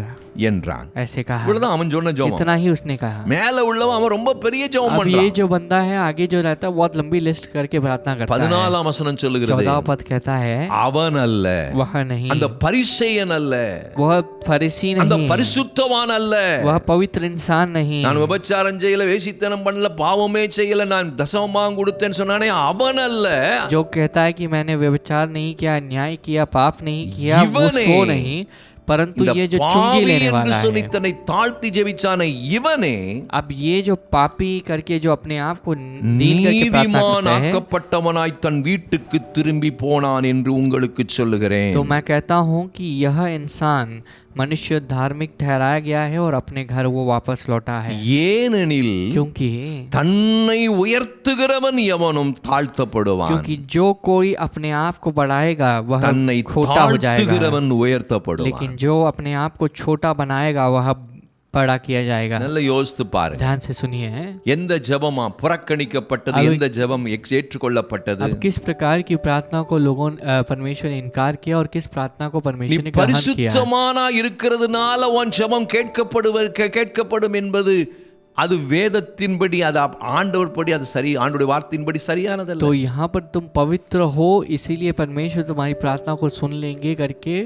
என்றான். ऐसे कहा। இவ்வளவுதான் அவன் சொன்ன ஜெபம். इतना ही उसने कहा। மேல உள்ளவன் அவன் ரொம்ப பெரிய ஜெபம் अब ये பண்றான். जो बंदा है आगे जो रहता है बहुत लंबी लिस्ट करके प्रार्थना करता है। 14ஆம் வசனம் சொல்லுகிறது, 14वां पद कहता है அவன் அல்ல, वह नहीं, அந்த பரிசேயன் அல்ல, वह फरीसी அந்த नहीं, பரிசுத்தவான் அல்ல, वह पवित्र इंसान नहीं, நான் விபச்சாரம் செய்யல, வேசித்தனம் பண்ணல, பாவமே செய்யல, நான் தசமபாகம் கொடுத்தேன்னு சொன்னானே அவன் அல்ல, जो कहता है कि मैंने व्यभिचार नहीं किया, अन्याय किया, पाप नहीं किया, वो इवने, सो नहीं, परंतु இந்த ये जो चुंगी பாவி लेने என்று वाला சொல்லி है। தன்னை தாழ்த்தி ஜெபிச்சானே இவனே अब ये जो पापी करके जो अपने आप को दीन करके प्रार्थना நீதிமான் करता है, ஆக்கப்பட்டவனாய் தன் வீட்டுக்கு திரும்பி போனான் என்று உங்களுக்கு சொல்லுகிறேன். तो मैं कहता हूँ कि यह इंसान मनुष्य धार्मिक ठहराया गया है और अपने घर वो वापस लौटा है, ஏனெனில் क्योंकि தன்னை உயர்த்துகிறவன் எவனும் தாழ்த்தப்படுவான், क्योंकि जो कोई अपने आप को बढ़ाएगा वह தன்னை खोटा हो जाएगा, தாழ்த்துகிறவன் உயர்த்தப்படுவான். लेकिन जो अपने आप को छोटा बनाएगा वह बड़ा किया जाएगा। நல்ல யோசித்து பாருங்க. ध्यान से सुनिए, எந்த ஜெபமா புறக்கணிக்கப்பட்டது, எந்த ஜெபம் ஏற்றுக்கொள்ளப்பட்டது? अब किस प्रकार की प्रार्थना को लोगों परमेश्वर ने इनकार किया और किस प्रार्थना को நீ परमेश्वर ने ग्रहण किया। பரிசுத்தமானா இருக்கிறதுனால உன் ஜெபம் கேட்கப்படும் என்பது அது வேதத்தின்படி, அது ஆண்டவர் படி, அது சரி, ஆண்டவருடைய வார்த்தையின்படி சரியானதல்ல. तो यहाँ पर तुम पवित्र हो इसीलिए परमेश्वर तुम्हारी प्रार्थना को सुन लेंगे करके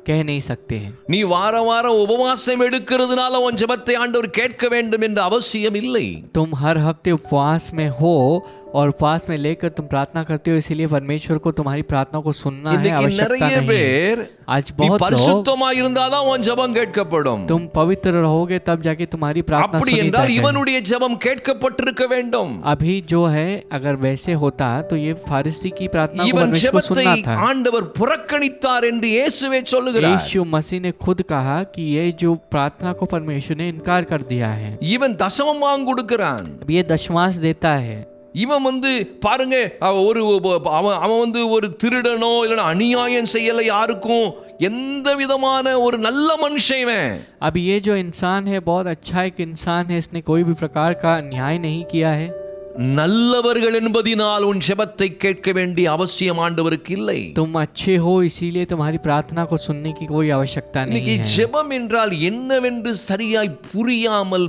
कह नहीं सकते हैं। நீ வார வாரம் உபவாசம் எடுக்கிறதுனால உன் ஜெபத்தை ஆண்டவர் கேட்க வேண்டும் என்ற அவசியம் இல்லை. तुम हर हफ्ते उपवास में हो और उपवास में लेकर तुम प्रार्थना करते हो इसीलिए परमेश्वर को तुम्हारी प्रार्थना को सुनना है, இன்னைக்கு आवश्यकता நிறைய नहीं பேர் है। आज நீ बहुत लोग பரிசுத்தமா இருந்தாதான் உன் ஜெபம் கேட்கப்படும். तुम पवित्र रहोगे तब जाके तुम्हारी प्रार्थना அப்படி सुनी என்றால் जाएगी। இவனுடைய ஜெபம் கேட்கப்பட்டிருக்க வேண்டும். अभी जो है अगर वैसे होता तो ये फारिसी की प्रार्थना को இவன் परमेश्वर को ஜெபத்தை सुनना था। ஆண்டவர் புறக்கணித்தார் என்று இயேசுவே சொல்லுகிறார். यीशु मसीह ने खुद कहा कि ये जो प्रार्थना को परमेश्वर ने इनकार कर दिया है। இவன் தசமபாகம் கொடுக்கிறான். अब ये दशमांश देता है। இவன் பாருங்க, அவன் ஒரு திருடனோ இல்லைன்னா அநியாயம் செய்யல, யாருக்கும் எந்த விதமான ஒரு நல்ல மனுஷன். अब ये जो इंसान है बहुत अच्छा एक इंसान है, इसने कोई भी प्रकार का अन्याय नहीं किया है। நல்லவர்கள் என்பதினால் உன் ஜெபத்தை கேட்க வேண்டிய அவசியம் ஆண்டவருக்கு இல்லை. तुम अच्छे हो इसीलिए तुम्हारी प्रार्थना को सुनने की कोई आवश्यकता नहीं இன்னைக்கு है। ஜெபம் என்றால் என்னவென்று சரியாய் புரியாமல்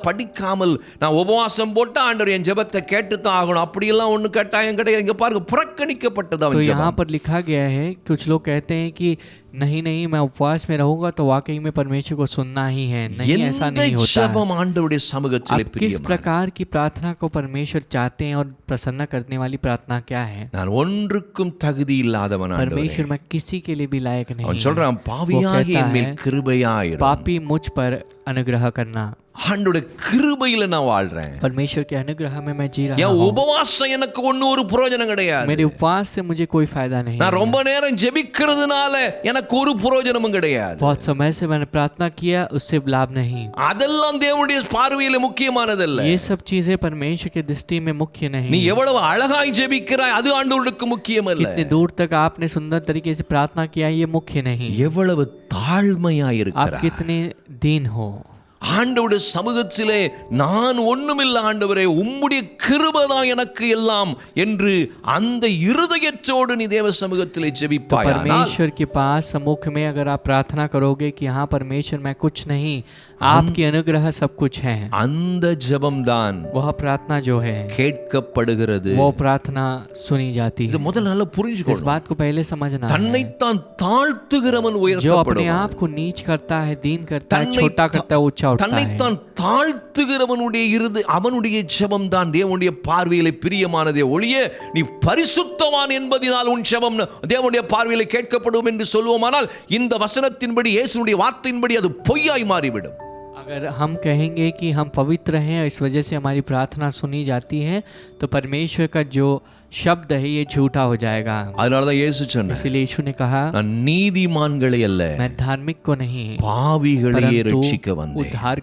படிக்காமல் நான் உபவாசம் போட்டு ஆண்டவர் என் ஜெபத்தை கேட்டுத்தான் ஆகணும் அப்படியெல்லாம் ஒண்ணு கட்டாயம் கிடையாது. இங்க பாருங்க, புறக்கணிக்கப்பட்டது तो அவன் यहाँ ஜெபம். पर लिखा गया है, कुछ लोग कहते हैं कि नहीं मैं उपवास में रहूंगा तो वाकई में परमेश्वर को सुनना ही है। नहीं, ऐसा எந்த नहीं होता है। ஜெபம் ஆண்டவருடைய சமூகத்திலே आप किस பிரியமானது? प्रकार की प्रार्थना को परमेश्वर चाहते हैं और प्रसन्न करने वाली प्रार्थना क्या है? நான் ஒன்றுக்கும் தகுதி இல்லாதவன் ஆண்டவரே. परमेश्वर मैं किसी के लिए भी लायक नहीं அவன் हूं। சொல்றான், वो பாவியாகி कहता என் மேல் है, கிருபையாயிரும். पापी मुझ पर अनुग्रह करना। ஆண்டவருடைய கிருபையில நான் வாழ்றேன். परमेश्वर के अनुग्रह में मैं जी रहा என் हूँ। உபவாசம் எனக்கு ஒரு பிரயோஜனம் கிடையாது. मेरे उपवास से मुझे कोई फायदा नहीं நான் है। ரொம்ப நேரம் ஜெபிக்கிறதுனால எனக்கு ஒரு பிரயோஜனமும் கிடையாது. बहुत समय से मैंने प्रार्थना किया, उससे लाभ नहीं। அதெல்லாம் தேவனுடைய பார்வையில முக்கியமானதல்ல. ये सब चीजें परमेश्वर की दृष्टि में मुख्य நீ नहीं। எவ்வளவு அழகாய் ஜெபிக்கிறாய் அது ஆண்டவருக்கு முக்கியமல்ல. कितने दूर तक आपने सुंदर तरीके से प्रार्थना किया ये मुख्य नहीं। எவ்வளவு தாழ்மையாய் आप இருக்கிறாய். कितने दीन हो। ஆண்டவருடைய சமூகத்திலே நான் ஒண்ணுமில்ல ஆண்டவரே, உம்முடைய கிருபைதான் எனக்கு எல்லாம் என்று அந்த இருதயத்தோடு நீ தேவ சமூகத்திலே तो ஜெபிப்பாயானால் परमेश्वर के पास सम्मुख में अगर आप प्रार्थना करोगे कि हाँ परमेश्वर मैं कुछ नहीं, आपकी अनुग्रह सब कुछ है, அந்த ஜெபம்தான் वह प्रार्थना जो है கேட்கப்படுகிறது. वो प्रार्थना सुनी जाती இது है। முதல்ல நல்லா इस புரிஞ்சுக்கணும். बात को पहले समझना है। தன்னைத்தான் தாழ்த்துகிறவன் जो अपने உயர்த்தப்படுவான். आप को नीच करता है, दीन करता है, தன்னை छोटा करता है, ऊंचा उठता है। தன்னைத்தான் தாழ்த்துகிறவனுடைய அவனுடைய ஜெபம் தான் தேவனுடைய பார்வையிலே பிரியமானதே ஒழிய நீ பரிசுத்தவான் என்பதினால் உன் ஜெபம் தேவனுடைய பார்வையிலே கேட்கப்படும் என்று சொல்லுவோமானால் இந்த வசனத்தின்படி இயேசுவுடைய வார்த்தையின்படி அது பொய்யாய் மாறிவிடும். अगर हम कहेंगे कि हम पवित्र हैं इस वजह से हमारी प्रार्थना सुनी जाती है तो परमेश्वर का जो शब्द है ये झूठा हो जाएगा। அதனாலதான் இயேசு சொன்னார், इसलिए यीशु ने कहा நான் நீதிமான்களை அல்ல मैं धार्मिक को नहीं பாவிகளையே ரட்சிக்க परंतु வந்தேன். उद्धार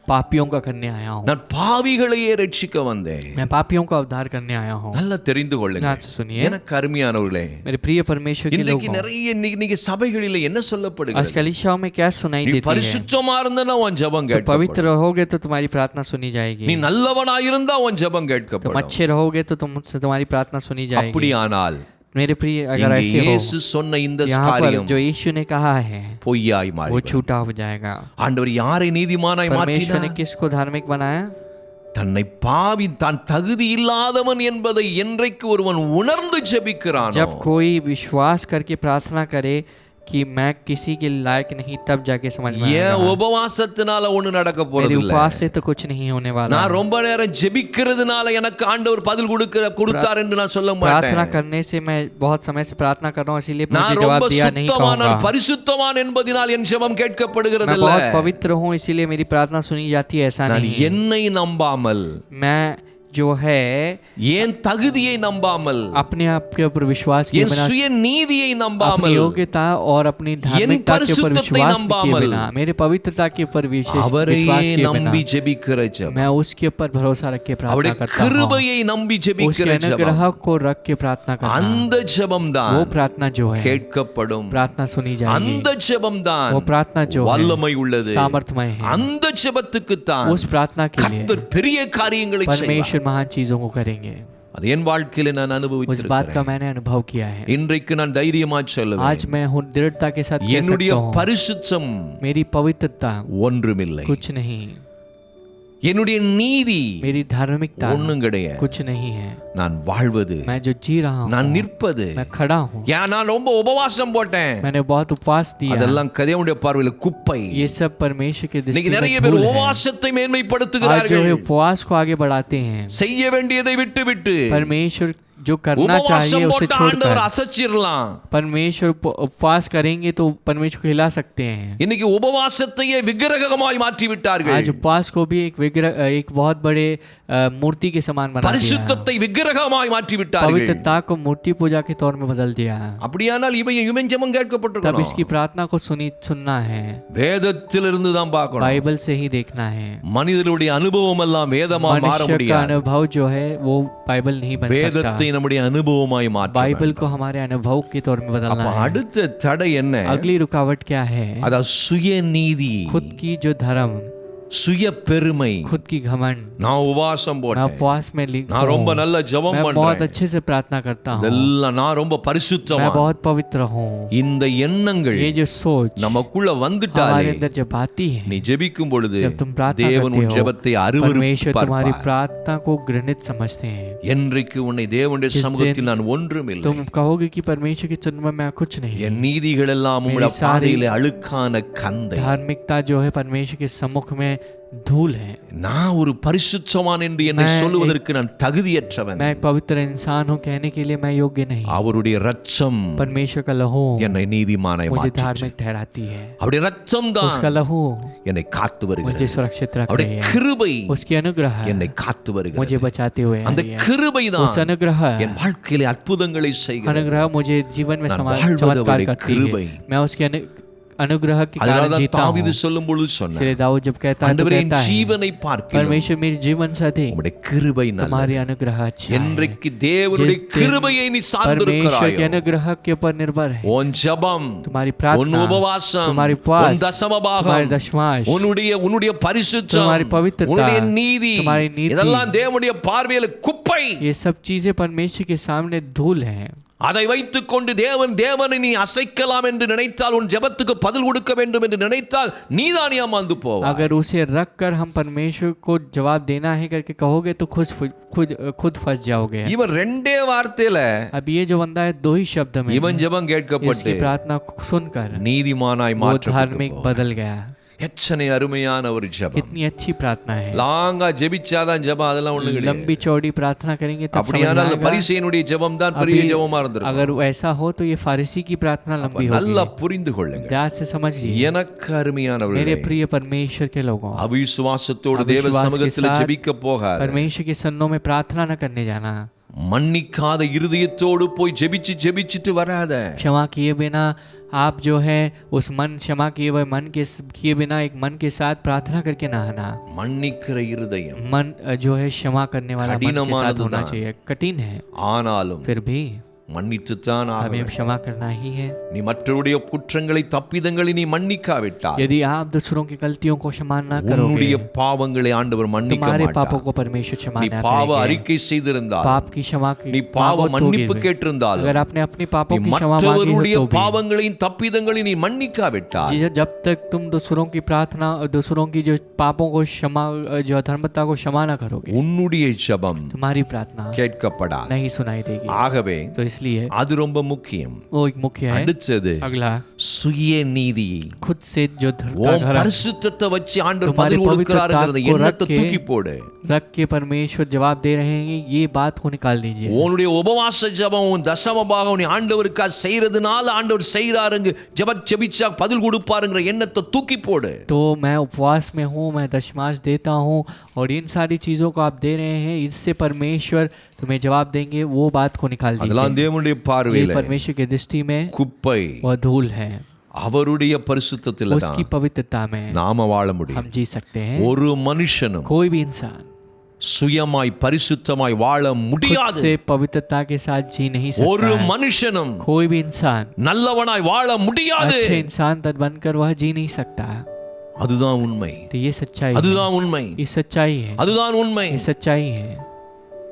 पापियों का करने आया हूँ। நான் பாவிகளையே ரட்சிக்க வந்தேன். मैं पापियों का उद्धार करने आया हूँ। நல்லா தெரிந்து கொள்ளுங்க. ध्यान से सुनिए எனக்கு அருமையானவர்களே, मेरे प्रिय परमेश्वर के இன்னைக்கு लोगों, நிறைய இன்னைக்கு சபைகளிலே என்ன आज சொல்லப்படுகிறது? कलीसियाओं में क्या सुनाई நீ देती है? பரிசுத்தமா இருந்தா உன் ஜெபம் तो கேட்கப்படும். पवित्र रहोगे तो तुम्हारी प्रार्थना सुनी जाएगी। நீ நல்லவனா இருந்தா உன் ஜெபம் तुम கேட்கப்படும். अच्छे रहोगे तो तुमसे तुम्हारी प्रार्थना सुनी जाएगी। அப்படியானால் मेरे प्रिय, अगर இங்கே ऐसे हो இயேசு சொன்ன இந்த यहाँ पर காரியம் जो यीशु ने कहा है பொய்யாய் वो மாறி झूठा हो जाएगा। ஆண்டவர் யாரை நீதிமானாய் परमेश्वर ने மாற்றினார்? किसको धार्मिक बनाया? தன்னை பாவி தான் தகுதி இல்லாதவன் என்பதை என்றைக்கு ஒருவன் உணர்ந்து ஜெபிக்கிறானோ, जब कोई विश्वास करके प्रार्थना करे कि मैं किसी के लायक नहीं, तब जाके समझ में ஏன் आएगा உபவாசத்தினால ஒண்ணு நடக்க मेरे போறது இல்ல. उपवास से तो कुछ नहीं होने वाला। நான் ரொம்ப நேரம் ஜெபிக்கிறதுனால எனக்கு ஆண்டவர் பதில் கொடுத்தார் என்று நான் சொல்ல प्रार्थना மாட்டேன். करने से मैं बहुत समय से प्रार्थना कर रहा हूँ इसीलिए நான் मुझे ரொம்ப जवाब दिया नहीं சுத்தமான कहूँगा। பரிசுத்தவான் என்பதினால் என் ஜெபம் கேட்கப்படுகிறது मैं இல்ல. बहुत पवित्र हूँ इसीलिए मेरी प्रार्थना सुनी जाती है, ऐसा நான் नहीं। என்னை நம்பாமல், मैं जो है என் தகுதியை நம்பாமல், अपने आप के ऊपर विश्वास किए என் बिना, சுய நீதியை अपनी நம்பாமல், योग्यता और अपनी धार्मिकता के ऊपर परिशुद्धத்தை विश्वास किए நம்பாமல், बिना, मेरे पवित्रता के ऊपर विश्वास அவரையே किए बिना நம்பி ஜெபிக்கிற ஜெபம், मैं उसके ऊपर भरोसा रख के प्रार्थना அவருடைய करता हूँ, கிருபையை நம்பி उसके ஜெபிக்கிற ஜெபம், अनुग्रह को रख के प्रार्थना करना, அந்த ஜெபம் वो தான் प्रार्थना जो है கேட்கப்படும். प्रार्थना सुनी जाएगी, அந்த ஜெபம் தான் वो प्रार्थना जो है வல்லமை உள்ளது. सामर्थ्यमय है, அந்த ஜெபத்துக்கு தான் उस प्रार्थना के लिए கர்த்தர் பெரிய காரியங்களை செய்வார். परमेश्वर महान चीजों को करेंगे। அது என் வாழ்க்கையில நான் उस बात அனுபவிச்சிருக்கிறேன். का मैंने अनुभव किया है। இன்றைக்கு நான் தைரியமா சொல்லுவேன், आज मैं हूँ दृढ़ता के साथ कह என்னுடைய सकता हूँ பரிசுத்தம் मेरी पवित्रता ஒன்றுமில்லை, कुछ नहीं, என்னுடைய நீதி मेरी धार्मिकता ஒண்ணும் கிடையாது. कुछ नहीं है। நான் வாழ்வது, मैं जो जी रहा நான் हूँ, நிற்பது, मैं खड़ा हूँ, ஏன் நான் ரொம்ப உபவாசம் போட்டேன், मैंने बहुत उपवास दिया, அதெல்லாம் கதையுடைய பார்வையில் குப்பை. ये सब परमेश्वर के இன்னைக்கு दृष्टि நிறைய में பேர் धूल है। உபவாசத்தை आज जो மேன்மைப்படுத்துகிறார்கள், है उपवास को आगे बढ़ाते हैं, செய்ய வேண்டியதை விட்டு விட்டு परमेश्वर जो करना चाहिए உபவாசம் उसे போட்ட छोड़कर ஆண்டவர் அசைச்சிரலாம். परमेश्वर उपवास करेंगे तो परमेश्वर को हिला सकते हैं। இன்னைக்கு உபவாசத்தையே விக்கிரகமாய் மாற்றி விட்டார்கள். आज उपवास को भी एक विग्रह, एक बहुत बड़े मूर्ति के समान बना दिया, பரிசுத்தத்தை விக்கிரகமாய் மாற்றி விட்டார்கள். पवित्रता को मूर्ति पूजा के तौर में बदल दिया। அப்படியானால் இவன் ஜெபம் तब கேட்கப்பட்டிருக்கணும். इसकी प्रार्थना को सुनना है, வேதத்திலிருந்து தான் பார்க்கணும். बाइबल से ही देखना है। மனிதனுடைய அனுபவம் எல்லாம் வேதமா மாற मनुष्य का முடியாது. अनुभव जो है वो बाइबल नहीं बन सकता, வேதத்தை நம்முடைய அனுபவமாய் மாற்ற बाइबल को हमारे अनुभव के तौर में बदलना அப்ப है। அடுத்த தடை என்ன? अगली रुकावट क्या है? அத சுயநீதி, खुद की जो धर्म, சுய பெருமை. खुद की घमंड। நான் உபவாசம் मैं போட்டேன், उपवास में நான் ரொம்ப நல்ல ஜெபம் मैं बहुत பண்றேன், अच्छे से प्रार्थना करता हूँ, இதெல்லாம் நான் ரொம்ப मैं பரிசுத்தமா. बहुत पवित्र हूँ। இந்த எண்ணங்கள் ये जो सोच நமக்குள்ள हमारे வந்துட்டாலே, अंदर जब आती है, நீ ஜெபிக்கும் பொழுது जब तुम प्रार्थना தேவன் உன் करते ஜெபத்தை हो, परमेश्वर तुम्हारी அருவருப்பார். प्रार्थना को घृणित समझते हैं। என்றைக்கு உன்னை தேவனுடைய जिस சமூகத்தில் दिन நான் ஒன்றுமில்லை, तुम कहोगे कि परमेश्वर के चरण में मैं कुछ नहीं, என் நீதிகள் எல்லாம் உம்முடைய मेरी सारी பாதையிலே அழுக்கான கந்தை. धार्मिकता जो है परमेश्वर के सम्मुख में धूल है। நான் ஒரு பரிசுத்தவான் என்று என்னை मैं சொல்லுவதற்கு நான் தகுதியற்றவன். मैं एक पवित्र इंसान हूँ कहने के लिए मैं योग्य नहीं। அவருடைய இரத்தம் परमेश्वर का लहू என்னை நீதிமானாய் मुझे மாற்றிற்று. धार्मिक ठहराती है, அவருடைய இரத்தம் தான் उसका लहू என்னை காத்து मुझे வருகிறது. सुरक्षित रख அவருடைய रही है, கிருபை उसकी अनुग्रह என்னை காத்து मुझे வருகிறது. बचाते हुए आ அந்த रही है। கிருபை उस தான் अनुग्रह என் வாழ்க்கையிலே அற்புதங்களை செய்கிறது. अनुग्रह मुझे जीवन में நான் चमत्कार வாழ்வதவருடைய करती கிருபை. है। मैं उसके अनुग्रह के कारण அதனாலதான் जीता हूँ। தாவீது சொல்லும் பொழுது சொன்னார், इसलिए दाऊद जब कहता है तो ஆண்டவரே என் कहता है, ஜீவனை பார்க்கிறோம் परमेश्वर मेरे जीवन से अधिक உம்முடைய கிருபை நல்லது. तुम्हारी अनुग्रह अच्छा है। என்றைக்கு தேவனுடைய जिस दिन கிருபையை நீ परमेश्वर के சார்ந்திருக்கிறாயோ, अनुग्रह के ऊपर निर्भर है உன் ஜெபம், तुम्हारी உன் प्रार्थना, உபவாசம், तुम्हारी உன் उपवास, தசமபாகம், तुम्हारी दशमांश, உன்னுடைய பரிசுத்தம், तुम्हारी पवित्रता, உன்னுடைய நீதி, तुम्हारी नीति, இதெல்லாம் தேவனுடைய பார்வையில குப்பை. ये सब चीजें परमेश्वर के सामने धूल है। அதை வைத்துக்கொண்டு தேவனை நீ அசைக்கலாம் என்று நினைத்தால், உன் ஜெபத்துக்கு பதில் கொடுக்க வேண்டும் என்று நினைத்தால், நீதான் ஏமாந்து போவாய். अगर उसे रख कर हम परमेश्वर को जवाब देना है करके कहोगे तो खुद फंस जाओगे। இவன் ரெண்டே வார்த்தையில अब ये जो बंदा है दो ही शब्द में இவன் ஜெபம் கேட்கப்பட்டு इसकी प्रार्थना को सुनकर நீதிமானாய் वो மாற்றப்பட்டு धार्मिक போவான். बदल गया। எத்தனை அருமையான ஒரு ஜெபம். कितनी अच्छी प्रार्थना है। லாங்கா ஜெபிச்சாதான் ஜெபம், அதெல்லாம் ஒண்ணு கிடையாது. लंबी चौड़ी प्रार्थना करेंगे तब समझ அப்படியானால் आएगा। பரிசேயனுடைய ஜெபம் தான் பெரிய ஜெபமா இருந்திருக்கும். अगर ऐसा हो तो ये फारसी की प्रार्थना लंबी நல்லா होगी। புரிந்து கொள்ளுங்க. ध्यान से समझिए எனக்கு मेरे அருமையானவர்களே, प्रिय परमेश्वर के लोगों, அவிசுவாசத்தோடு தேவ अविश्वास के சமூகத்தில் साथ ஜெபிக்க போகாத, परमेश्वर के सन्नों में प्रार्थना न करने जाना। மன்னிக்காத இருதயத்தோடு போய் ஜெபிச்சிட்டு வராத. क्षमा किए बिना आप जो है उस क्षमा किए बिना एक मन के साथ प्रार्थना करके नहाना। மன்னிக்கிற இருதயம் मन जो है क्षमा करने वाला मन के साथ कठिनमानदु होना தான். चाहिए। कठिन है ஆனாலும் फिर भी மன்னித்துத்தான் ஆக हमें வேண்டும். क्षमा करना ही है। நீ மற்றவருடைய குற்றங்களை தப்பிதங்களை நீ மன்னிக்காவிட்டால் यदि आप दूसरों की गलतियों को क्षमा न करोगे, உன்னுடைய பாவங்களை ஆண்டவர் மன்னிக்க तुम्हारे மாட்டார். पापों को परमेश्वर क्षमा நீ न பாவ करेंगे। அறிக்கை செய்திருந்தால், पाप की क्षमा की நீ பாவ मांगो तो மன்னிப்பு भी, கேட்டிருந்தால், अगर आपने अपनी पापों நீ की क्षमा मांगी மற்றவருடைய हो तो भी, பாவங்களையும் தப்பிதங்களையும் நீ மன்னிக்காவிட்டால் जब तक तुम दूसरों की प्रार्थना और दूसरों की जो पापों को क्षमा, जो अधर्मता को क्षमा न करोगे, உன்னுடைய ஜெபம் तुम्हारी प्रार्थना கேட்கப்படாது. नहीं सुनाई देगी। ஆகவே तो इसलिए அது ரொம்ப முக்கியம். वो एक मुख्य है। அடுத்தது अगला, சுய நீதி. खुद से जो உன் धर्म பரிசுத்தத்தை வச்சு ஆண்டவர் तुम्हारे பதில் கொடுக்கிறாருங்கறத पवित्रता को எண்ணத்தை रख के- தூக்கி போடு. रख के परमेश्वर जवाब दे रहे हैं, ये बात को निकाल दीजिए। உன்னுடைய உபவாச ஜெபம், உன் தசம பாகம் நீ ஆண்டவருக்காக செய்யறதுனால ஆண்டவர் செய்யறாருங்க, ஜெபிச்சா பதில் கொடுப்பாருங்கற எண்ணத்தை தூக்கி போடு. तो मैं उपवास में हूँ, मैं दशमांश देता हूँ और इन सारी चीज़ों को आप दे रहे हैं, इससे परमेश्वर तुम्हें जवाब देंगे, वो बात को निकाल அதெல்லாம் दीजिए। தேவனுடைய ये பார்வையில परमेश्वर की दृष्टि में குப்பை. वह धूल है। அவருடைய பரிசுத்தத்தில उसकी தான் पवित्रता में நாம வாழ முடியும். हम जी सकते हैं। ஒரு மனுஷனும் कोई भी इंसान சுயமாய் பரிசுத்தமாய் வாழ खुद முடியாது. से पवित्रता के साथ जी नहीं ஒரு सकता है। மனுஷனும் कोई भी इंसान நல்லவனாய் வாழ முடியாது. अच्छे इंसान तक बनकर वह जी नहीं सकता। அதுதான் உண்மை. तो ये सच्चाई है। அதுதான் உண்மை. ये सच्चाई है। அதுதான் உண்மை. ये सच्चाई है।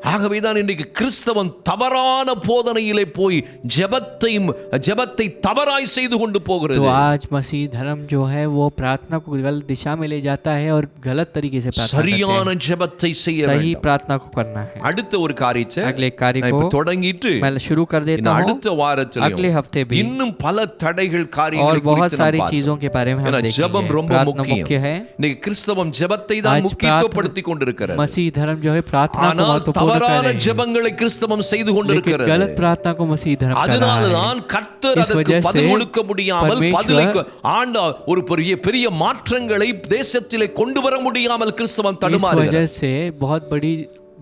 ஆகவேதான் இன்றைக்கு கிறிஸ்தவன் தவறான போதனையிலே போய் ஜெபத்தை தவறாய் செய்து கொண்டு போகிறது. तो आज मसीह धर्म जो है वो प्रार्थना को गलत दिशा में ले जाता है और गलत तरीके से प्रार्थना சரியான करते हैं। ஜெபத்தை செய்ய सही வேண்டும். प्रार्थना को करना है। அடுத்த ஒரு காரியத்தை अगले कार्य நான் இப்ப को தொடங்கிட்டு मैं शुरू कर இந்த देता हूँ। அடுத்த अगले வாரத்திலும் हफ्ते भी இன்னும் பல தடைகள் और காரியங்களை बहुत குறித்து सारी நாம் चीजों பார்ப்போம். के बारे में हम ஏன்னா ஜெபம் देखेंगे। ரொம்ப प्रार्थना முக்கியம். मुख्य है। இன்னைக்கு கிறிஸ்தவம் ஜெபத்தை தான் आज முக்கியத்துவப்படுத்தி கொண்டிருக்கிறது. मसीह धर्म जो है प्रार्थना को ஆனால் महत्वपूर्ण कर தவறான रहे हैं, ஜெபங்களை கிறிஸ்தவம் செய்து लेकिन கொண்டிருக்கிறது. गलत प्रार्थना को मसीह धर्म कर रहा அதனால்தான் है। கர்த்தர் इस அதற்கு वजह से பதில் கொடுக்க முடியாமல் परमेश्वर பதிலை ஒரு பெரிய மாற்றங்களை தேசத்திலே கொண்டு வர முடியாமல் கிறிஸ்தவம் इस தடுமாறுகிறது. वजह से बहुत बड़ी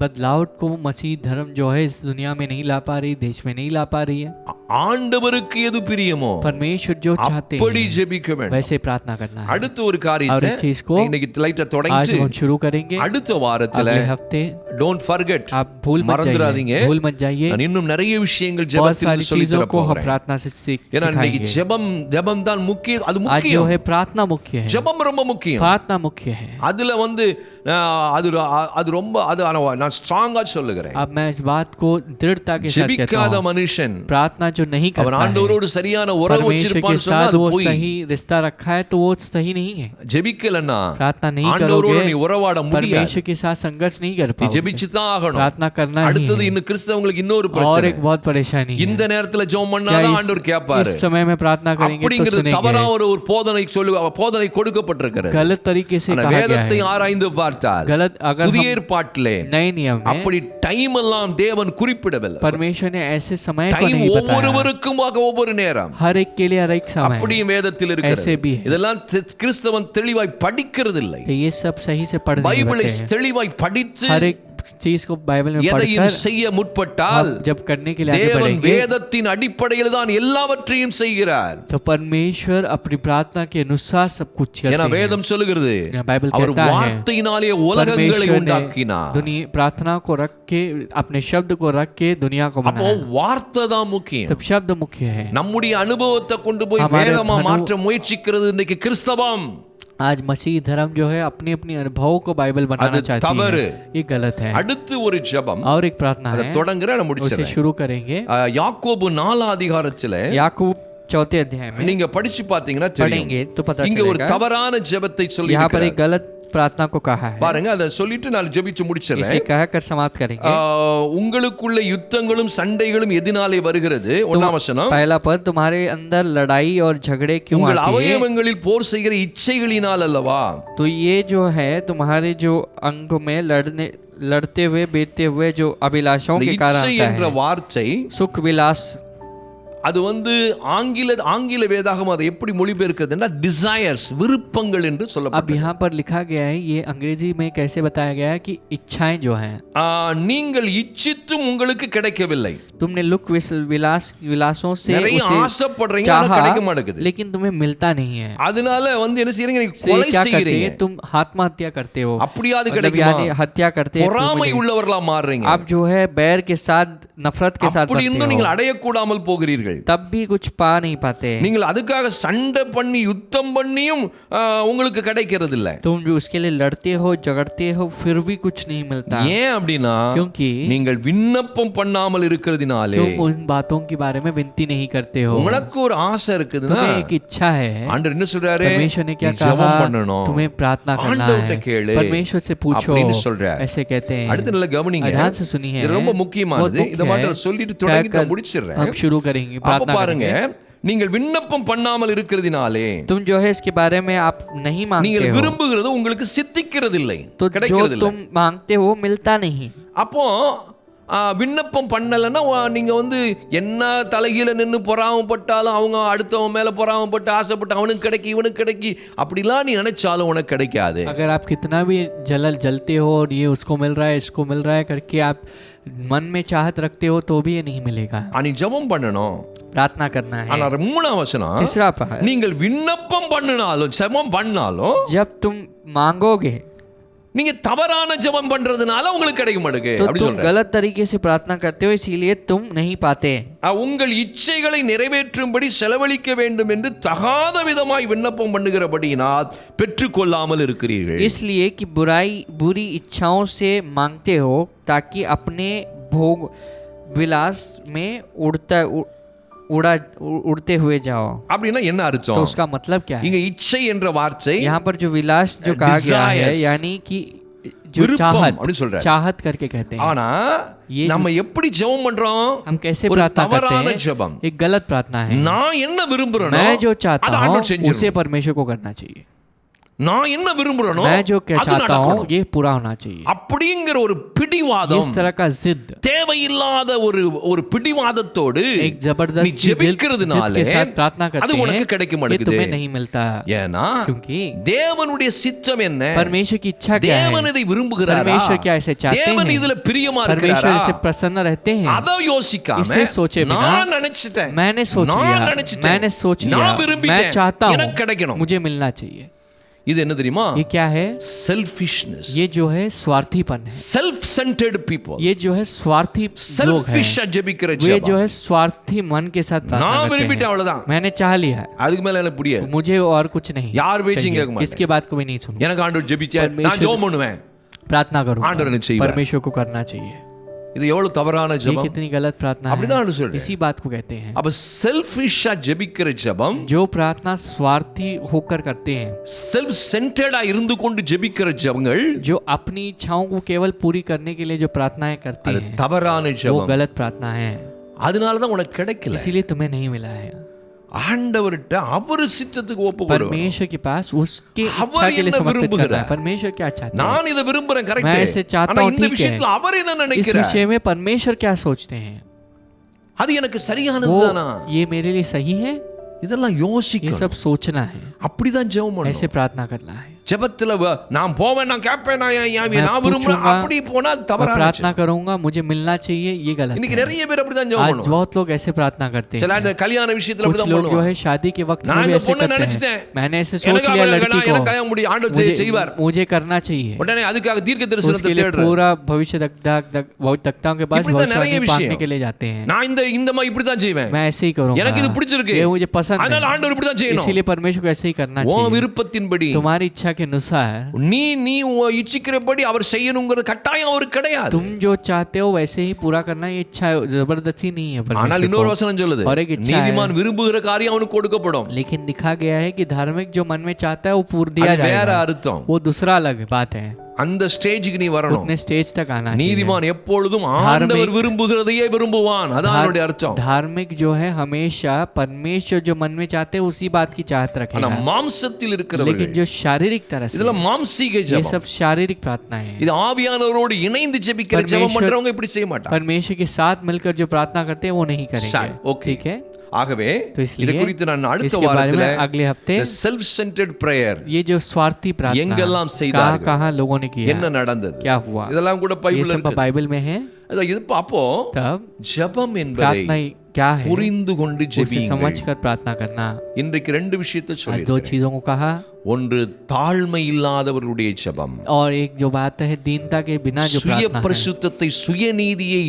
बदलावट को मसीह धर्म जो है इस दुनिया में नहीं ला पा रही, देश में नहीं ला पा रही है। ஆண்டவருக்கு எது பிரியமோ परमेश्वर जो चाहते அப்படி हैं ஜெபிக்க வேண்டும். वैसे प्रार्थना करना है। அடுத்த ஒரு और காரியத்தை एक चीज को இன்னைக்கு லைட்டா आज தொடங்கிட்டு हम शुरू करेंगे। அடுத்த வாரத்துல अगले हफ्ते டோன்ட் ஃபர்கெட் आप भूल मत மறந்துடாதீங்க. जाइए, भूल मत जाइए। நான் இன்னும் நிறைய விஷயங்கள் बहुत ஜெபத்தில் सारी சொல்லி चीजों தர को हम போகிறேன். प्रार्थना से ஏன்னா இன்னைக்கு सिखाएंगे। ஜெபம் தான் முக்கியம். அது आज जो முக்கியம். है प्रार्थना मुख्य है। ஜெபம் ரொம்ப முக்கியம். प्रार्थना मुख्य है। அதுல அது ரொம்ப நான் ஸ்ட்ராங்கா சொல்லுகிறேன். अब मैं इस बात को दृढ़ता के साथ कहता ஜெபிக்காத हूँ, மனுஷன் प्रार्थना जो नहीं அவன் करता है, ஆண்டவரோடு சரியான உறவு परमेश्वर के வச்சிருப்பான்னு சொன்னா साथ அது वो போய். सही रिश्ता रखा है तो वो सही नहीं है। ஜெபிக்கலன்னா प्रार्थना नहीं ஆண்டவரோடு करोगे, நீ உறவாட முடியாது. परमेश्वर के साथ संघर्ष नहीं कर நீ पाओगे। ஜெபிச்சு தான் ஆகணும். प्रार्थना करना ही அடுத்தது है। இன்னும் கிறிஸ்தவங்களுக்கு இன்னொரு और பிரச்சனை. एक बहुत परेशानी है, இந்த நேரத்துல ஜெபம் क्या பண்ணாதான் ஆண்டவர் கேட்பாரு. इस समय में प्रार्थना करेंगे तो அப்படிங்கிறது தவறா सुनेंगे। ஒரு போதனை கொடுக்கப்பட்டிருக்கிறது. गलत तरीके से ஆனா कहा गया வேதத்தை है। ஆராய்ந்து பார்த்தால் गलत अगर புதிய हम ஏற்பாட்டிலே नए नियम में அப்படி டைம் எல்லாம் தேவன் குறிப்பிடவில்லை. परमेश्वर ने ऐसे समय को டைம் नहीं बताया। ஒவ்வொருவருக்கும் ஒவ்வொரு நேரம் हर एक के लिए हर एक समय அப்படியும் வேதத்தில் இருக்கிறது. ऐसे भी है। இதெல்லாம் கிறிஸ்தவன் தெளிவாய் படிக்கிறது இல்லை. तो ये सब सही से पढ़ नहीं பைபிளை पाते हैं। தெளிவாய் படித்து हर एक चीज को बाइबल में எதையும் पढ़कर செய்ய முற்பட்டால் हम जब करने के लिए आगे தேவன் बढ़ेंगे வேதத்தின் அடிப்படையில் தான் எல்லாவற்றையும் செய்கிறார். तो परमेश्वर अपनी प्रार्थना के अनुसार सब कुछ ஏன்னா करते हैं। வேதம் சொல்லுகிறது बाइबल அவர் कहता है வார்த்தையினாலே உலகங்களை परमेश्वर ने உண்டாக்கினார். दुनिया प्रार्थना को रख के अपने शब्द को रख के दुनिया को அப்போ बनाया। வார்த்தை தான் முக்கியம். तब शब्द मुख्य है। நம்முடைய அனுபவத்தை கொண்டு போய் हमारे வேதமா अनुभव- மாற்ற முயற்சிக்கிறது இன்னைக்கு கிறிஸ்தவம். आज मसीह धर्म जो है अपनी अपनी अनुभवों को बाइबल बनाना அது चाहती தவறு. है, ये गलत है। அடுத்து ஒரு ஜெபம் और एक प्रार्थना அதை है, தொடங்குற நான் उसे முடிச்சிடுறேன். शुरू करेंगे। யாக்கோபு 4 அதிகாரத்துல याकूब 4 अध्याय में நீங்க படிச்சு பாத்தீங்கன்னா தெரியும். पढ़ेंगे तो पता இங்க ஒரு चलेगा। தவறான ஜெபத்தை சொல்லி यहाँ पर एक गलत प्रार्थना को कहा है, பாருங்க. அதை சொல்லிட்டு நான் ஜெபிச்சு इसे முடிச்சிடுறேன். कहकर समाप्त करेंगे। உங்களுக்குள்ள யுத்தங்களும் சண்டைகளும் எதினாலே வருகிறது? 1ஆம் வசனம். पहला पद, तुम्हारे अंदर लड़ाई और झगड़े क्यों உங்கள் आती है? அவயவங்களில் போர் செய்கிற இச்சைகளினால் அல்லவா? तो ये जो है तुम्हारे जो अंग में लड़ते हुए बीतते हुए जो अभिलाषाओं இந்த के कारण இச்சை आता என்ற है। வார்த்தை सुख विलास அது ஆங்கில வேதாகம் அதை எப்படி மொழிபெயர்க்கிறதுன்னா டிசையர்ஸ், விருப்பங்கள் என்று अब சொல்லப்பட்டது. यहाँ पर लिखा गया है, ये अंग्रेजी में कैसे बताया गया है कि इच्छाएं जो हैं, நீங்கள் இச்சித்தும் உங்களுக்கு கிடைக்கவில்லை. तुमने विलासों से நிறைய उसे ஆசைப்படுறீங்க, ஆனா கிடைக்க चाहा மாட்டேங்குது. लेकिन तुम्हें मिलता नहीं है। அதனால என்ன செய்றீங்க? நீங்க इसलिए கொலை क्या करते செய்றீங்க. हैं, तुम आत्महत्या करते हो, அப்படியாவது मतलब கிடைக்குமா? यानी हत्या करते हैं, பொறாமை உள்ளவர்களா மாறுறீங்க. आप जो है बैर के साथ, नफरत के साथ அப்படி बनते இன்னும் हो, நீங்கள் அடையக்கூடாமல் போகிறீர்கள். तब भी कुछ पा नहीं पाते। நீங்கள் அதுக்காக சண்டை பண்ணி யுத்தம் பண்ணியும் உங்களுக்கு கிடைக்கிறது இல்ல. तुम जो उसके लिए लड़ते हो, झगड़ते हो, फिर भी कुछ नहीं मिलता। ஏன் அப்படின்னா क्योंकि நீங்கள் விண்ணப்பம் பண்ணாமல் இருக்கிறதுனாலே. तुम उन बातों के बारे में विनती नहीं करते हो। உங்களுக்கு ஒரு ஆசை இருக்குதுன்னா तुम्हें एक इच्छा है, ஆண்டவர் என்ன சொல்றாரு? परमेश्वर ने क्या நீ कहा, ஜெபம் பண்ணணும். तुम्हें प्रार्थना करना ஆண்டவர்ட்ட है, கேளு परमेश्वर से पूछो, அப்படின்னு சொல்றார். ऐसे कहते हैं। அடுத்து நல்லா கவனிங்க. ध्यान से सुनिए, இது ரொம்ப बहुत முக்கியமானது. मुख्य இத है। மட்டும் சொல்லிட்டு தொடங்கி क्या நான் முடிச்சிடுறேன். हम शुरू करेंगे, அப்ப प्रार्थना பாருங்க, करेंगे। நீங்கள் விண்ணப்பம் பண்ணாமல் இருக்கிறதுனாலே तुम जो है इसके बारे में आप नहीं मांगते நீங்கள் हो, விரும்புகிறது உங்களுக்கு சித்திக்கிறது இல்லை, तो जो கிடைக்கிறது இல்லை. तुम मांगते हो मिलता नहीं। அப்போ விண்ணப்பம் பண்ணலைன்னா நீங்க என்ன தலைகீழ நின்று பொறாமப்பட்டாலும், அவங்க அடுத்தவன் மேல பொறாமப்பட்டு ஆசைப்பட்டு அவனுக்கு கிடைக்கி இவனுக்கு கிடைக்கி அப்படிலாம் நீ நினைச்சாலும் உனக்கு கிடைக்காது. अगर आप कितना भी जलते हो और ये उसको मिल रहा है, इसको मिल रहा है करके आप मन में चाहत रखते हो, तो भी ये नहीं मिलेगा। நீ ஜெபம் பண்ணணும், प्रार्थना करना है। ஆனா 3ஆம் வசனம், तीसरा पद, நீங்கள் விண்ணப்பம் பண்ணினாலும் ஜெபம் பண்ணாலும் जब तुम मांगोगे நீங்க தவறான ஜெபம் பண்றதுனால உங்களுக்கு கிடைக்க மாட்டேங்குது तो அப்படி तुम சொல்றேன். गलत तरीके से प्रार्थना करते हो, इसीलिए तुम नहीं पाते। உங்கள் இச்சைகளை நிறைவேற்றும்படி செலவழிக்க வேண்டும் என்று தகாத விதமாய் விண்ணப்பம் பண்ணுகிறபடியினால் பெற்றுக்கொள்ளாமல் இருக்கிறீர்கள். इसलिए कि बुरी इच्छाओं से मांगते हो, ताकि अपने भोग विलास में उड़ते हुए जाओ। அப்படின்னா என்ன तो அர்த்தம்? उसका मतलब क्या है? இங்க இச்சை என்ற வார்த்தை यहाँ पर जो विलास जो कहा गया है, desires, यानी कि जो விருப்பம் அப்படின்னு சொல்றாரு. चाहत करके कहते हैं। ஆனா ये நம்ம எப்படி ஜெபம் பண்றோம்? हम कैसे ஒரு प्रार्थना करते தவறான हैं? ஜெபம். एक गलत प्रार्थना है। நான் என்ன விரும்புறேனோ मैं जो அதை चाहता हूँ ஆண்டவர் செஞ்சிடணும். उसे परमेश्वर को करना चाहिए। நான் என்ன விரும்புறேனோ मैं जो क्या அது चाहता हूँ நடக்கணும். ये पूरा होना चाहिए। அப்படிங்கிற ஒரு इस பிடிவாதம், तरह का जिद, தேவையில்லாத ஒரு பிடிவாதத்தோடு एक நீ जबरदस्त जिद ஜெபிக்கிறதுனாலே के साथ प्रार्थना அது करते உனக்கு हैं, கிடைக்க ये மாட்டேங்குது. तुम्हें नहीं मिलता। ஏன்னா क्योंकि தேவனுடைய சித்தம் என்ன? परमेश्वर की इच्छा क्या தேவன் है? இதை விரும்புகிறாரா? परमेश्वर क्या ऐसे चाहते தேவன் हैं? இதுல பிரியமா परमेश्वर இருக்கிறாரா? इसे प्रसन्न रहते हैं। அத யோசிக்காம इसे सोचे बिना நான் நினைச்சிட்டேன், मैंने सोच நான் लिया, நினைச்சிட்டேன், मैंने सोच लिया, நான் मैं விரும்பிட்டேன், चाहता எனக்கு हूँ, கிடைக்கணும். मुझे मिलना चाहिए। இது என்ன தெரியுமா? ये क्या है? செல்ஃபிஷ்னஸ். ये जो है स्वार्थीपन है। Self centred people. ये जो है स्वार्थी लोग हैं, செல்ஃபிஷா ஜெபிக்கிற वे जो ஜெபம். है स्वार्थी मन के साथ प्रार्थना நான் करते விரும்பிட்டேன் हैं। அவ்வளவுதான், मैंने चाह लिया है, அதுக்கு மேல எனக்கு புரியாது. मुझे और कुछ नहीं யார் பேச்சையும் चाहिए, கேட்க மாட்டேன். किसकी बात को भी नहीं सुनूं। எனக்கு ஆண்டவர் ஜெபிச்சார், நான் ஜெபம் பண்ணுவேன். प्रार्थना करूं, ஆண்டவர் எனக்கு செய்வார். परमेश्वर को करना चाहिए। இது எவ்வளவு தவறான ये ஜெபம். कितनी गलत प्रार्थना அப்படிதான் है, ஆண்டவர் சொல்றார். इसी बात को कहते हैं। அப்ப செல்ஃபிஷா ஜெபிக்கிற ஜெபம், जो प्रार्थना स्वार्थी होकर करते हैं, செல்ஃப் சென்டர்டா இருந்து கொண்டு ஜெபிக்கிற ஜெபங்கள், जो अपनी इच्छाओं को केवल पूरी करने के लिए जो प्रार्थनाएं करते அது हैं, தவறான वो ஜெபம். गलत प्रार्थना है। அதனால தான் உனக்கு கிடைக்கல. इसीलिए तुम्हें नहीं मिला है। ஆண்டவர்ட்ட அவர் சித்தத்துக்கு ஒப்பு கொடுக்கணும். परमेश्वर के पास उसके அவர் इच्छा के लिए என்ன समर्पित करना விரும்புகிறார்? है। परमेश्वर क्या चाहते हैं? நான் இதை விரும்புறேன், मैं इसे கரெக்ட். चाहता ஆனா हूं, இந்த ठीक है। விஷயத்துல அவர் என்ன इस நினைக்கிறார்? विषय में परमेश्वर क्या सोचते हैं? அது எனக்கு சரியானது वो தானா? ये मेरे लिए सही है? இதெல்லாம் ये யோசிக்கணும். सब सोचना है, அப்படிதான் ஜெபம் ऐसे பண்ணணும். प्रार्थना करना है। ஜெபத்துல நான் போவேன், நான் கேட்பேன், நான் मैं நான் விரும்புறேன், पूछूंगा, அப்படி போனா मैं தவறான प्रार्थना करूंगा, मुझे मिलना चाहिए, ये गलत இன்னைக்கு है। நிறைய பேர் அப்படிதான் ஜெபம் आज பண்ணுவாங்க. बहुत लोग ऐसे प्रार्थना करते சில हैं। இந்த கல்யாண விஷயத்துல कुछ அப்படிதான் लोग जो பண்ணுவாங்க. है शादी के वक्त நான் में भी இந்த ऐसे பொண்ணை करते हैं। நினைச்சிட்டேன், मैंने ऐसे सोच எனக்கு लिया அவளை लड़की எனக்கு को, கல்யாணம் முடியும், ஆண்டவர் செய்வார். मुझे करना चाहिए। உடனே அதுக்காக தீர்க்க தரிசனத்தை उसके लिए தேடுறேன். पूरा भविष्य वक्ताओं के पास இப்படிதான் நிறைய भविष्यवाणी விஷயம். पाने के लिए जाते हैं। நான் இந்த மாதிரி இப்படிதான் செய்வேன், मैं ऐसे ही करूंगा, எனக்கு இது பிடிச்சிருக்கு, ये मुझे पसंद அதனால है, ஆண்டவர் இப்படிதான் செய்யணும். इसीलिए परमेश्वर को ऐसे ही करना உன் चाहिए। விருப்பத்தின்படி, तुम्हारी इच्छा के अनुसार, நீ இச்சிக்கிறபடி அவர் செய்யணுங்கிறது கட்டாயம் அவருக்கு கிடையாது. तुम जो चाहते हो वैसे ही पूरा करना, ये इच्छा जबरदस्ती नहीं है ஆனால் परमेश्वर இன்னொரு को। வசனம் சொல்லுது, और एक इच्छा நீதிமான் விரும்புகிற காரியம் அவனுக்கு கொடுக்கப்படும். लेकिन लिखा गया है कि धार्मिक जो मन में चाहता है वो पूर्ण दिया அது வேற जाएगा। அர்த்தம். वो दूसरा अलग बात है। அந்த ஸ்டேஜுக்கு நீ வரணும். उतने स्टेज तक आना चाहिए। நீதிமான் எப்பொழுதும் ஆண்டவர் விரும்புகிறதையே விரும்புவான், அதான் அதனுடைய அர்த்தம். धार्मिक जो है हमेशा परमेश्वर जो मन में चाहते हैं उसी बात की चाहत ஆனா रखेगा। மாம்சத்தில் இருக்கிறவர்கள், लेकिन जो शारीरिक तरह से, இதெல்லாம் மாம்சீக ये ஜெபம். सब शारीरिक प्रार्थना है। இது ஆவியானவரோடு இணைந்து ஜெபிக்கிற ஜெபம் பண்றவங்க இப்படி செய்ய மாட்டாங்க. परमेश्वर के साथ मिलकर जो प्रार्थना करते हैं वो नहीं करेंगे। ओके, ठीक है। ஆகவே तो इसलिए இது குறித்து நான் அடுத்த इसके बारे வாரத்துல में अगले हफ्ते செல்ஃப் சென்டர்ட் பிரேயர் ये जो स्वार्थी प्रार्थना எங்கெல்லாம் कहाँ செய்தார்கள், कहाँ लोगों ने किया, என்ன நடந்தது, क्या हुआ, இதெல்லாம் கூட ये பைபிள்ல सब இருக்கு. बाइबल में है। இது அப்போ तब ஜெபம் என்பதை प्रार्थना क्या है புரிந்து கொண்டு उसे ஜெபியுங்கள். समझ कर प्रार्थना करना। இன்றைக்கு ரெண்டு விஷயத்தை आज சொல்லி, 2 चीजों को कहा, ஒன்று தாழ்மை இல்லாதவர்களுடைய ஜெபம், और एक जो बात है दीनता के बिना जो சுய प्रार्थना है, பரிசுத்தத்தை சுயநீதியை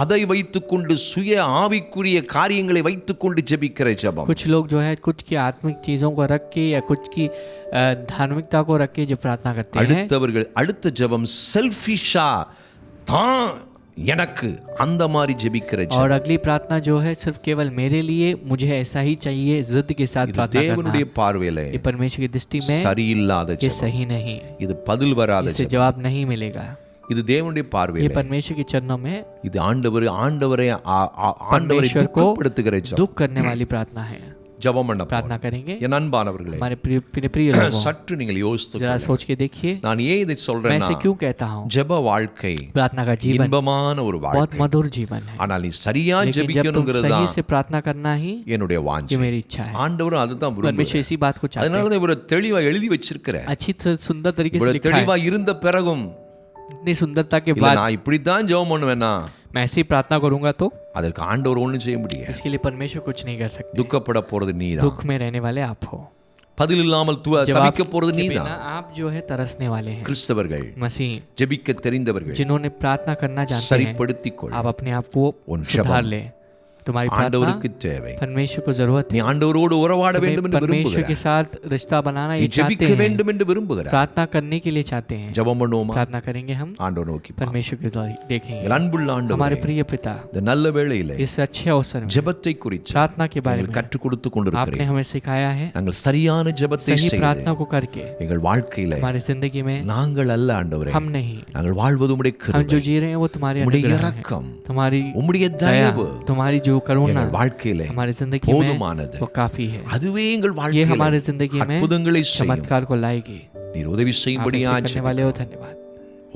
அதை வைத்துக்கொண்டு சுய ஆவிக்குரிய காரியங்களை வைத்துக்கொண்டு ஜெபிக்கிற ஜெபம். कुछ लोग जो है कुछ की आत्मिक चीजों को रख के या कुछ की धार्मिकता को रख के जो प्रार्थना करते हैं। அடுத்தவர்கள் அடுத்த ஜெபம் செல்ஃபிஷா தான் எனக்கு அந்த மாதிரி ஜெபிக்கிற और ஜெபம். अगली प्रार्थना जो है सिर्फ केवल मेरे लिए, मुझे ऐसा ही चाहिए, जिद के साथ இது प्रार्थना करना। தேவனுடைய பார்வையில ये परमेश्वर की दृष्टि में சரியில்லாத ये ஜெபம். सही नहीं है, இது பதில் வராத इससे ஜெபம். जवाब नहीं मिलेगा। இது தேவனுடைய ये பார்வையில परमेश्वर के चरणों में இது ஆண்டவரை परमेश्वर को துக்கப்படுத்துகிற ஜெபம். दुख करने वाली प्रार्थना है। ஜெபம் பண்ண प्रार्थना போறோம். करेंगे। என் அன்பானவர்களே, हमारे प्रिय लोगों, சற்று நீங்கள் யோசித்து जरा सोच के देखिए நான் ஏன் இதை मैं சொல்றேன்னா, इसे क्यों कहता हूँ। ஜெப வாழ்க்கை प्रार्थना का जीवन இன்பமான ஒரு बहुत வாழ்க்கை. मधुर जीवन है, ஆனால் நீ சரியா लेकिन जब तुम ஜெபிக்கணுங்கிறது सही தான் से प्रार्थना करना ही என்னுடைய ये வாஞ்சை. मेरी इच्छा है। ஆண்டவரும் அதுதான் परमेश्वर விரும்புகிறார். इसी बात को चाहते हैं। அதனால தான் இவரை தெளிவா எழுதி வச்சிருக்கிற. अच्छी सुंदर तरीके से இவ்வளவு लिखा है। தெளிவா இருந்த பிறகும் इतनी सुंदरता के இல்ல बाद நான் இப்படித்தான் ஜெபம் பண்ணுவேன்னா मैं ऐसी प्रार्थना करूंगा तो அதற்கு ஆண்டவர் ஒண்ணும் செய்ய முடியாது. इसके लिए परमेश्वर कुछ नहीं कर सकते। துக்கப்பட போறது நீதான். दुख में रहने वाले आप हो, பதில் இல்லாமல் जवाब தவிக்க போறது के நீதான். बिना आप जो है तरसने वाले हैं। கிறிஸ்தவர்கள் मसीह ஜெபிக்க தெரிந்தவர்கள் जिन्होंने प्रार्थना करना जानते हैं, சரிப்படுத்திக் கொள். आप अपने आप को उन सुधार ले। तुम्हारी प्रार्थना ஆண்டவருக்கு தேவை. परमेश्वर को जरूरत நீ है। ஆண்டவரோடு உறவாட तुम्हें வேண்டும் என்று परमेश्वर के விரும்புகிறார். साथ रिश्ता बनाना நீ ये चाहते ஜெபிக்க हैं, வேண்டும் என்று விரும்புகிறார். प्रार्थना करने के लिए चाहते हैं। ஜெபம் பண்ணுவோமா? प्रार्थना करेंगे हम, ஆண்டவர் நோக்கி பார். परमेश्वर के द्वारा देखेंगे। எங்கள் அன்புள்ள हमारे ஆண்டவரே, प्रिय पिता, இந்த நல்ல வேளையிலே इस अच्छे अवसर में ஜெபத்தை குறித்து प्रार्थना के बारे में நீங்கள் கற்றுக் கொடுத்து आपने கொண்டிருக்கிறீர்கள். हमें सिखाया है। நாங்கள் சரியான ஜெபத்தை सही செய்து प्रार्थना को करके எங்கள் வாழ்க்கையில हमारी जिंदगी में நாங்கள் அல்ல ஆண்டவரே, हम नहीं, நாங்கள் வாழ்வது உம்முடைய हम जो கிருபை, जी रहे हैं वो तुम्हारे உம்முடைய अनुग्रह है, இரக்கம், तुम्हारी உம்முடைய दया, தயவு तुम्हारी जो करुणा எங்கள் வாழ்க்கையில हमारी जिंदगी में போதுமானது. वो काफी है। அதுவே எங்கள் ये வாழ்க்கையில हमारी जिंदगी में அற்புதங்களை செய்யும். चमत्कार को लाएगी। நீர் உதவி आप ऐसे செய்யும்படியாக करने वाले हो, धन्यवाद।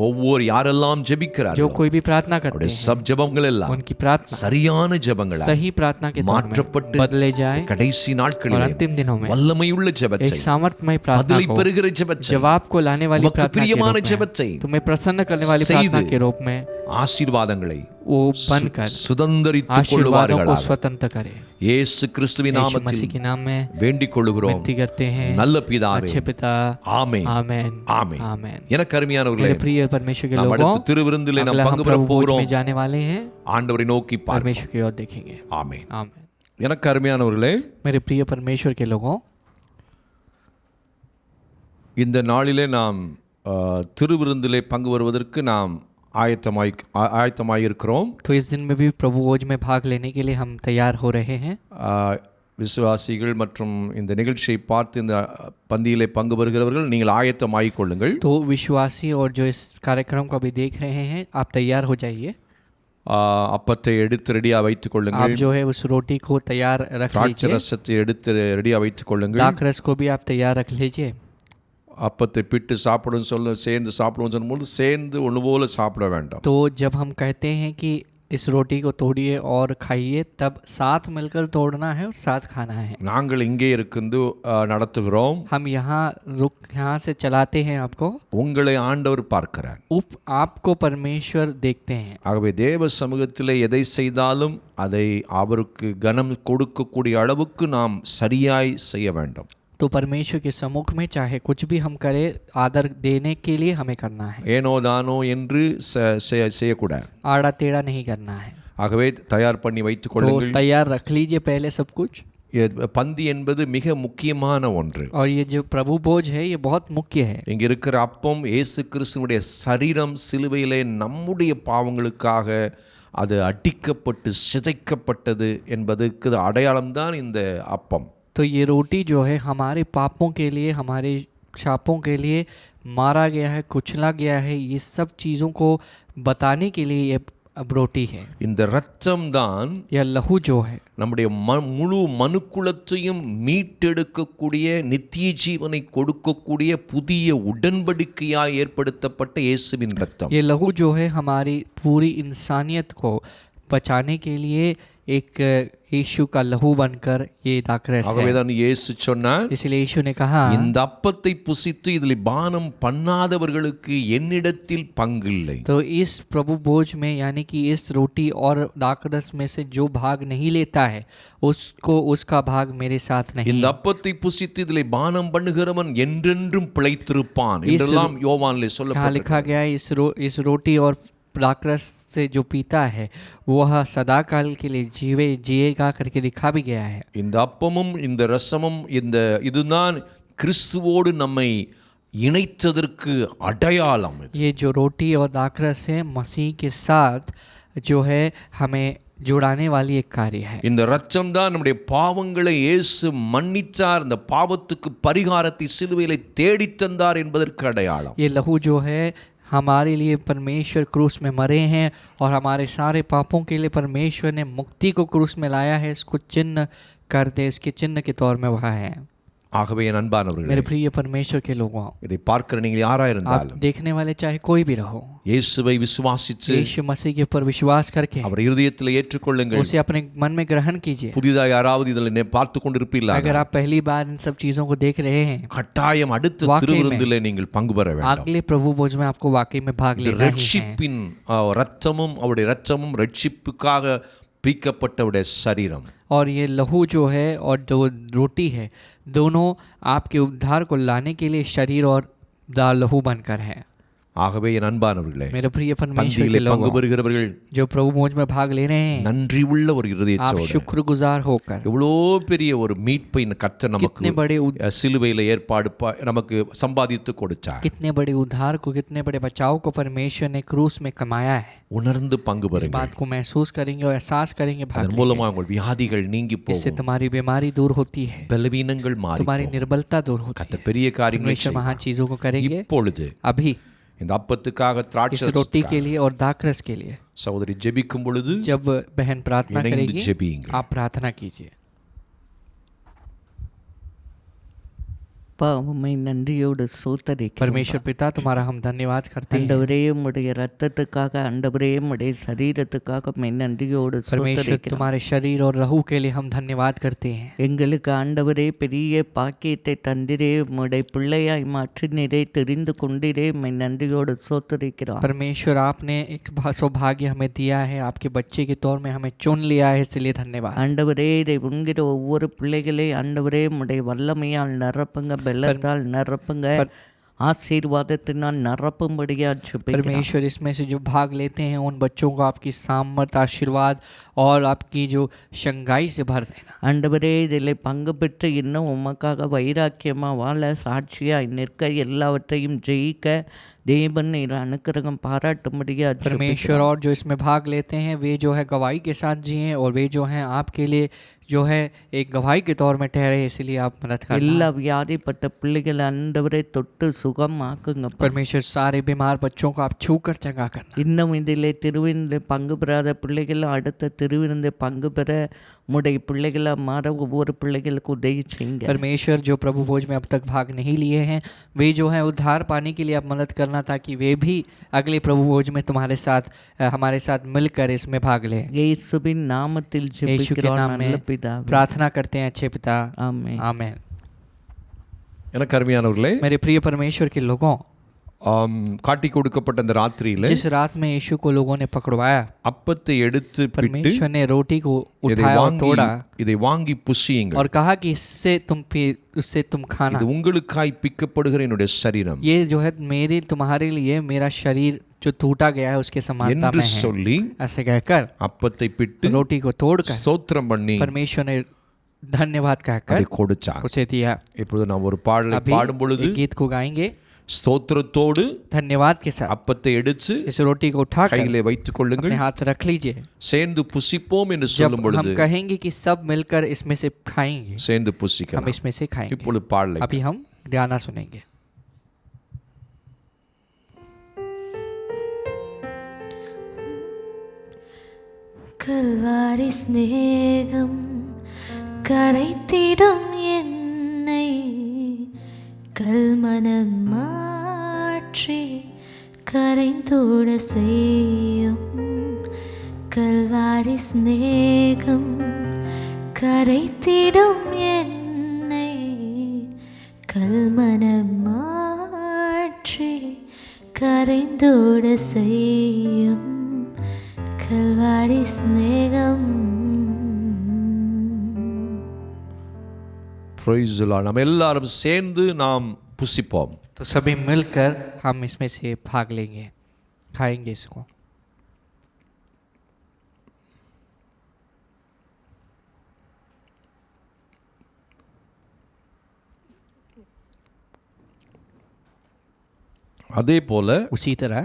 ஒவ்வொரு யாரெல்லாம் जो ஜெபிக்கிறார்களோ कोई भी प्रार्थना करते அவருடைய हैं, சப் ஜெபங்கள் எல்லாம் उनकी प्रार्थना சரியான ஜெபங்களா सही प्रार्थना के तौर மாற்றப்பட்டு में बदले जाए கடைசி और நாட்களில் अंतिम दिनों में வல்லமையுள்ள एक ஜெபத்தை, सामर्थ्यमय प्रार्थना பதிலை को, பெறுகிற ஜெபத்தை, जवाब को लाने वाली உமக்கு प्रार्थना के பிரியமான रूप ஜெபத்தை, में, तुम्हें प्रसन्न करने वाली செய்து प्रार्थना के रूप में ஆசீர்வாதங்களை वो बनकर சுதந்திரித்துக் आशीर्वादों को கொள்ளுவார்களாக स्वतंत्र करे। இயேசு கிறிஸ்துவின் यीशु நாமத்தில் मसीह के नाम में வேண்டிக் கொள்ளுகிறோம். विनती करते हैं, நல்ல பிதாவே, अच्छे पिता, ஆமென். आमेन, ஆமென். आमेन। எனக்கு அருமையானவர்களே, मेरे प्रिय परमेश्वर के நாம் लोगों, அடுத்த திருவிருந்திலே நாம் अगला हम பங்கு பெற प्रभु भोज போகிறோம். में जाने वाले हैं, ஆண்டவரை நோக்கி பார்ப்போம். परमेश्वर की ओर देखेंगे। ஆமென். आमेन। எனக்கு அருமையானவர்களே, मेरे प्रिय परमेश्वर के लोगों, இந்த நாளிலே நாம் திருவிருந்திலே பங்கு வருவதற்கு நாம் ஆயத்தமாயிருக்கிறோம். तो इस दिन में भी प्रभु भोज में भाग लेने के लिए हम तैयार हो रहे हैं। விசுவாசிகள் மற்றும் இந்த நிகழ்ச்சியை பார்த்து இந்த பந்தியிலே பங்கு வருகிறவர்கள் நீங்கள் ஆயத்தமாகிக் கொள்ளுங்கள். तो विश्वासी और जो इस कार्यक्रम को अभी देख रहे हैं, आप तैयार हो जाइए। அப்பத்தை எடுத்து ரெடியா வைத்துக் கொள்ளுங்கள். आप जो है उस रोटी को तैयार रख திராட்சை लीजिए, ரசத்தை எடுத்து ரெடியா வைத்துக் கொள்ளுங்கள். दाखरस को भी आप तैयार रख लीजिए। அப்பத்தை பிட்டு சாப்பிடுன்னு சேர்ந்து சாப்பிடுவோம்னு சொல்லும்போது சேர்ந்து ஒன்று போல சாப்பிட வேண்டாம். तो जब हम कहते हैं कि इस रोटी को तोड़िए और खाइए, तब साथ मिलकर तोड़ना है और साथ खाना है। நாங்கள் இங்கே இருந்து நடத்துகிறோம். हम यहाँ से चलाते हैं आपको, உங்களை ஆண்டவர் பார்க்கிறார். आपको परमेश्वर देखते हैं। ஆகவே தேவ சமூகத்திலே எதை செய்தாலும் அதை அவருக்கு கனம் கொடுக்கக்கூடிய அளவுக்கு நாம் சரியாய் செய்ய வேண்டும். तो परमेश्वर के सम्मुख में चाहे कुछ भी हम करें, आदर देने के लिए हमें करना है, ஏனோ தானோ என்று செய்யக்கூடாது. आड़ा टेढ़ा नहीं करना है। ஆகவே தயார் பண்ணி வைத்துக் तो கொள்ளுங்கள். तैयार रख लीजिए पहले सब कुछ। பந்தி என்பது மிக முக்கியமான ஒன்று. और ये जो प्रभु भोज है ये बहुत मुख्य है। இங்க இருக்கிற அப்பம் இயேசு கிறிஸ்துவினுடைய சரீரம் சிலுவையிலே நம்முடைய பாவங்களுக்காக அது அடிக்கப்பட்டு சிதைக்கப்பட்டது என்பதற்கு அடையாளம்தான் இந்த அப்பம். तो ये रोटी जो है हमारे पापों के लिए, हमारे शापों के लिए मारा गया है, कुचला गया है, ये सब चीज़ों को बताने के लिए ये अब रोटी है। இந்த இரத்தம் தான் यह लहू जो है நம்முடைய முழு மனுக்குலத்தையும் மீட்டெடுக்கக்கூடிய நித்திய ஜீவனை கொடுக்கக்கூடிய புதிய உடன்படிக்கையாய் ஏற்படுத்தப்பட்ட இயேசுவின் இரத்தம். ये लहू जो है हमारी पूरी इंसानियत को बचाने के लिए एक यीशु का लहू बनकर ये दाखरस है। ஆகவேதான் இயேசு சொன்னார், इसलिए यीशु ने कहा, இந்த அப்பத்தை புசித்து இதில் பானம் பண்ணாதவர்களுக்கு என்னிடத்தில் பங்கில்லை. तो इस प्रभु भोज में यानी कि इस रोटी और दाखरस में से जो भाग नहीं लेता है उसको उसका भाग मेरे साथ नहीं। இந்த அப்பத்தை புசித்து இதில் பானம் பண்ணுகிறவன் என்றென்றும் பிழைத்திருப்பான் என்றெல்லாம் யோவானிலே यहाँ சொல்லப்பட்டிருக்கிறது. लिखा गया है इस रोटी और दाखरस से जो पीता है वह सदा काल के लिए जिएगा करके लिखा भी गया है। இந்த அப்பமும் இந்த ரசமும் இதுதான் கிறிஸ்துவோடு நம்மை இணைத்ததற்கு அடையாளம். ये जो रोटी और दाखरस है मसीह के साथ जो है हमें जुड़ाने वाली एक कार्य है। இந்த இரத்தம் தான் நம்முடைய பாவங்களை இயேசு மன்னித்தார், இந்த பாவத்துக்கு பரிகாரத்தை சிலுவையிலே தேடித் தந்தார் என்பதற்கு அடையாளம். ये लहू जो है हमारे लिए परमेश्वर क्रूस में मरे हैं और हमारे सारे पापों के लिए परमेश्वर ने मुक्ति को क्रूस में लाया है, इसको चिन्ह कर दे, इसके चिन्ह के तौर में वह है। ஆகவே என் அன்பானவர்களே, मेरे प्रिय परमेश्वर के लोगों, இதை பார்க்கிற நீங்கள் யாரா आप இருந்தாலும் देखने वाले चाहे कोई भी रहो, இயேசுவை விசுவாசித்து यीशु मसीह के ऊपर विश्वास करके அவர் இருதயத்தில் ஏற்றுக்கொள்ளுங்கள். उसे अपने मन में ग्रहण कीजिए। புதிதாக யாராவது இதில் பார்த்து கொண்டிருப்பீர்களா? अगर आप पहली बार इन सब चीजों को देख रहे हैं, கட்டாயம் அடுத்த वाकई में திருவிருந்திலே நீங்கள் பங்கு பெற வேண்டும். अगले प्रभु भोज में आपको वाकई में भाग लेना ही है। ரட்சிப்பின் இரத்தமும் அவருடைய இரத்தமும் ரட்சிப்புக்காக பீக்கப்பட்டவருடைய சரீரம். और ये लहू जो है और जो रोटी है दोनों आपके उद्धार को लाने के लिए शरीर और लहू बनकर है। ஆகவே என் அன்பானவர்களே, मेरे प्रिय परमेश्वर பந்தியிலே के பங்கு लोगों, பெறுகிறவர்கள் जो प्रभु भोज में भाग ले रहे हैं, நன்றி உள்ள ஒரு आप இருதயத்தோடு शुक्रगुजार होकर எவ்வளோ பெரிய ஒரு மீட்பை கர்த்தர் நமக்கு कितने बड़े சிலுவையில் ஏற்பாடு நமக்கு சம்பாதித்து கொடுத்தார். कितने बड़े उद्धार को, कितने बड़े बचाव को परमेश्वर ने क्रूस में कमाया है। உணர்ந்து பங்கு इस பெறுங்கள். बात को महसूस करेंगे और एहसास करेंगे, भाग அதன் लेंगे। மூலமாக உங்கள் வியாதிகள் நீங்கி इससे போகும், तुम्हारी बीमारी दूर होती है, பலவீனங்கள் மாறி तुम्हारी போகும். निर्बलता दूर होती है। கர்த்தர் பெரிய காரியங்களை परमेश्वर महान செய்வார். चीजों को करेंगे। இப்பொழுது अभी இந்த அப்பத்துக்காக इस திராட்சை रोटी के लिए और दाखरस के लिए சகோதரி ஜெபிக்கும் பொழுது जब बहन प्रार्थना இணைந்து करेगी, ஜெபியுங்கள். आप प्रार्थना कीजिए। அப்பா உம்மை நன்றியோடு சோத்தரிக்கிறோம். परमेश्वर पिता तुम्हारा हम धन्यवाद करते हैं। ஆண்டவரே உம்முடைய ரத்தத்துக்காக, ஆண்டவரே உம்முடைய சரீரத்துக்காக உம்மை நன்றியோடு परमेश्वर சோத்தரிக்கிறோம். तुम्हारे शरीर और लहू के लिए हम धन्यवाद करते हैं। எங்களுக்கு ஆண்டவரே பெரிய பாக்கியத்தை தந்திரே, உம்முடைய பிள்ளையாய் மாற்றினரே, தெரிந்து கொண்டிரே, உம்மை நன்றியோடு சோத்தரிக்கிறோம். परमेश्वर आपने एक सौभाग्य हमें दिया है, आपके बच्चे के तौर में हमें चुन लिया है, इसलिए धन्यवाद। ஆண்டவரே இதை உண்கிற ஒவ்வொரு பிள்ளைகளை ஆண்டவரே உம்முடைய வல்லமையால் நிரப்புங்க, பலத்தால் நிரப்புங்க, आशीर्वादத்தினால் நிரப்பும்படியா ஜெபிக்கிறோம். परमेश्वर इसमें से जो भाग लेते हैं उन बच्चों को आपकी सामर्थ, आशीर्वाद और आपकी जो शंगाई से भर देना। ஆண்டவரே இதில் பங்கு பெற்று இன்னும் உமக்காக வைராக்கியமாக வாழ, சாட்சியாய் நிற்க, எல்லாவற்றையும் ஜெயிக்க தேவன் நீர் अनुग्रहम பாராட்டும்படியா परमेश्वर और जो इसमें भाग लेते हैं वे जो है गवाही के साथ जिए और वे जो हैं आपके लिए जो है एक गवाही के तौर में ठहरे, इसलिए आप मदद करना। எல்லா வியாதிப்பட்ட பிள்ளைகளை ஆண்டவரே தொட்டு சுகமாக்குங்க. परमेश्वर सारे बीमार बच्चों को आप छू कर चंगा करना। இன்னும் இதில் திருவிருந்தில் பங்கு பெறாத பிள்ளைகள் அடுத்த திருவிருந்தில் பங்கு பெற உம்முடைய பிள்ளைகளாக மாற ஒவ்வொரு பிள்ளைகளுக்கு உதவி செய்யுங்க. परमेश्वर जो प्रभु भोज में अब तक भाग नहीं लिए हैं वे जो है उद्धार पाने के लिए आप मदद करना, ताकि वे भी अगले प्रभु भोज में तुम्हारे साथ हमारे साथ मिलकर इसमें भाग लें। இயேசுவின் நாமத்தில் यीशु के ஜெபிக்கிறோம் नाम நல்ல में பிதாவே. प्रार्थना करते हैं अच्छे पिता, ஆமென். आमेन। எனக்கு அருமையானவர்களே, मेरे प्रिय परमेश्वर के लोगों, காட்டி கொடுக்கப்பட்ட அந்த ராத்திரியில जिस रात में यीशु को लोगों ने पकड़वाया, அப்பத்தை எடுத்து பிட்டு परमेश्वर ने रोटी को இதை उठाया और வாங்கி तोड़ा இதை வாங்கி புசியுங்கள், और कहा कि उससे तुम खाना, இது உங்களுக்காய் பிக்கப்படுகிற என்னுடைய சரீரம் ये जो है मेरे तुम्हारे लिए मेरा शरीर जो टूटा गया है उसके समानता என்று में है। சொல்லி ऐसे कहकर அப்பத்தை பிட்டு रोटी को तोड़कर ஸ்தோத்திரம் பண்ணி परमेश्वर ने धन्यवाद அதை कहकर கொடுத்தார். उसे दिया। இப்பொழுது நாம் ஒரு பாடலை अभी பாடும் பொழுது एक गीत को गाएंगे ஸ்தோத்திரத்தோடு धन्यवाद के साथ। அப்பத்தை எடுத்து इस रोटी को उठाकर கையிலே வைத்துக் கொள்ளுங்கள், अपने हाथ रख लीजिए। சேர்ந்து புசிப்போம் என்று जब சொல்லும் பொழுது हम कहेंगे कि सब मिलकर इसमें से खाएंगे, சேர்ந்து हम புசிக்கலாம். इसमें से खाएंगे। இப்பொழுது பாடலை अभी हम गाना सुनेंगे। கல்வாரி ஸ்நேகம் கரைத்திடும் என்னை, கல்மனம் மாற்றி கரைந்தோட செய்யும். கல்வாரி கல்வாரி சிநேகம் கரைத்திடும் என்னை கல்மனம் மாற்றி கரைந்தோட செய்யும் கல்வாரி சிநேகம். Praise the Lord. நம்ம எல்லாரும் சேர்ந்து நாம் புசிப்போம். तो सभी मिलकर हम इसमें से भाग लेंगे, खाएंगे इसको. அதே போல उसी तरह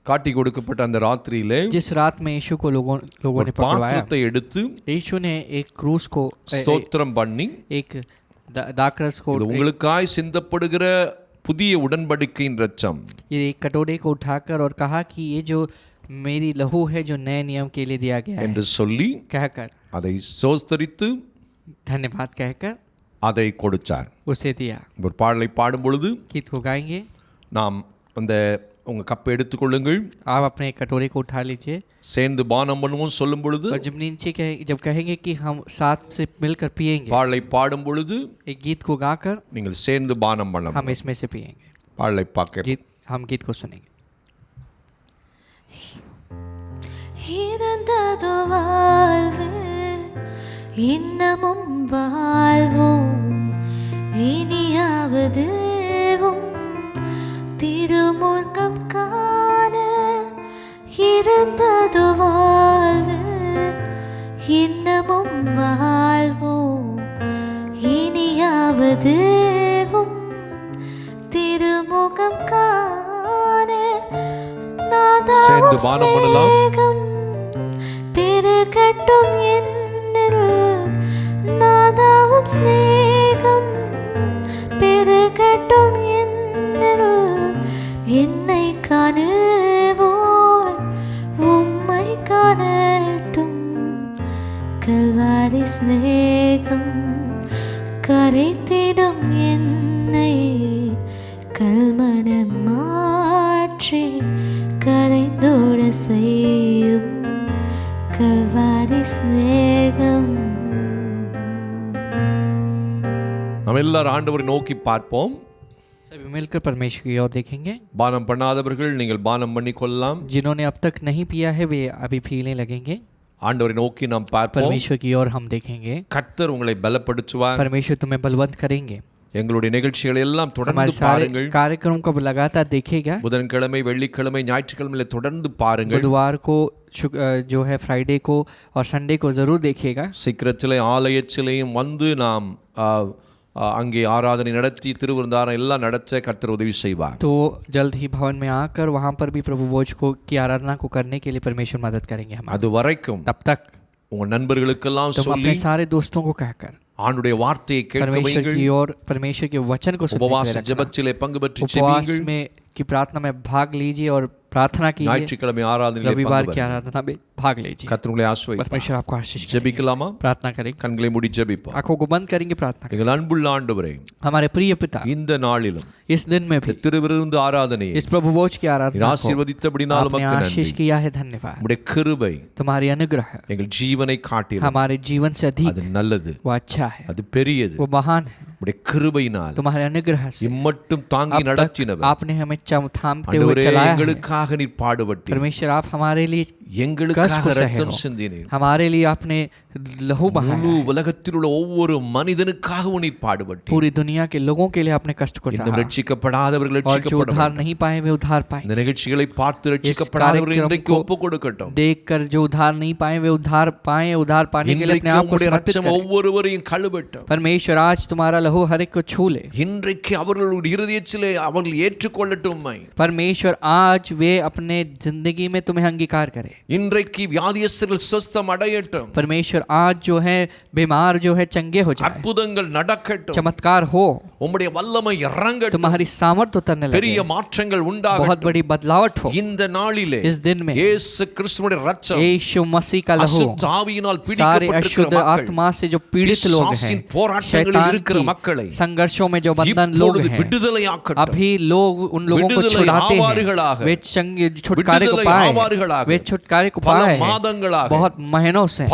காட்டி கொடுக்கப்பட்ட அந்த ராத்திரியிலே जिस रात में यीशु को लोगों ஒரு ने पकड़वाया, பாத்திரத்தை எடுத்து यीशु ने एक क्रूस को ஸ்தோத்திரம் பண்ணி एक दाखरस को இது உங்களுக்காய் சிந்தப்படுகிற புதிய உடன்படிக்கையின் இரத்தம், ये एक कटोरे को उठाकर और कहा कि ये जो मेरी लहू है जो नए नियम के लिए दिया गया है, என்று சொல்லி कहकर அதை சோஸ்தரித்து धन्यवाद कहकर அதை கொடுத்தார். उसे दिया. ஒரு பாடலை பாடும் பொழுது गीत को गाएंगे. நாம் அந்த உங்க கப்பை எடுத்துக்கொள்ளுங்கள், आप अपने कटोरे को उठा लीजिए சேர்ந்து பானம் பண்ணுவோம் சொல்லும் பொழுது, और जब नीचे जब कहेंगे कि हम साथ से मिलकर पिएंगे, பாடலை பாடும் பொழுது एक गीत को गाकर நீங்கள் சேர்ந்து பானம் பண்ணலாம். हम इसमें से पिएंगे. பாடலை பார்க்க हम गीत को सुनेंगे. இருந்தது வாழ்வு இன்னமும் வாழ்வோம் இனியாவது திருமுகம் காண. இருந்தது வாழ்வு இன்னமும் வாழ்வோம் இனியாவது திருமுகம் காண. சேர்ந்து பானம் பண்ணலாம். பெருகட்டும் என்னில் நாதாவும் ஸ்நேகம் பெருகட்டும் என்னில் என்னை காணுவோர் உம்மை காணட்டும். கல்வாரி ஸ்நேகம் கரைத்திடும் என்னை கல்மனம் மாற்றி கரைந்தோட செய்யும் கல்வாரி ஸ்நேகம். நம்ம எல்லாரும் ஆண்டவரை நோக்கி பார்ப்போம். सभी मिलकर परमेश्वर की ओर देखेंगे. பானம் பண்ணாதவர்கள் நீங்கள் பானம் பண்ணி கொள்ளலாம். जिन्होंने अब तक नहीं पिया है वे अभी पीने लगेंगे. ஆண்டவரை நோக்கி நாம் பார்ப்போம். परमेश्वर की ओर हम देखेंगे. கர்த்தர் உங்களை பலப்படுத்துவார். परमेश्वर तुम्हें बलवंत करेंगे. எங்களுடைய நிகழ்ச்சிகளை எல்லாம் हमारे தொடர்ந்து सारे பாருங்கள். कार्यक्रम को लगातार देखिएगा. புதன்கிழமை, வெள்ளிக்கிழமை, ஞாயிற்றுக்கிழமையில தொடர்ந்து பாருங்கள். बुधवार को जो है फ्राइडे को और संडे को जरूर देखिएगा. சீக்கிரத்திலே ஆலயத்திலேயும் வந்து நாம் அங்கே ஆராதனை நடத்தி திருவிருந்தாரம் எல்லாம் நடத்த கர்த்தர் உதவி செய்வார். तो जल्द ही भवन में आकर वहाँ पर भी प्रभु भोज को की आराधना को करने के लिए परमेश्वर मदद करेंगे हम. அது வரைக்கும் तब तक உங்க நண்பர்களுக்கெல்லாம் तुम சொல்லி अपने सारे दोस्तों को कहकर ஆண்டுடைய வார்த்தையை கேட்க परमेश्वर வையுங்கள். की ओर परमेश्वर के वचन को सुनने के உபவாச लिए रखना. ஜெபத்திலே பங்கு பெற்று उपवास ஜெபியுங்கள். में की प्रार्थना में भाग लीजिए और प्रार्थना कीजिए. ஞாயிற்றுக்கிழமை ஆராதனையிலே रविवार பங்கு की பெறுங்கள். आराधना में भाग लीजिए. கர்த்தர் உங்களை ஆசீர்வதிப்பார். परमेश्वर आपको आशीष करेंगे. ஜெபிக்கலாமா? प्रार्थना करेंगे. கண்களை மூடி ஜெபிப்போம். आंखों को बंद करेंगे, प्रार्थना करेंगे. எங்கள் அன்புள்ள ஆண்டவரே, हमारे प्रिय पिता, இந்த நாளிலும் इस दिन में भी திருவிருந்து ஆராதனையை इस प्रभु भोज की आराधना को ஆசீர்வதித்தபடினால் आपने உமக்கு आशीष நன்றி. किया है. धन्यवाद. உம்முடைய கிருபை तुम्हारी अनुग्रह எங்கள் ஜீவனை காட்டிலும் हमारे जीवन से अधिक அது நல்லது, वो अच्छा है, அது பெரியது. वो महान है. உம்முடைய கிருபையினால் तुम्हारे अनुग्रह से இம்மட்டும் தாங்கி अब तक நடத்தினவர் आपने हमें थामते हुए ஆண்டவரே, चलाया है. எங்களுக்காக நீர் பாடுபட்டீர். परमेश्वर आप हमारे लिए எங்களுக்காக कष्ट को सहे ரத்தம் हो. சிந்தினீர். हमारे लिए आपने लहू बहाया முழு है. உலகத்தில் உள்ள ஒவ்வொரு மனிதனுக்காகவும் நீர் பாடுபட்டீர். पूरी दुनिया के लोगों के लिए आपने कष्ट को இன்னும் सहा. ரட்சிக்கப்படாதவர்கள் और जो ரட்சிக்கப்பட उद्धार வேண்டும். नहीं पाए वे उद्धार पाए. இந்த நிகழ்ச்சிகளை பார்த்து ரட்சிக்கப்படாதவர்கள் कार्यक्रम இன்றைக்கு को ஒப்பு கொடுக்கட்டும். देखकर जो उद्धार नहीं पाए वे उद्धार पाए. उद्धार पाने के लिए இன்றைக்கு अपने आप को உம்முடைய समर्पित ரட்சம் करें. ஒவ்வொருவரையும் கழுவட்டும். परमेश्वर आज तुम्हारा लहू हर एक को छू ले. இன்றைக்கு அவர்களுடைய இருதயத்திலே அவர்கள் ஏற்றுக்கொள்ளட்டும் உம்மை. परमेश्वर आज वे अपने जिंदगी में तुम्हें अंगीकार करे. இன்றைக்கு வியாதியஸ்தர்கள் சுஸ்தம் அடையட்டும். परमेश्वर आज जो है बीमार जो है चंगे हो जाए. அற்புதங்கள் நடக்கட்டும். चमत्कार हो. உம்முடைய வல்லமை இறங்கட்டும். तुम्हारी सामर्थ्य उतरने பெரிய लगे. மாற்றங்கள் बहुत உண்டாகட்டும். बड़ी बदलावट हो. இந்த நாளிலே इस दिन में இயேசு கிறிஸ்துவின் இரத்தம் यीशु मसीह का लहू அசுத்த ஆவியினால் सारे பிடிக்கப்பட்டிருக்கிற अशुद्ध மக்கள், आत्मा से जो पीड़ित लोग हैं, பிசாசின் போராட்டங்களில் शैतान இருக்கிற की மக்களை संघर्षों में जो बंधन लोग இப்பொழுது हैं, விடுதலையாக்கட்டும். अभी लोग उन लोगों को विடுதலை छुड़ाते ஆவார்களாக. हैं. वे छुटकारे को விடுதலை पाए. ஆவார்களாக. वे छुटकारे छुटकारे को பல पाए हैं மாதங்களாக बहुत महीनों से,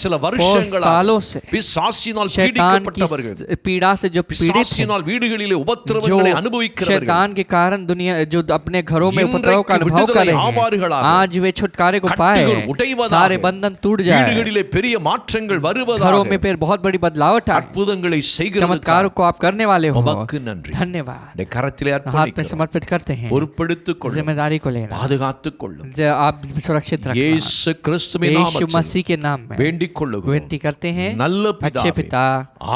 சில बहुत வருஷங்களாக सालों से பிசாசினால் शैतान பீடிக்கப்பட்டவர்கள், की पीड़ा से जो पीड़ित हैं, பிசாசினால் வீடுகளிலே உபத்திரவங்களை जो அனுபவிக்கிறவர்கள் शैतान के कारण दुनिया जो अपने घरों में उपद्रव का இன்றைக்கு अनुभव कर விடுதலை रहे हैं, ஆவார்களாக, आज वे छुटकारे को पाए கட்டுகள் हैं, உடைவதாக, सारे बंधन टूट जाए, வீடுகளிலே பெரிய மாற்றங்கள் घरों வருவதாக, में फिर बहुत बड़ी बदलावट आए, அற்புதங்களை செய்கிறதுக்காக चमत्कारों को आप करने वाले हो, உமக்கு நன்றி. धन्यवाद। உம்முடைய கரத்திலே हाथ में அர்ப்பணிக்கிறோம். समर्पित करते हैं, பொறுப்பெடுத்துக் கொள்ளும், जिम्मेदारी को लेना, பாதுகாத்துக் கொள்ளும். आप सुरक्षित रखना, இயேசு கிறிஸ்துவின் यीशु நாமத்தில் मसीह के नाम में வேண்டிக் கொள்ளுகிறோம். विनती करते हैं, நல்ல अच्छे பிதாவே. पिता,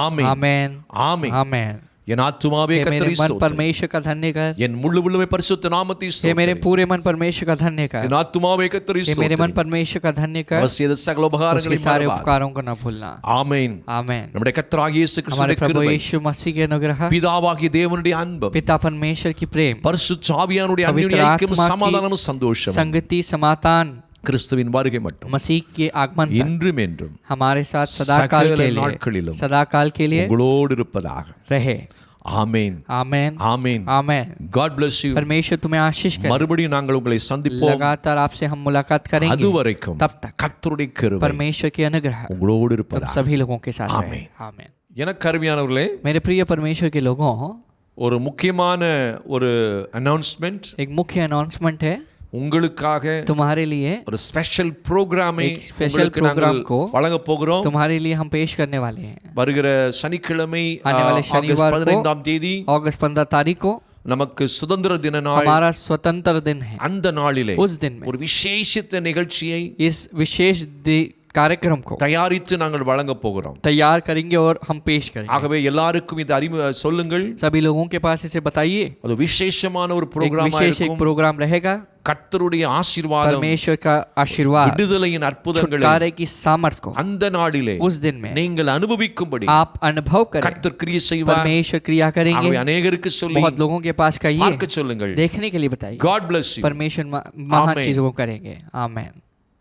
ஆமென். आमेन, ஆமென். आमेन। என் ஆத்துமாவே हे मेरे கர்த்தரை मन ஸ்தோத்திரம். परमेश्वर का धन्य कर, என் முழு உள்ளமே பரிசுத்த நாமத்தை हे मेरे ஸ்தோத்திரம். पूरे मन परमेश्वर का धन्य कर, என் ஆத்துமாவே கர்த்தரை हे मेरे मन ஸ்தோத்திரம். परमेश्वर का धन्य कर, அவர் செய்த சகல उसके உபகாரங்களையும் सारे மறவார். उपकारों को न भूलना। ஆமென். आमेन। நம்முடைய கர்த்தராகிய இயேசு हमारे கிறிஸ்துவின் प्रभु கிருபை, यीशु मसीह के अनुग्रह, பிதாவாகிய தேவனுடைய அன்பும், पिता परमेश्वर की प्रेम, பரிசுத்த ஆவியானுடைய पवित्र அந்யோன்ய ஐக்கியமும் आत्मा की சமாதானமும் சந்தோஷமும் संगति समाधान கிறிஸ்துவின் வருகை மட்டும் मसीह के आगमन तक இன்றும் என்றும் हमारे साथ सदाकाल சகல के लिए நாட்களிலும் सदाकाल के लिए உங்களோடு இருப்பதாக. रहे। ஆமென். आमेन, ஆமென். आमेन। God bless you. परमेश्वर तुम्हें आशीष करे। மறுபடியும் நாங்கள் உங்களை சந்திப்போம். लगातार आपसे हम मुलाकात करेंगे, அதுவரைக்கும் तब तक கர்த்தருடைய கிருபை परमेश्वर की अनुग्रह உங்களோடு तुम இருப்பதாக. सभी लोगों के साथ रहे। आमीन। आमीन। எனக்கு அருமையானவர்களே, मेरे प्रिय परमेश्वर के लोगों, ஒரு முக்கியமான ஒரு அனௌன்ஸ்மெண்ட் एक मुख्य अनाउंसमेंट है உங்களுக்காக. तुम्हारे लिए, ஒரு ஸ்பெஷல் ப்ரோக்ராமை एक स्पेशल உங்களுக்கு நாங்கள் प्रोग्राम को வழங்க போகிறோம். तुम्हारे लिए हम पेश करने वाले हैं। வருகிற சனிக்கிழமை आने वाले ஆகஸ்ட் शनिवार को 15ஆம் தேதி अगस्त 15 तारीख को நமக்கு சுதந்திர தின நாள். हमारा स्वतंत्र दिन है। அந்த நாளிலே उस दिन में ஒரு விசேஷித்த நிகழ்ச்சியை इस विशेष कार्यक्रम को தயாரித்து நாங்கள் வழங்க போகிறோம். तैयार करेंगे और हम पेश करेंगे। ஆகவே எல்லாருக்கும் இது சொல்லுங்கள். सभी लोगों के पास इसे बताइए। அது விசேஷமான ஒரு एक ப்ரோக்ராமா विशेष एक இருக்கும். प्रोग्राम रहेगा। கர்த்தருடைய ஆசீர்வாதம், परमेश्वर का आशीर्वाद, விடுதலையின் அற்புதங்களை छुटकारे की सामर्थ को அந்த நாளிலே उस दिन में நீங்கள் அனுபவிக்கும்படி आप अनुभव करें। கர்த்தர் கிரியை செய்வார். परमेश्वर क्रिया करेंगे। ஆகவே அநேகருக்கு சொல்லி बहुत लोगों के पास कहिए, பார்க்க சொல்லுங்கள். देखने के लिए बताइए। God bless you. परमेश्वर महान Amen. चीजों को करेंगे। आमेन।